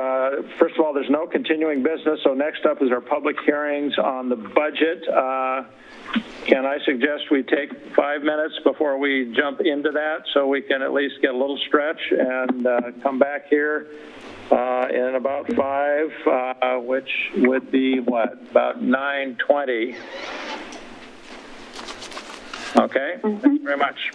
first of all, there's no continuing business, so next up is our public hearings on the budget. Can I suggest we take 5 minutes before we jump into that so we can at least get a little stretch and come back here in about 5, which would be what, about 9:20. Okay, thank you very much.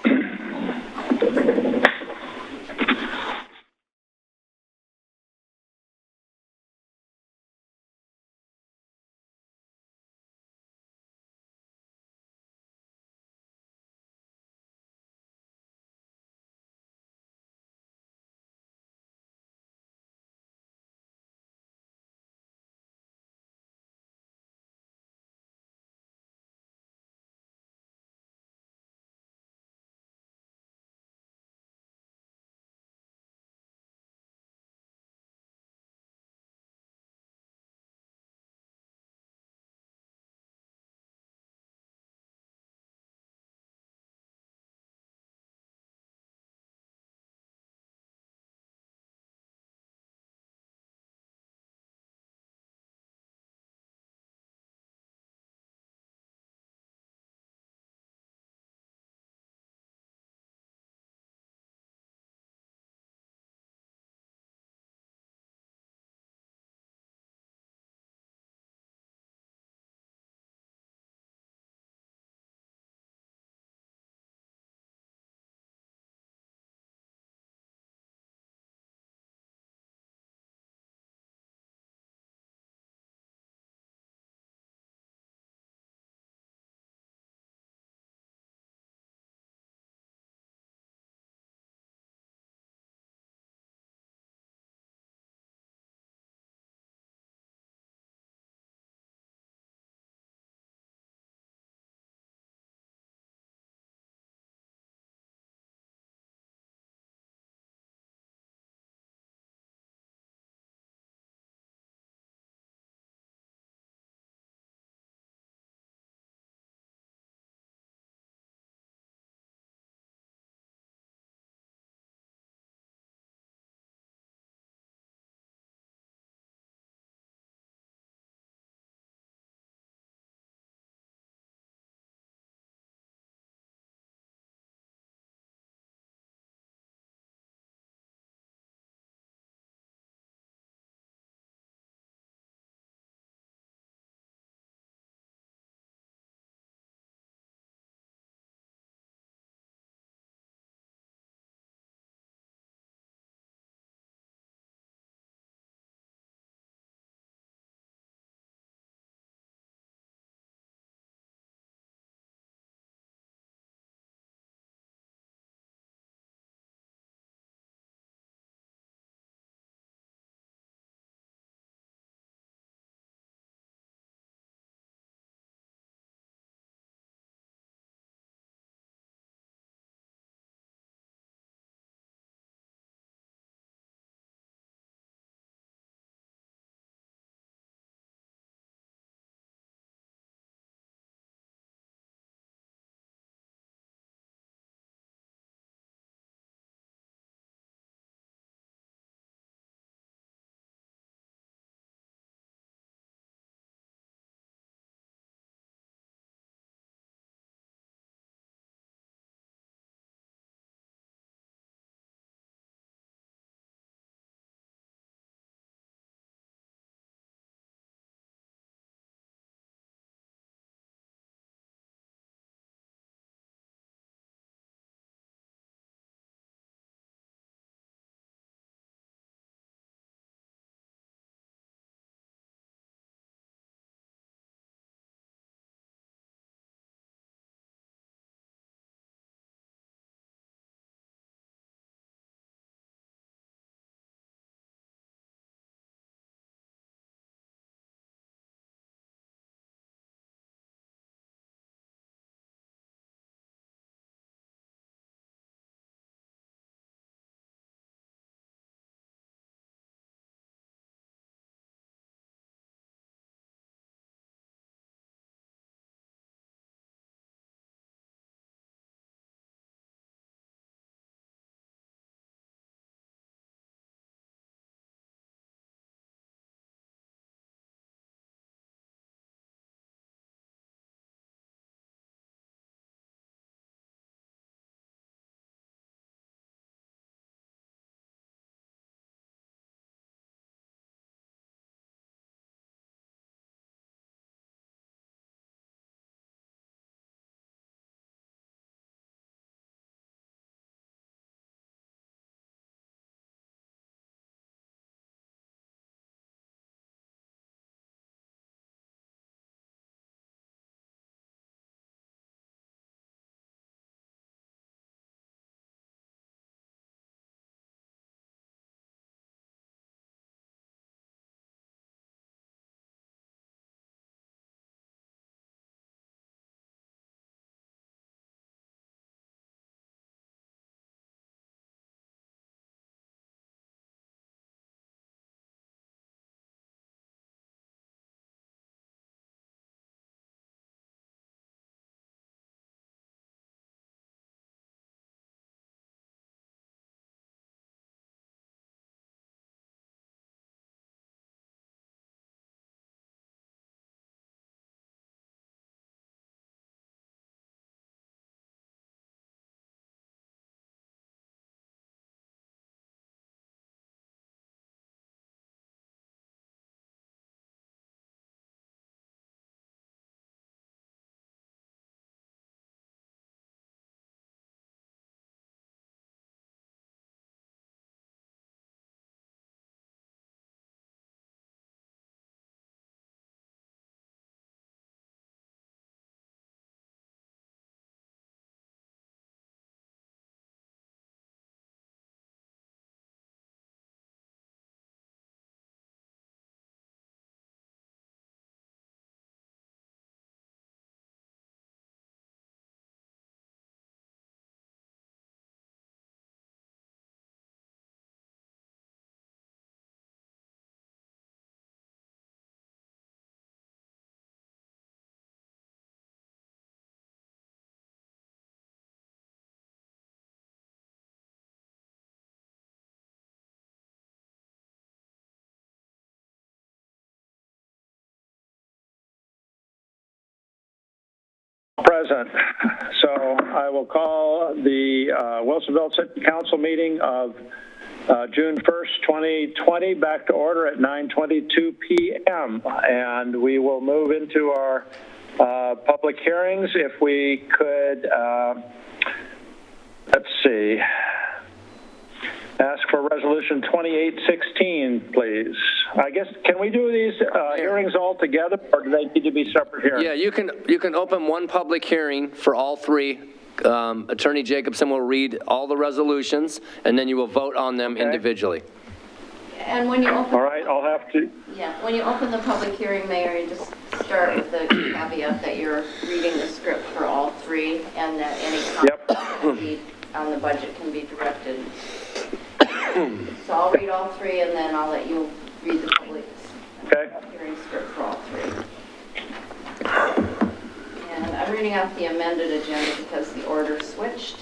Present. So I will call the Wilsonville City Council meeting of June 1st, 2020 back to order at 9:22 p.m. And we will move into our public hearings. If we could, let's see, ask for resolution 2816, please. I guess, can we do these hearings all together, or do they need to be separate hearings? Yeah, you can open one public hearing for all three. Attorney Jacobson will read all the resolutions, and then you will vote on them individually. And when you open... All right, I'll have to... Yeah, when you open the public hearing, Mayor, you just start with the caveat that you're reading the script for all three, and that any comment on the budget can be directed. So I'll read all three, and then I'll let you read the public hearing script for all three. And I'm reading off the amended agenda because the order switched.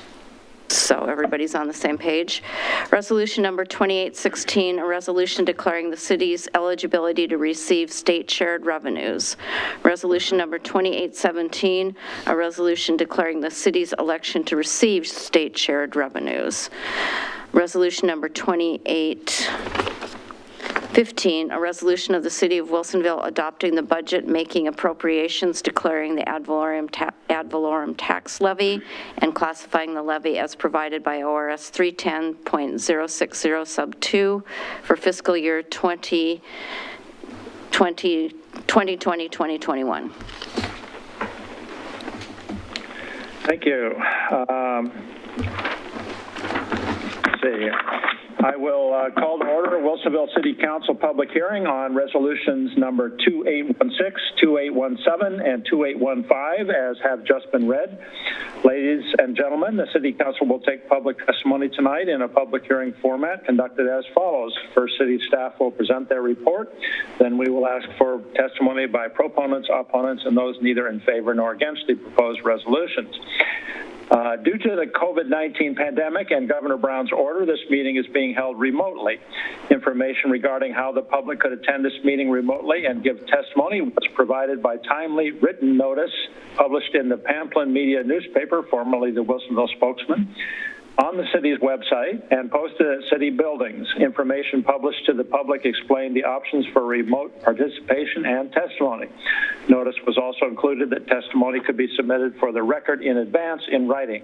So everybody's on the same page. Resolution number 2816, a resolution declaring the city's eligibility to receive state shared revenues. Resolution number 2817, a resolution declaring the city's election to receive state shared revenues. Resolution number 2815, a resolution of the City of Wilsonville adopting the budget, making appropriations, declaring the ad valorem tax levy, and classifying the levy as provided by ORS 310.060 sub 2 for fiscal year 2020-2021. Thank you. See. I will call to order Wilsonville City Council public hearing on resolutions number 2816, 2817, and 2815, as have just been read. Ladies and gentlemen, the City Council will take public testimony tonight in a public hearing format conducted as follows. First, city staff will present their report. Then we will ask for testimony by proponents, opponents, and those neither in favor nor against the proposed resolutions. Due to the COVID-19 pandemic and Governor Brown's order, this meeting is being held remotely. Information regarding how the public could attend this meeting remotely and give testimony was provided by timely written notice published in the Pamplin Media newspaper, formerly the Wilsonville Spokesman, on the city's website and posted at city buildings. Information published to the public explained the options for remote participation and testimony. Notice was also included that testimony could be submitted for the record in advance in writing.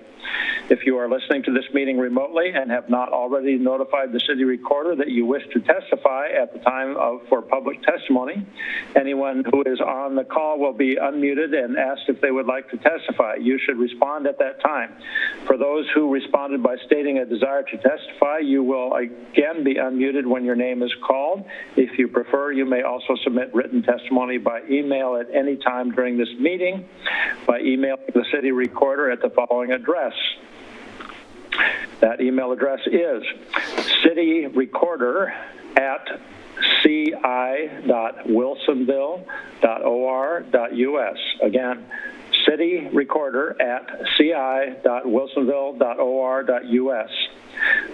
If you are listening to this meeting remotely and have not already notified the city recorder that you wish to testify at the time for public testimony, anyone who is on the call will be unmuted and asked if they would like to testify. You should respond at that time. For those who responded by stating a desire to testify, you will again be unmuted when your name is called. If you prefer, you may also submit written testimony by email at any time during this meeting by emailing the city recorder at the following address. That email address is cityrecorder@ci.wilsonville.or.us. Again, cityrecorder@ci.wilsonville.or.us.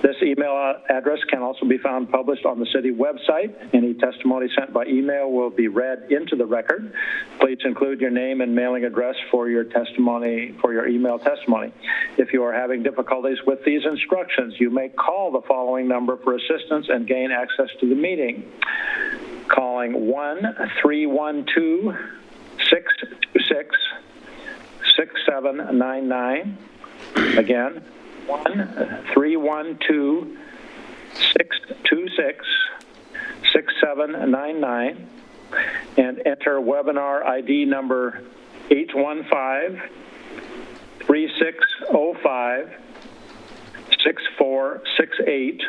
This email address can also be found published on the city website. Any testimony sent by email will be read into the record. Please include your name and mailing address for your testimony, for your email testimony. If you are having difficulties with these instructions, you may call the following number for assistance and gain access to the meeting. Calling 1-312-626-6799. Again, 1-312-626-6799, and enter webinar ID number 815-3605-6468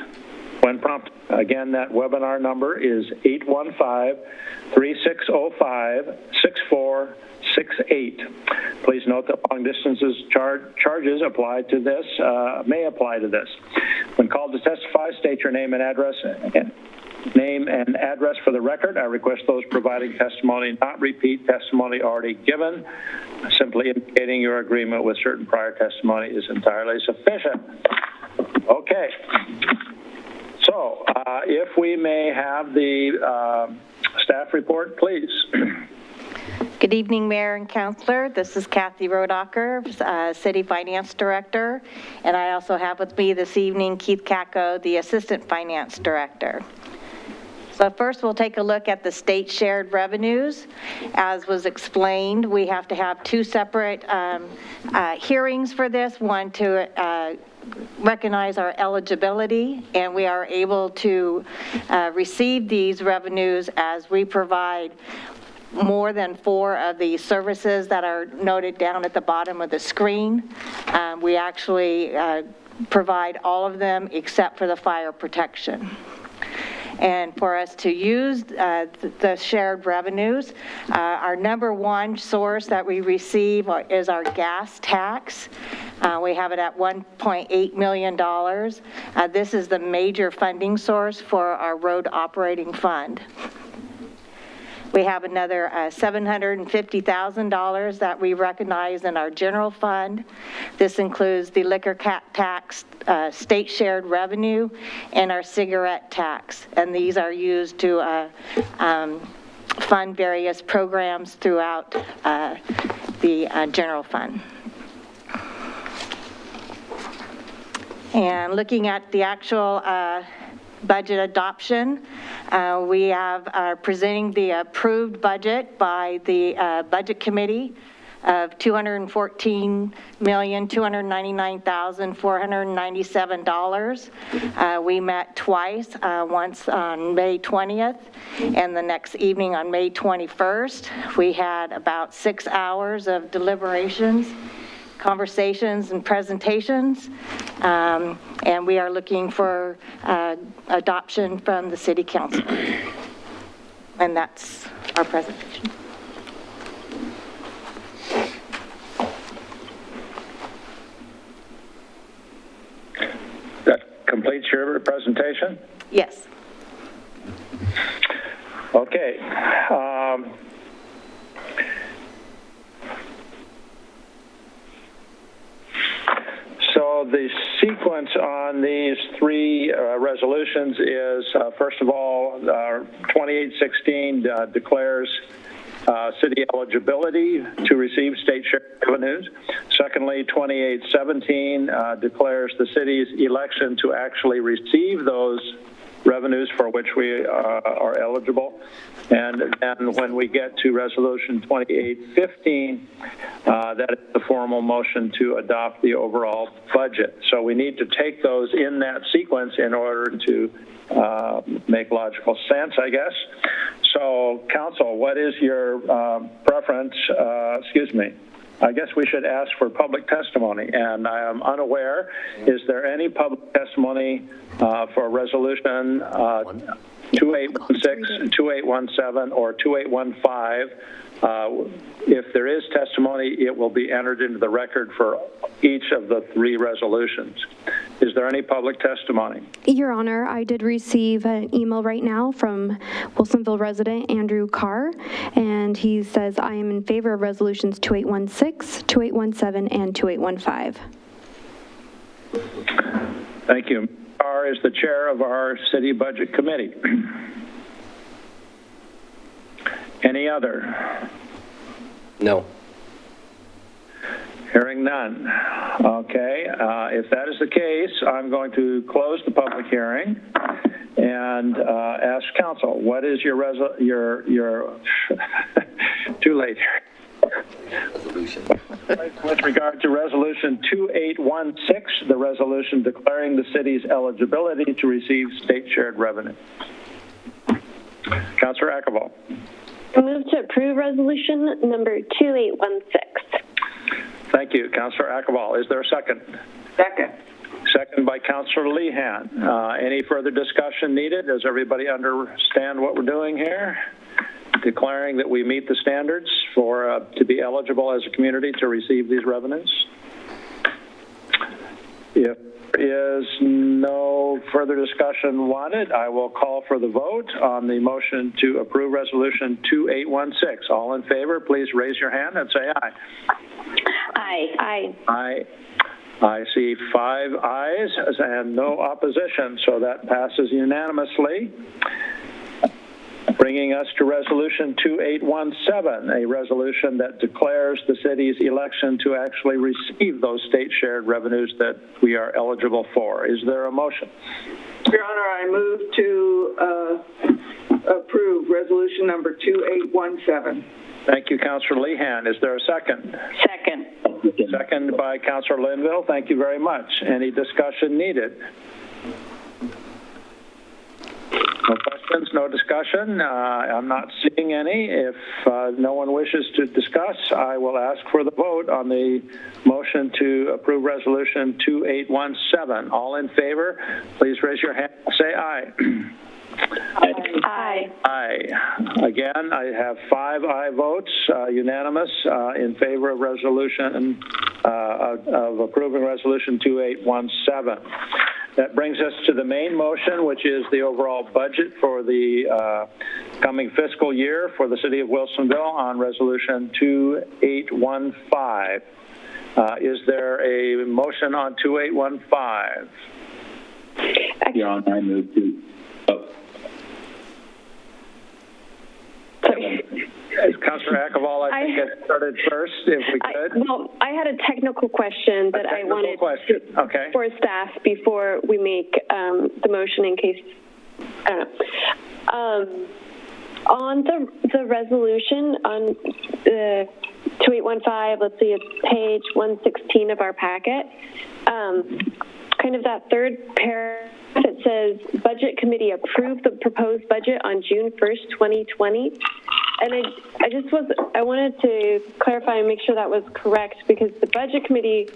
when prompted. Again, that webinar number is 815-3605-6468. Please note that long distances charges apply to this, may apply to this. When called to testify, state your name and address. For the record. I request those providing testimony not repeat testimony already given. Simply indicating your agreement with certain prior testimony is entirely sufficient. Okay. So, if we may have the staff report, please. Good evening, Mayor and Councilor. This is Kathy Rodacher, City Finance Director, and I also have with me this evening Keith Kako, the Assistant Finance Director. So first, we'll take a look at the state shared revenues. As was explained, we have to have two separate hearings for this, one to recognize our eligibility, and we are able to receive these revenues as we provide more than 4 of the services that are noted down at the bottom of the screen. We actually provide all of them except for the fire protection. And for us to use the shared revenues, our number one source that we receive is our gas tax. We have it at $1.8 million. This is the major funding source for our road operating fund. We have another $750,000 that we recognize in our general fund. This includes the liquor tax, state shared revenue, and our cigarette tax. And these are used to fund various programs throughout the general fund. And looking at the actual budget adoption, we are presenting the approved budget by the Budget Committee of $214,299,497. We met twice, once on May 20th and the next evening on May 21st. We had about 6 hours of deliberations, conversations, and presentations, and we are looking for adoption from the City Council. And that's our presentation. That completes your presentation? Yes. Okay. So the sequence on these 3 resolutions is, first of all, 2816 declares city eligibility to receive state share revenues. Secondly, 2817 declares the city's election to actually receive those revenues for which we are eligible. And then when we get to resolution 2815, that is the formal motion to adopt the overall budget. So we need to take those in that sequence in order to make logical sense, I guess. So, Council, what is your preference? Excuse me. I guess we should ask for public testimony, and I am unaware. Is there any public testimony for resolution 2816, 2817, or 2815? If there is testimony, it will be entered into the record for each of the 3 resolutions. Is there any public testimony? Your Honor, I did receive an email right now from Wilsonville resident Andrew Carr, and he says, I am in favor of resolutions 2816, 2817, and 2815. Thank you. Carr is the chair of our City Budget Committee. Any other? No. Hearing none. Okay, if that is the case, I'm going to close the public hearing and ask Council, what is your too late. Resolution. With regard to resolution 2816, the resolution declaring the city's eligibility to receive state shared revenue. Councilor Akeball. I move to approve resolution number 2816. Thank you, Councilor Akeball. Is there a second? Second. Second by Councilor LEHAN. Any further discussion needed? Does everybody understand what we're doing here? Declaring that we meet the standards for to be eligible as a community to receive these revenues. If there is no further discussion wanted, I will call for the vote on the motion to approve resolution 2816. All in favor, please raise your hand and say aye. Aye. Aye. Aye. I see 5 ayes and no opposition, so that passes unanimously. Bringing us to Resolution 2817, a resolution that declares the city's election to actually receive those state-shared revenues that we are eligible for. Is there a motion? Your Honor, I move to approve resolution number 2817. Thank you, Councilor Lehan. Is there a second? Second. Second by Councilor Linville. Thank you very much. Any discussion needed? No questions, no discussion. I'm not seeing any. If no one wishes to discuss, I will ask for the vote on the motion to approve Resolution 2817. All in favor, please raise your hand. Say aye. Aye. Aye. Again, I have 5 aye votes, unanimous, in favor of resolution, of approving Resolution 2817. That brings us to the main motion, which is the overall budget for the coming fiscal year for the city of Wilsonville on Resolution 2815. Is there a motion on 2815? Your Honor, I move to. Councilor Akval, I think it started first, if we could. Well, I had a technical question that I wanted okay. for staff before we make the motion in case, I don't know. On the resolution on the 2815, let's see, it's page 116 of our packet. Kind of that third paragraph, it says, Budget Committee approved the proposed budget on June 1st, 2020. And I wanted to clarify and make sure that was correct, because the Budget Committee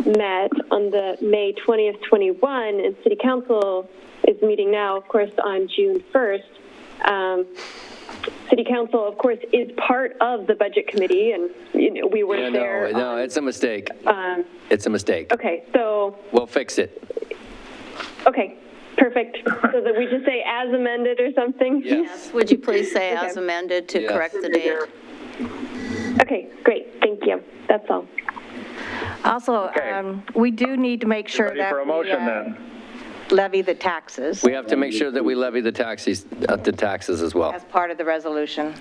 met on the May 20th, 21, and City Council is meeting now, of course, on June 1st. City Council, of course, is part of the Budget Committee, and we were there. No, it's a mistake. It's a mistake. Okay, so. We'll fix it. Okay, perfect. So that we just say as amended or something? Yes, would you please say as amended to correct the date? Okay, great, thank you. That's all. Also, we do need to make sure Ready that for a motion, then? levy the taxes We have to make sure that we levy the taxes as well. as part of the resolution.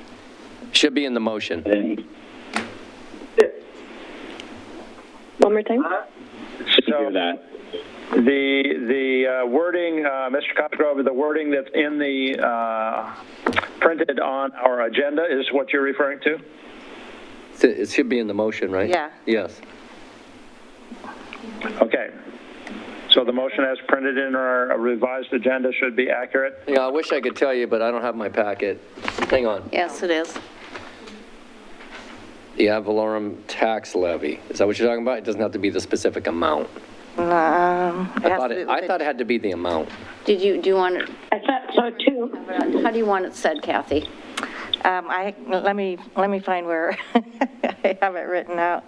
Should be in the motion. One more time? So the wording, Mr. Cosgrove, the wording that's in the printed on our agenda is what you're referring to? It should be in the motion, right? Yeah. Yes. Okay. So the motion as printed in our revised agenda should be accurate? Yeah, I wish I could tell you, but I don't have my packet. Hang on. Yes, it is. The ad valorem tax levy. Is that what you're talking about? It doesn't have to be the specific amount. I thought it had to be the amount. Do you want it? I thought so too. How do you want it said, Kathy? let me find where I have it written out.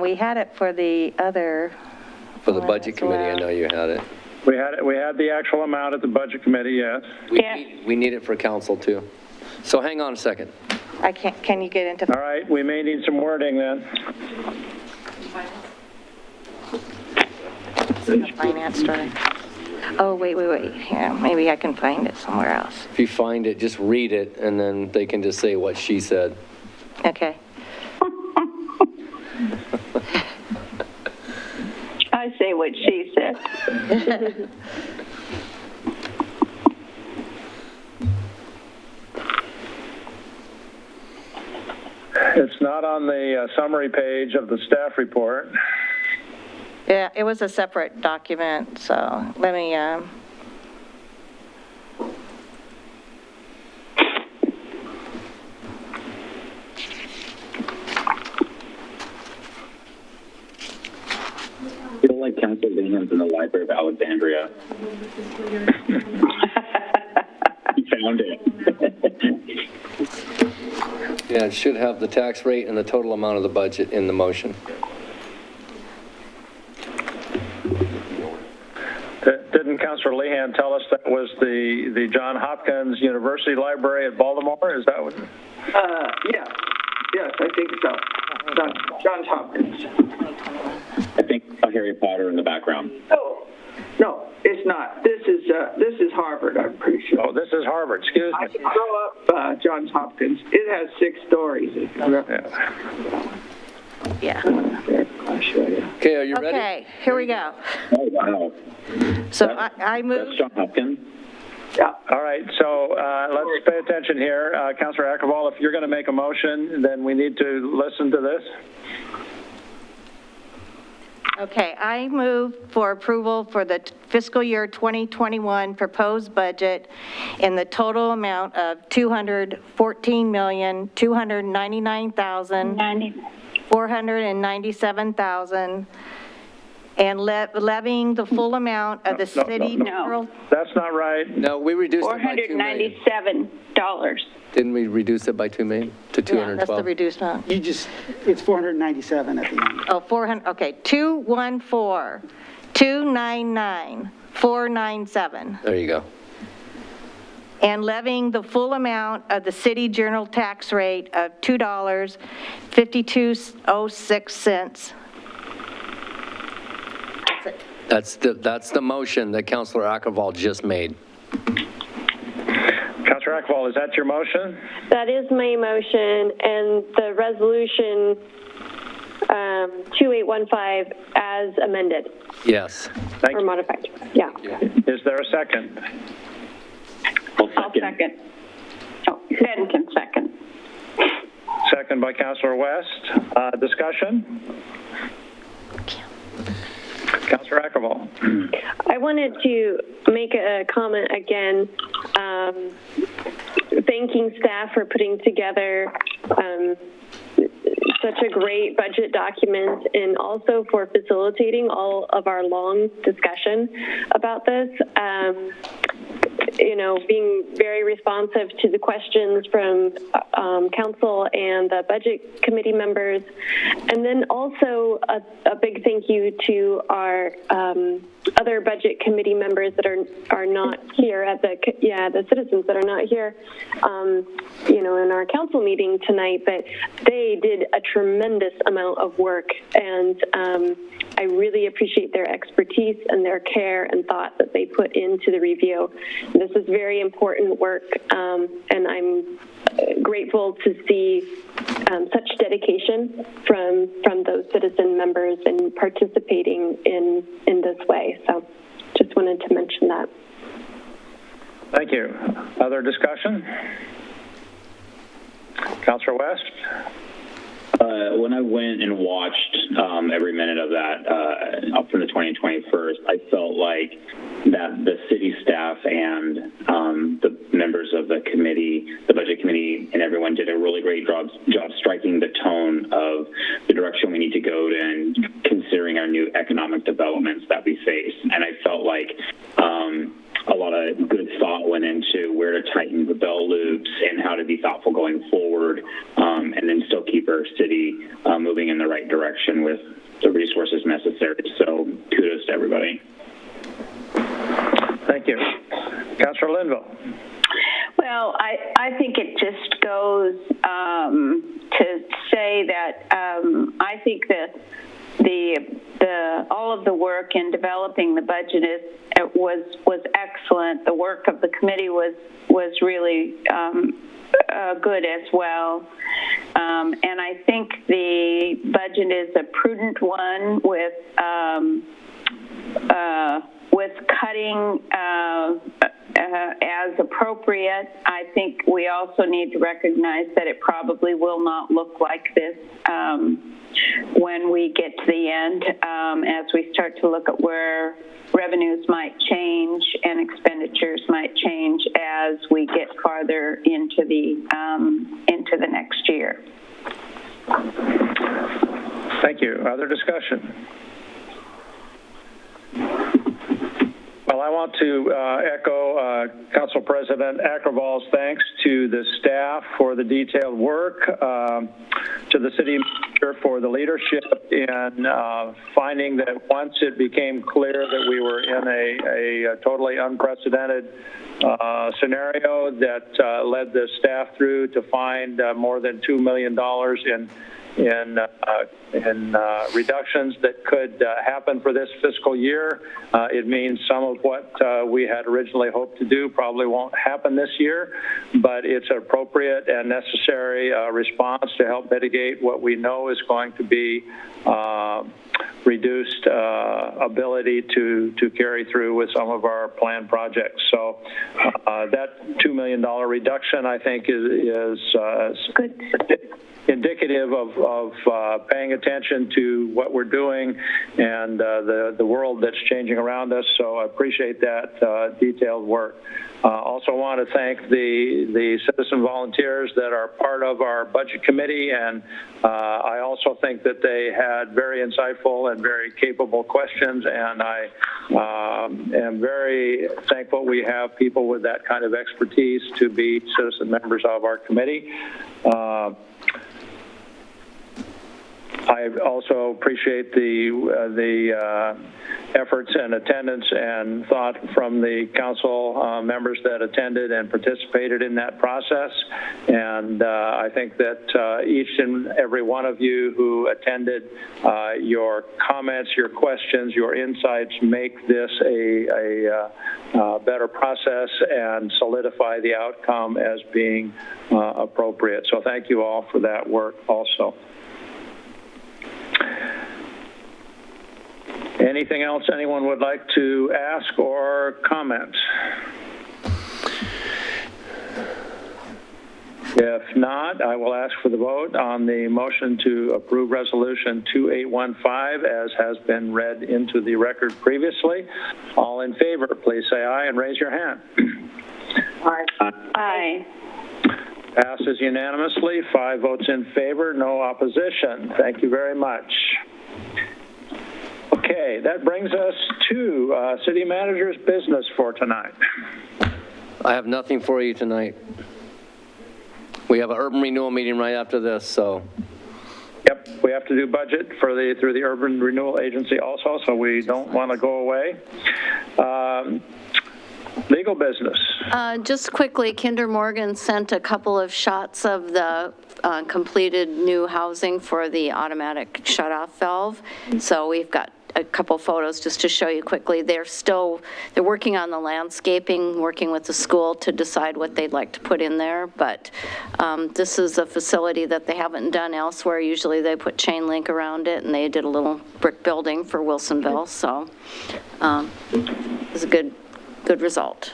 We had it for the other. For the budget committee, I know you had it. We had the actual amount at the budget committee, yes. We need it for council too. So hang on a second. I can't, can you get into? All right, we may need some wording then. Finance director. Oh, wait. Yeah, maybe I can find it somewhere else. If you find it, just read it, and then they can just say what she said. Okay. I say what she said. It's not on the summary page of the staff report. Yeah, it was a separate document, so let me, I feel like Council Lehan's in the Library of Alexandria. He found it. Yeah, it should have the tax rate and the total amount of the budget in the motion. Didn't Councilor Lehan tell us that was the Johns Hopkins University Library at Baltimore? Is that what? Yeah. Yes, I think so. Johns Hopkins. I think Harry Potter in the background. Oh, no, it's not. This is Harvard, I'm pretty sure. Oh, this is Harvard, excuse I me. can throw up Johns Hopkins. It has 6 stories. Yeah. Okay, are you ready? Okay, here we go. Oh, wow. So I move. That's John Hopkins. Yeah. All right, so let's pay attention here. Councilor Akkerval, if you're going to make a motion, then we need to listen to this. Okay, I move for approval for the fiscal year 2021 proposed budget in the total amount of $214,299,497,000 and levying the full amount of the city general. That's not right. No, we reduced it by $2 million. $497. Didn't we reduce it by $2 million to Yeah, that's the 212? reduced amount. It's 497 at the end. Oh, 400, okay, 214,299,497. There you go. And levying the full amount of the city general tax rate of $2.5206. That's the motion that Councilor Akkerval just made. Councilor Akkerval, is that your motion? That is my motion, and the resolution 2815 as amended Yes. Thank or you. modified. Yeah. Is there a second? I'll second. Oh, Ben can second. Second by Councilor West. Discussion? Councilor Akkerval. I wanted to make a comment again, thanking staff for putting together such a great budget document and also for facilitating all of our long discussion about this. Being very responsive to the questions from council and the budget committee members. And then also a big thank you to our other budget committee members that are not here the citizens that are not here, in our council meeting tonight, but they did a tremendous amount of work, and I really appreciate their expertise and their care and thought that they put into the review. This is very important work, and I'm grateful to see such dedication from those citizen members in participating in this way. So just wanted to mention that. Thank you. Other discussion? Councilor West? When I went and watched every minute of that up from the 2021st, I felt like that the city staff and the members of the committee, the budget committee, and everyone did a really great job striking the tone of the direction we need to go and considering our new economic developments that we face. And I felt like a lot of good thought went into where to tighten the bell loops and how to be thoughtful going forward, and then still keep our city moving in the right direction with the resources necessary. So kudos to everybody. Thank you. Councilor Linville? Well, I think it just goes to say that I think that all of the work in developing the budget was excellent. The work of the committee was really good as well. And I think the budget is a prudent one with cutting as appropriate. I think we also need to recognize that it probably will not look like this when we get to the end, as we start to look at where revenues might change and expenditures might change as we get farther into the next year. Thank you. Other discussion? Well, I want to echo Council President Akkerval's thanks to the staff for the detailed work. to the city manager for the leadership in finding that once it became clear that we were in a totally unprecedented scenario that led the staff through to find more than $2 million in reductions that could happen for this fiscal year. It means some of what we had originally hoped to do probably won't happen this year, but it's an appropriate and necessary response to help mitigate what we know is going to be reduced ability to carry through with some of our planned projects. So that $2 million reduction, I think, is good. Indicative of paying attention to what we're doing and the world that's changing around us. So I appreciate that detailed work. Also want to thank the citizen volunteers that are part of our budget committee, and I also think that they had very insightful and very capable questions, and I am very thankful we have people with that kind of expertise to be citizen members of our committee. I also appreciate the efforts and attendance and thought from the council members that attended and participated in that process. And I think that each and every one of you who attended, your comments, your questions, your insights make this a better process and solidify the outcome as being appropriate. So thank you all for that work also. Anything else anyone would like to ask or comment? If not, I will ask for the vote on the motion to approve Resolution 2815 as has been read into the record previously. All in favor, please say aye and raise your hand. Aye. Aye. Passes unanimously, 5 votes in favor, no opposition. Thank you very much. Okay, that brings us to city manager's business for tonight. I have nothing for you tonight. We have an urban renewal meeting right after this, so. Yep, we have to do budget for through the Urban Renewal Agency also, so we don't want to go away. Legal business. Just quickly, Kinder Morgan sent a couple of shots of the completed new housing for the automatic shutoff valve. So we've got a couple photos just to show you quickly. They're working on the landscaping, working with the school to decide what they'd like to put in there. But this is a facility that they haven't done elsewhere. Usually they put chain link around it, and they did a little brick building for Wilsonville. So it's a good result.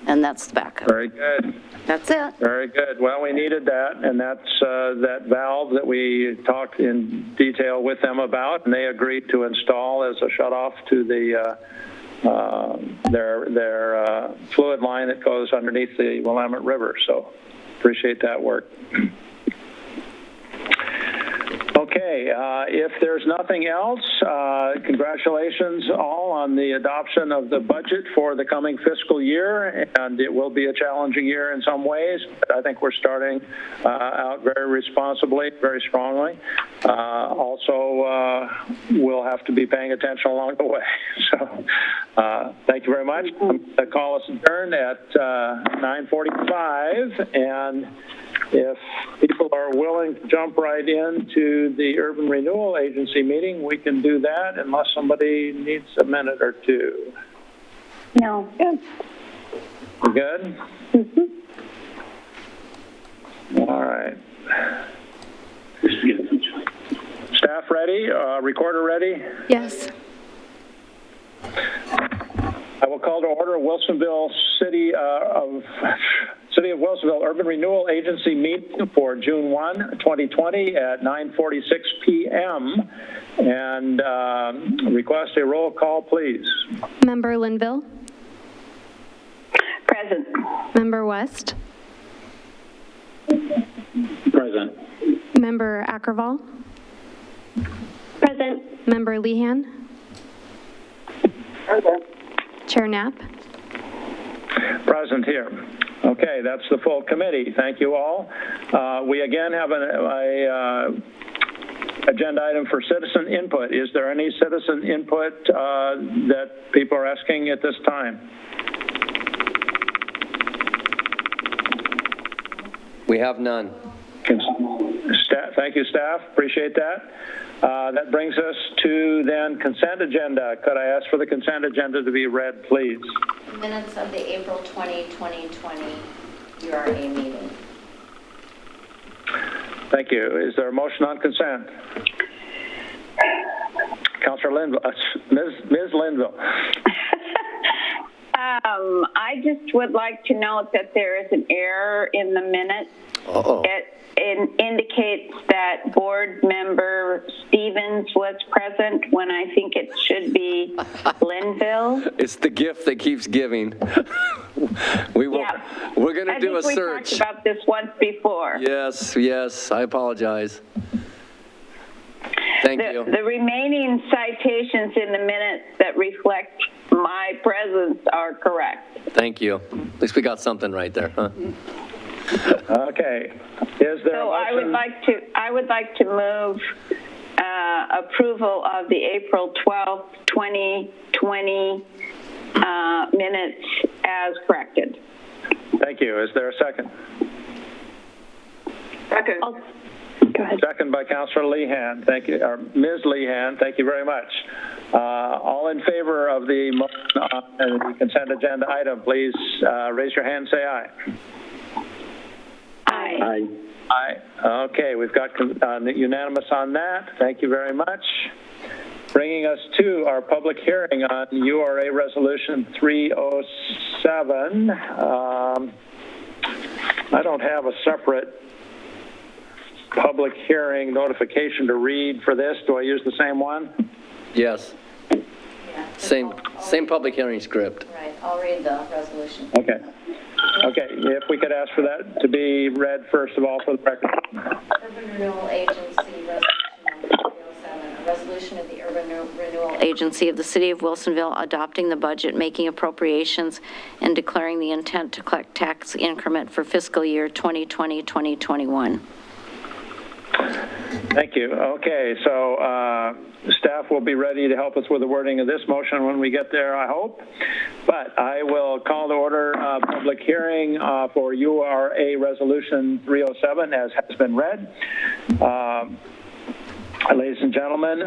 And that's the backup. Very good. That's it. Very good. Well, we needed that, and that's that valve that we talked in detail with them about, and they agreed to install as a shutoff to the their fluid line that goes underneath the Willamette River. So appreciate that work. Okay, if there's nothing else, congratulations all on the adoption of the budget for the coming fiscal year, and it will be a challenging year in some ways, but I think we're starting out very responsibly, very strongly. Also, we'll have to be paying attention along the way. So thank you very much. The call is adjourned at 9:45, and if people are willing to jump right into the Urban Renewal Agency meeting, we can do that unless somebody needs a minute or two. No. Good. You good? Mm-hmm. All right. Staff ready? Recorder ready? Yes. I will call to order Wilsonville City of Wilsonville Urban Renewal Agency meeting for June 1, 2020 at 9:46 p.m. and request a roll call, please. Member Linville? Present. Member West? Present. Member Ackerval? Present. Member Lehan? Present. Chair Knapp? Present here. Okay, that's the full committee. Thank you all. We again have a agenda item for citizen input. Is there any citizen input that people are asking at this time? We have none. Thank you, staff. Appreciate that. That brings us to then consent agenda. Could I ask for the consent agenda to be read, please? Minutes of the April 20, 2020 URA meeting. Thank you. Is there a motion on consent? Councilor Linville, Ms. Linville. I just would like to note that there is an error in the minutes. Uh-oh. It indicates that board member Stevens was present when I think it should be Linville. It's the gift that keeps giving. We will. Yeah. We're going to do a search. We talked about this once before. Yes. I apologize. Thank you. The remaining citations in the minutes that reflect my presence are correct. Thank you. At least we got something right there, huh? Okay. Is there So a motion? I would like to move approval of the April 12th, 2020 minutes as corrected. Thank you. Is there a second? Second. Go ahead. Second by Councilor LEHAN. Thank you. Or Ms. LEHAN, thank you very much. All in favor of the motion on the consent agenda item, please raise your hand, say aye. Aye. Aye. Okay, we've got unanimous on that. Thank you very much. Bringing us to our public hearing on URA Resolution 307. I don't have a separate public hearing notification to read for this. Do I use the same one? Yes. Yeah. Same public hearing script. Right, I'll read the resolution. Okay. Okay, if we could ask for that to be read first of all for the record. Urban Renewal Agency Resolution Number 307, a resolution of the Urban Renewal Agency of the City of Wilsonville adopting the budget, making appropriations, and declaring the intent to collect tax increment for fiscal year 2020-2021. Thank you. Okay, so staff will be ready to help us with the wording of this motion when we get there, I hope. But I will call to order public hearing for URA Resolution 307 as has been read. Ladies and gentlemen,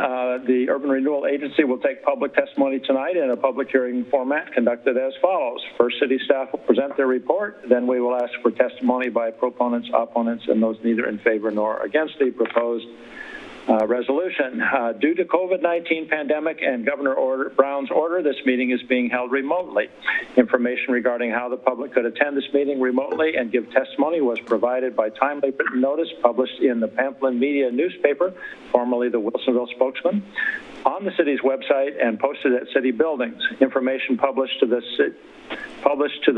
the Urban Renewal Agency will take public testimony tonight in a public hearing format conducted as follows. First, city staff will present their report. Then we will ask for testimony by proponents, opponents, and those neither in favor nor against the proposed resolution. Due to COVID-19 pandemic and Governor Brown's order, this meeting is being held remotely. Information regarding how the public could attend this meeting remotely and give testimony was provided by timely written notice published in the Pamplin Media newspaper, formerly the Wilsonville Spokesman, on the city's website and posted at city buildings. Information published to the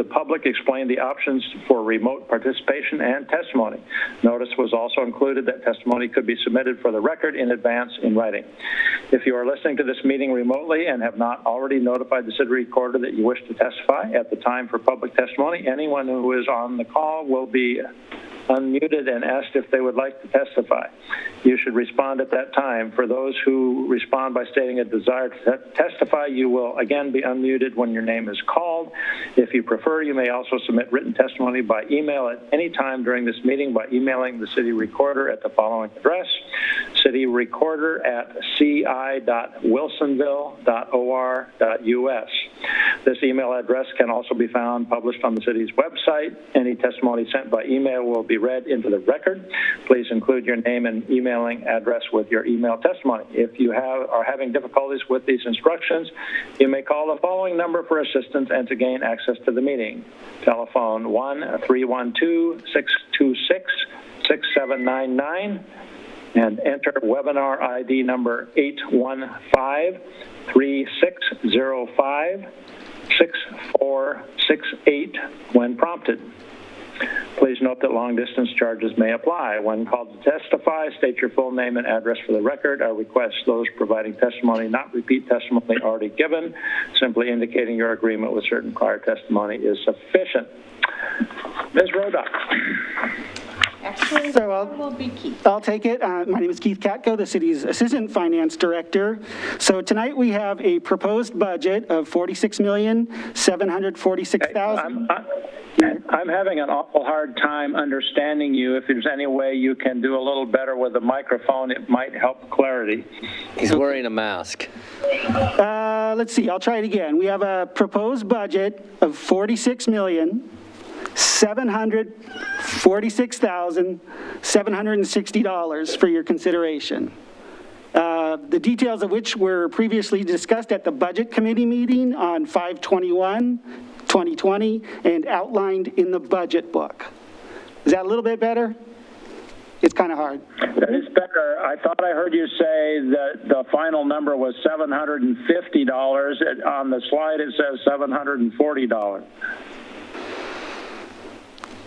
public explained the options for remote participation and testimony. Notice was also included that testimony could be submitted for the record in advance in writing. If you are listening to this meeting remotely and have not already notified the city recorder that you wish to testify at the time for public testimony, anyone who is on the call will be unmuted and asked if they would like to testify. You should respond at that time. For those who respond by stating a desire to testify, you will again be unmuted when your name is called. If you prefer, you may also submit written testimony by email at any time during this meeting by emailing the city recorder at the following address: cityrecorder@ci.wilsonville.or.us. This email address can also be found published on the city's website. Any testimony sent by email will be read into the record. Please include your name and emailing address with your email testimony. If you are having difficulties with these instructions, you may call the following number for assistance and to gain access to the meeting. Telephone 1-312-626-6799 and enter webinar ID number 815-3605-6468 when prompted. Please note that long-distance charges may apply. When called to testify, state your full name and address for the record. Our request those providing testimony not repeat testimony already given. Simply indicating your agreement with certain prior testimony is sufficient. Ms. Rodak. Actually, So will be Keith. I'll take it. My name is Keith Katko, the city's Assistant Finance Director. So tonight we have a proposed budget of $46,746,000. I'm having an awful hard time understanding you. If there's any way you can do a little better with the microphone, it might help clarity. He's wearing a mask. Let's see, I'll try it again. We have a proposed budget of $46,746,760 for your consideration. The details of which were previously discussed at the Budget Committee meeting on 5/21/2020 and outlined in the budget book. Is that a little bit better? It's kind of hard. That is better. I thought I heard you say that the final number was $750. On the slide, it says $740.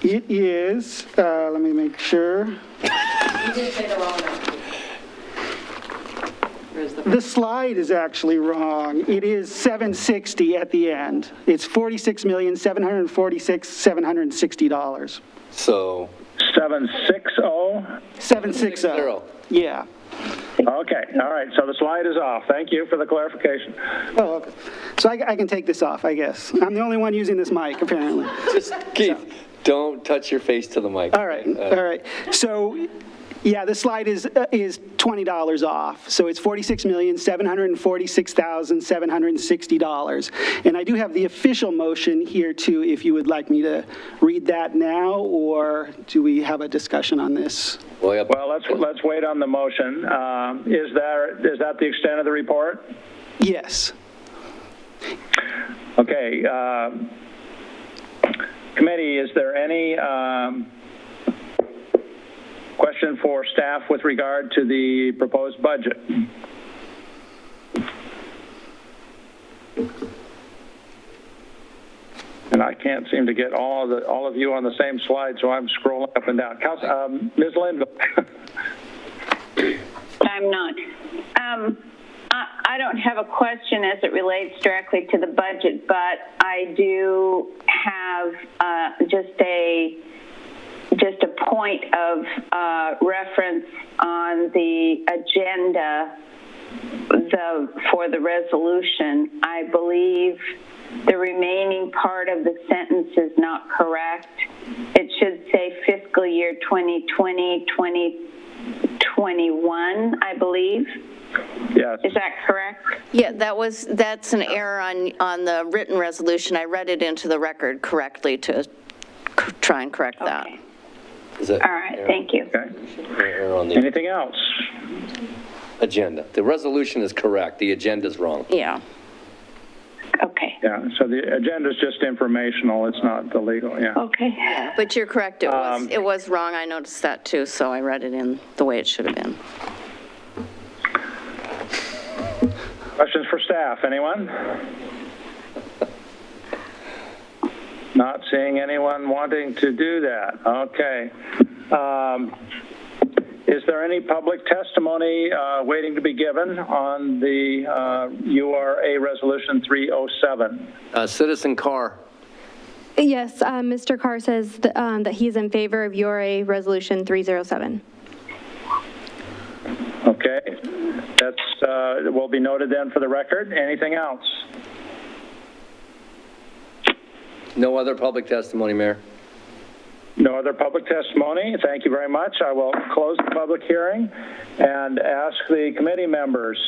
It is, let me make sure. You did say the wrong number. The slide is actually wrong. It is 760 at the end. It's $46,746,760. So. 760? 760. Yeah. Okay, all right, so the slide is off. Thank you for the clarification. Oh, okay. So I can take this off, I guess. I'm the only one using this mic, apparently. Just, Keith, don't touch your face to the mic. All right, all right. So, yeah, the slide is $20 off. So it's $46,746,760. And I do have the official motion here too, if you would like me to read that now, or do we have a discussion on this? Well, let's wait on the motion. Is that the extent of the report? Yes. Okay. Committee, is there any question for staff with regard to the proposed budget? And I can't seem to get all of you on the same slide, so I'm scrolling up and down. Ms. Linville. I'm not. I don't have a question as it relates directly to the budget, but I do have just a point of reference on the agenda for the resolution. I believe the remaining part of the sentence is not correct. It should say fiscal year 2020, 2021, I believe. Yes. Is that correct? Yeah, that's an error on the written resolution. I read it into the record correctly to try and correct that. All right, thank you. Okay. Anything else? Agenda. The resolution is correct. The agenda's wrong. Yeah. Okay. Yeah, so the agenda is just informational. It's not the legal, yeah. Okay. Yeah, but you're correct. It was wrong. I noticed that too, so I read it in the way it should have been. Questions for staff, anyone? Not seeing anyone wanting to do that. Okay. Is there any public testimony waiting to be given on the URA Resolution 307? Citizen Carr. Yes, Mr. Carr says that he's in favor of URA Resolution 307. Okay. That's will be noted then for the record. Anything else? No other public testimony, Mayor. No other public testimony. Thank you very much. I will close the public hearing and ask the committee members,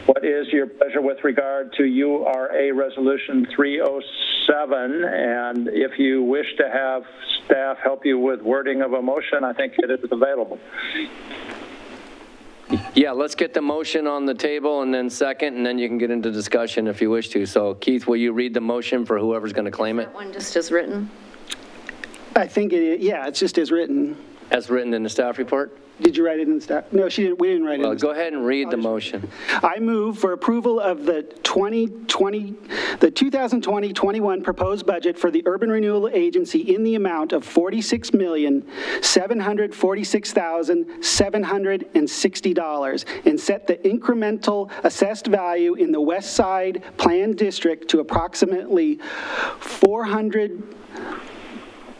what is your pleasure with regard to URA Resolution 307? And if you wish to have staff help you with wording of a motion, I think it is available. Yeah, let's get the motion on the table and then second, and then you can get into discussion if you wish to. So, Keith, will you read the motion for whoever's going to claim it? That one just as written? I think, yeah, it's just as written. As written in the staff report? Did you write it in the staff? No, she didn't, we didn't write it in Well, the go ahead and read the motion. I move for approval of the 2020-21 proposed budget for the Urban Renewal Agency in the amount of $46,746,760 and set the incremental assessed value in the West Side Plan District to approximately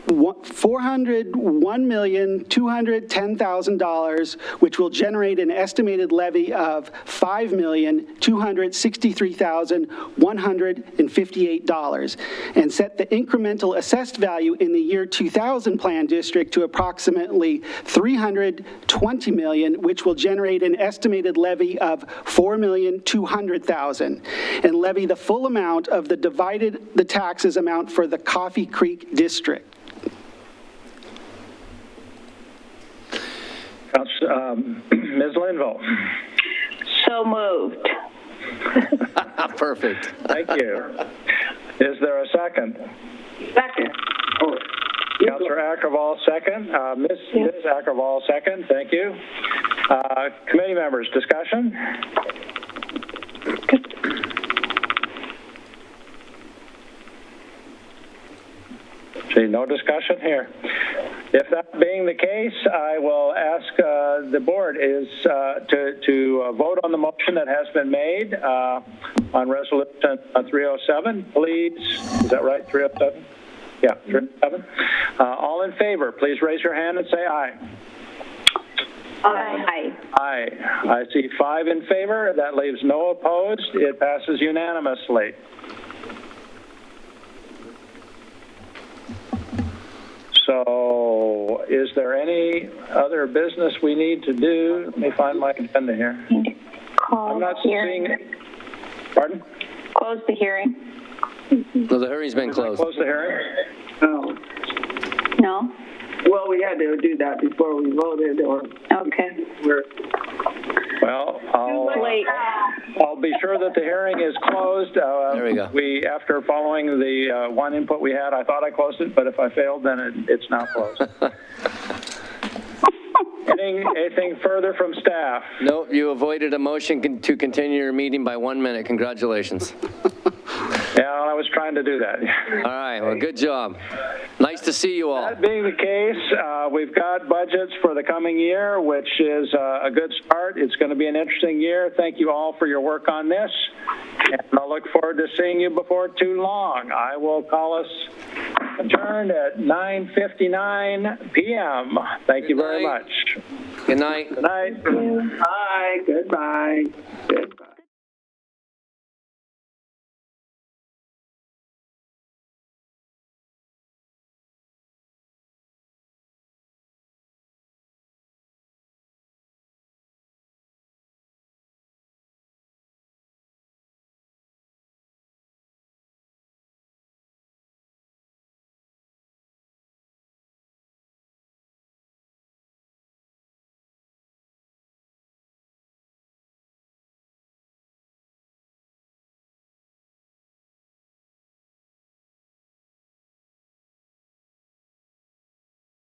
$401,210,000, which will generate an estimated levy of $5,263,158, and set the incremental assessed value in the year 2000 Plan District to approximately $320 million, which will generate an estimated levy of $4,200,000, and levy the full amount of the divided the taxes amount for the Coffee Creek District. Ms. Linville. So moved. Perfect. Thank you. Is there a second? Second. Oh. Councilor Ackerval, second. Ms. Ackerval, second. Thank you. Committee members, discussion? See, no discussion here. If that being the case, I will ask the board to vote on the motion that has been made on resolution 307. Please, is that right, 307? Yeah, 307. All in favor, please raise your hand and say aye. Aye. Aye. I see 5 in favor. That leaves no opposed. It passes unanimously. So, is there any other business we need to do? Let me find my agenda here. I'm not seeing. Pardon? Close the hearing. No, the hearing's been closed. Close the hearing? No. No? Well, we had to do that before we voted, or. Okay. Well, I'll be sure that the hearing is closed. There we go. After following the one input we had, I thought I closed it, but if I failed, then it's now closed. Anything further from staff? No, you avoided a motion to continue your meeting by 1 minute. Congratulations. Yeah, I was trying to do that. All right, well, good job. Nice to see you all. That being the case, we've got budgets for the coming year, which is a good start. It's going to be an interesting year. Thank you all for your work on this, and I'll look forward to seeing you before too long. I will call us adjourned at 9:59 p.m. Thank you very much. Good night. Good night. Bye. Goodbye. Goodbye.